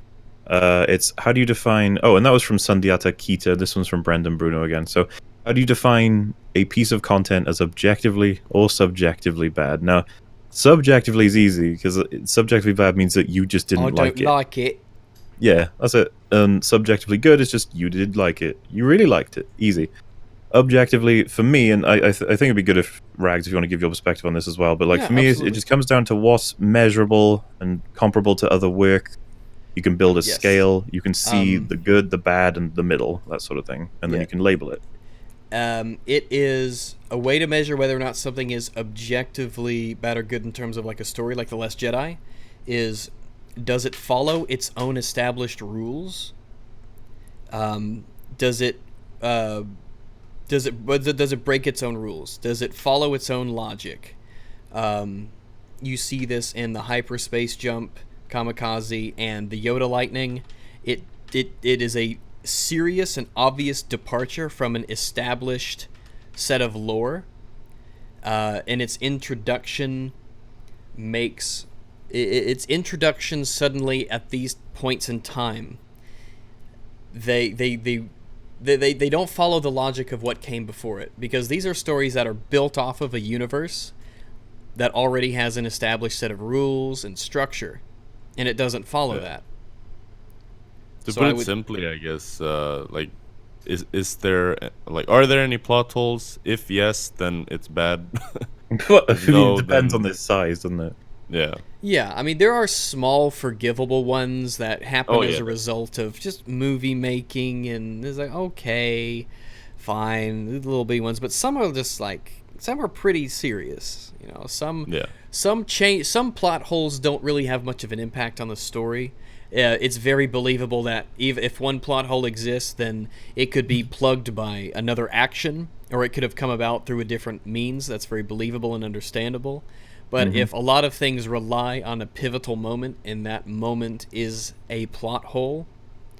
it's how do you define? Oh, and that was from Sundiata Kita. This one's from Brendan Bruno again. So how do you define a piece of content as objectively or subjectively bad? Now, subjectively is easy because subjectively bad means that you just didn't like it. Like it. Yeah, that's it. And subjectively good is just you did like it. You really liked it. Easy. objectively, for me, and I think it'd be good if Rags, if you want to give your perspective on this as well. But like Yeah, for me, it absolutely. just comes down to what's measurable and comparable to other work. You can build a Yes. scale. You can see Um, the good, the bad, and the middle, that sort of thing, and then Yeah. you can label it. It is a way to measure whether or not something is objectively bad or good in terms of like a story, like The Last Jedi. Does it follow its own established rules? Does it break its own rules? Does it follow its own logic? You see this in the hyperspace jump, kamikaze, and the Yoda lightning. It is a serious and obvious departure from an established set of lore, and its introduction makes its introduction suddenly at these points in time. They don't follow the logic of what came before it, because these are stories that are built off of a universe that already has an established set of rules and structure, and it doesn't follow that. To So put I it would- simply, I guess, like, is there like, are there any plot holes? If yes, then it's bad. It depends then- on this size, doesn't it? Yeah. Yeah, I mean, there are small, forgivable ones that happen Oh, as yeah. a result of just movie making, and it's like, okay, fine, the little bitty ones, but some are just like, some are pretty serious. You know, Yeah. some plot holes don't really have much of an impact on the story. It's very believable that if one plot hole exists, then it could be plugged by another action, or it could have come about through a different means. That's very believable and understandable. But if a lot of things rely on a pivotal moment, and that moment is a plot hole,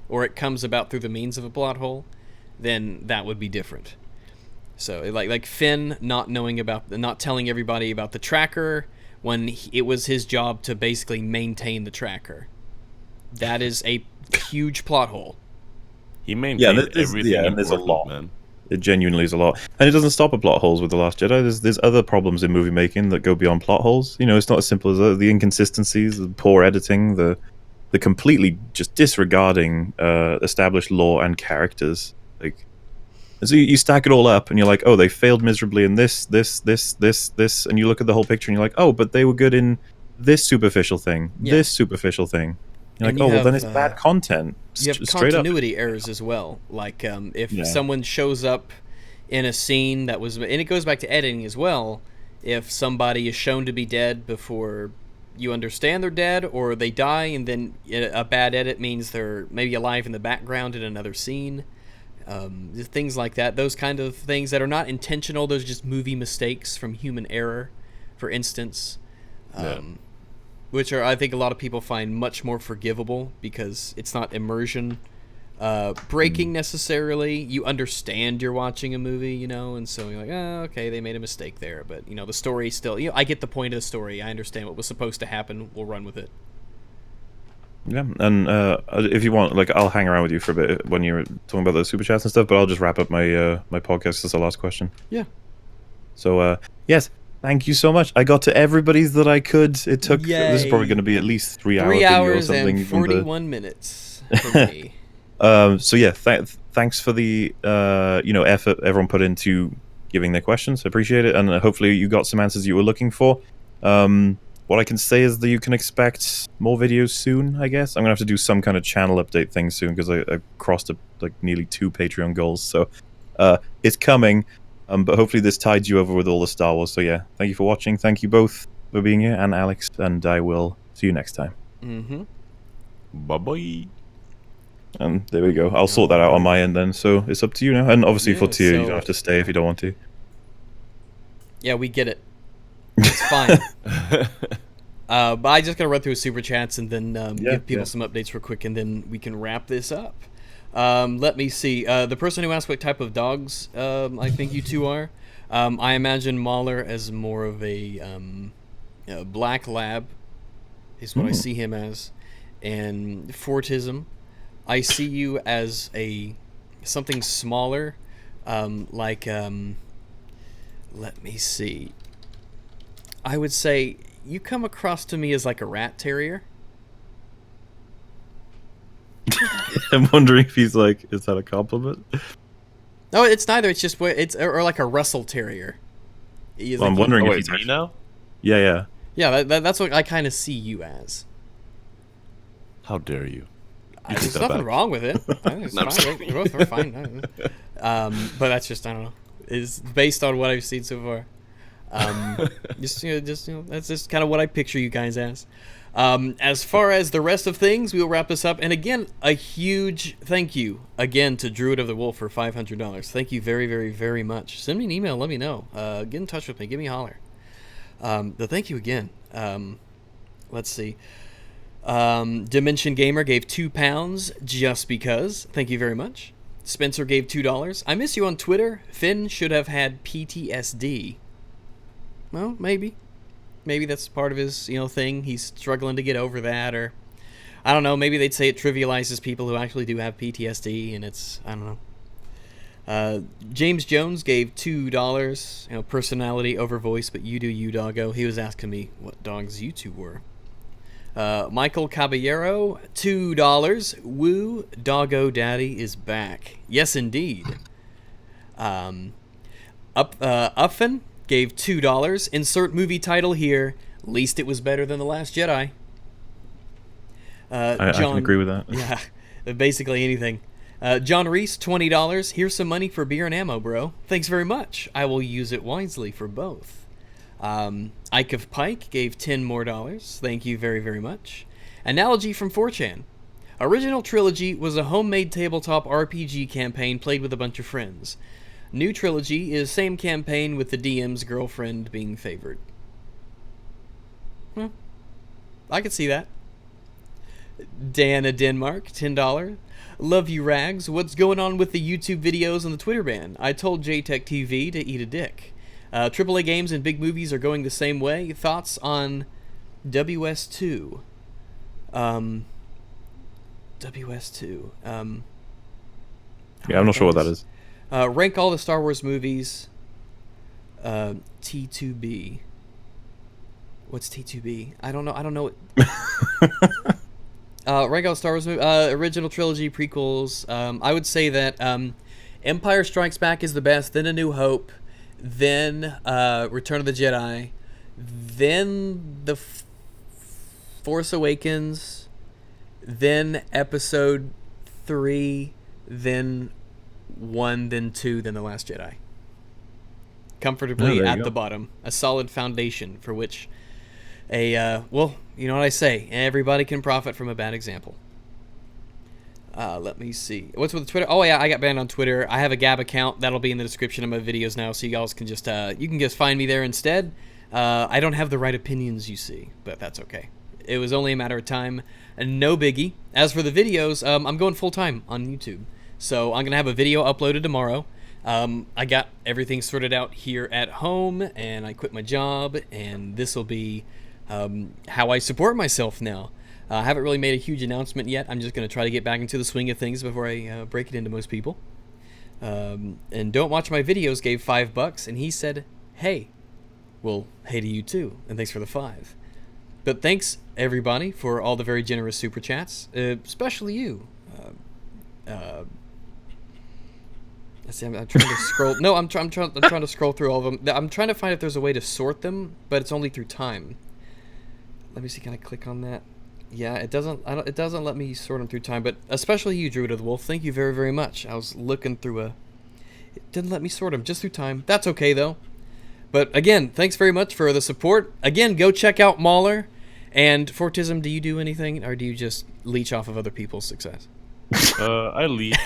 or it comes about through the means of a plot hole, then that would be different. So like Finn not telling everybody about the tracker when it was his job to basically maintain the tracker. That is a huge plot hole. He maintained there's- everything yeah, and there's a important, lot. man. It genuinely is a lot, and it doesn't stop at plot holes with The Last Jedi. There's other problems in movie making that go beyond plot holes. You know, it's not as simple as the inconsistencies, the poor editing, the completely just disregarding established lore and characters. Like, so you stack it all up, and you're like, oh, they failed miserably in this, and you look at the whole picture, and you're like, oh, but they were good in this superficial thing, Yeah. this superficial thing. You're And like, you oh, well, then have, it's bad content. You have Straight up. continuity errors as well. Like if Yeah. someone shows up in a scene that was, and it goes back to editing as well. If somebody is shown to be dead before you understand they're dead, or they die, and then a bad edit means they're maybe alive in the background in another scene. Things like that. Those kind of things that are not intentional. Those are just movie mistakes from human error, for instance. Which are, I think, a lot of people find much more forgivable because it's not immersion breaking necessarily. You understand you're watching a movie, you know, and so you're like, oh, okay, they made a mistake there, but you know, the story still, you know, I get the point of the story. I understand what was supposed to happen. We'll run with it. Yeah, and if you want, like, I'll hang around with you for a bit when you're talking about the super chats and stuff. But I'll just wrap up my my podcast as the last question. Yeah. So yes, thank you so much. I got to everybody's that I could. It took. This is probably Yay. going to be at least 3 hours. 3 video or hours something and from the- 41 minutes for me. So yeah, thanks for the effort everyone put into giving their questions. I appreciate it, and hopefully you got some answers you were looking for. What I can say is that you can expect more videos soon. I guess I'm gonna have to do some kind of channel update thing soon because I crossed like nearly 2 Patreon goals. So it's coming. But hopefully this tides you over with all the Star Wars. So yeah, thank you for watching. Thank you both for being here, and Alex, and I will see you next time. Mm-hmm. Bye bye. And there we go. I'll sort that out on my end then. So it's up to you now. And obviously Yeah, Fortea, you so- don't have to stay if you don't want to. Yeah, we get it. It's fine. But I just gotta run through super chats and then give people some updates real quick, and then we can wrap this up. Let me see. The person who asked what type of dogs I think you two are. I imagine Mahler as more of a black lab, is what I see him as, and Fortism. I see you as something smaller, like let me see. I would say you come across to me as like a rat terrier. I'm wondering if he's like, is that a compliment? No, it's neither. It's just it's or like a Russell Terrier. Well, I'm wondering Oh if wait, he's me actually... now? Yeah. Yeah, that's what I kind of see you as. How dare you? There's nothing wrong with it. It's No, I'm fine. kidding. We're fine. But that's just, I don't know. Is based on what I've seen so far. That's just kind of what I picture you guys as. As far as the rest of things, we will wrap this up. And again, a huge thank you again to Druid of the Wolf for $500. Thank you very, very, very much. Send me an email. Let me know. Get in touch with me. Give me a holler. But thank you again. Let's see. Dimension Gamer gave £2 just because. Thank you very much. Spencer gave $2. I miss you on Twitter. Finn should have had PTSD. Well, maybe that's part of his thing. He's struggling to get over that, or I don't know. Maybe they'd say it trivializes people who actually do have PTSD, and it's, I don't know. James Jones gave $2. Personality over voice, but you do you, doggo. He was asking me what dogs you two were. Michael Caballero, $2. Woo, doggo daddy is back. Yes, indeed. Uffen gave $2. Insert movie title here. Least it was better than The Last Jedi. I can agree with that. Yeah, basically anything. John Reese, $20. Here's some money for beer and ammo, bro. Thanks very much. I will use it wisely for both. Ike of Pike gave $10 more. Thank you very, very much. Analogy from 4chan. Original Trilogy was a homemade tabletop RPG campaign played with a bunch of friends. New Trilogy is same campaign with the DM's girlfriend being favored. I could see that. Dana Denmark, $10. Love you, Rags. What's going on with the YouTube videos and the Twitter ban? I told JTech TV to eat a dick. AAA games and big movies are going the same way. Thoughts on WS2? WS2. Yeah, I'm not sure what that is. Rank all the Star Wars movies. T2B. What's T2B? I don't know. Rank all the Star Wars movies. Original trilogy, prequels. I would say that Empire Strikes Back is the best. Then A New Hope. Then Return of the Jedi. Then The Force Awakens. Then Episode 3. Then 1, then 2, then The Last Jedi. Comfortably at the bottom. A solid foundation for which well, you know what I say. Everybody can profit from a bad example. Let me see. What's with Twitter? Oh, yeah, I got banned on Twitter. I have a Gab account. That'll be in the description of my videos now, so you guys can just, you can just find me there instead. I don't have the right opinions, you see, but that's okay. It was only a matter of time. No biggie. As for the videos, I'm going full-time on YouTube. So I'm going to have a video uploaded tomorrow. I got everything sorted out here at home, and I quit my job, and this will be how I support myself now. I haven't really made a huge announcement yet. I'm just going to try to get back into the swing of things before I break it into most people. And Don't Watch My Videos gave $5, and he said, hey. Well, hey to you too, and thanks for the 5. But thanks, everybody, for all the very generous super chats, especially you. Let's see, I'm trying to scroll. No, I'm trying to scroll through all of them. I'm trying to find if there's a way to sort them, but it's only through time. Let me see. Can I click on that? Yeah, it doesn't. It doesn't let me sort them through time. But especially you, Druid of the Wolf. Thank you very, very much. I was looking through it didn't let me sort them just through time. That's okay though. But again, thanks very much for the support. Again, go check out Mauler. And Fortism, do you do anything, or do you just leech off of other people's success? I leech.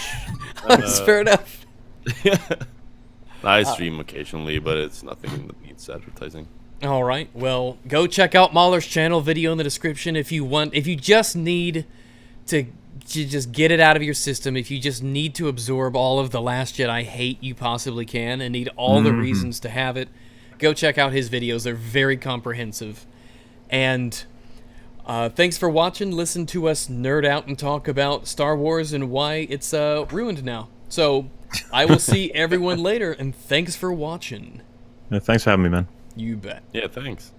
That's fair enough. I stream occasionally, but it's nothing that needs advertising. All right. Well, go check out Mauler's channel. Video in the description if you want. If you just need to just get it out of your system, if you just need to absorb all of the Last Jedi hate you possibly can, and need all the reasons to have it, go check out his videos. They're very comprehensive. And thanks for watching. Listen to us nerd out and talk about Star Wars and why it's ruined now. So I will see everyone later, and thanks for watching. Yeah, thanks for having me, man. You bet. Yeah, thanks.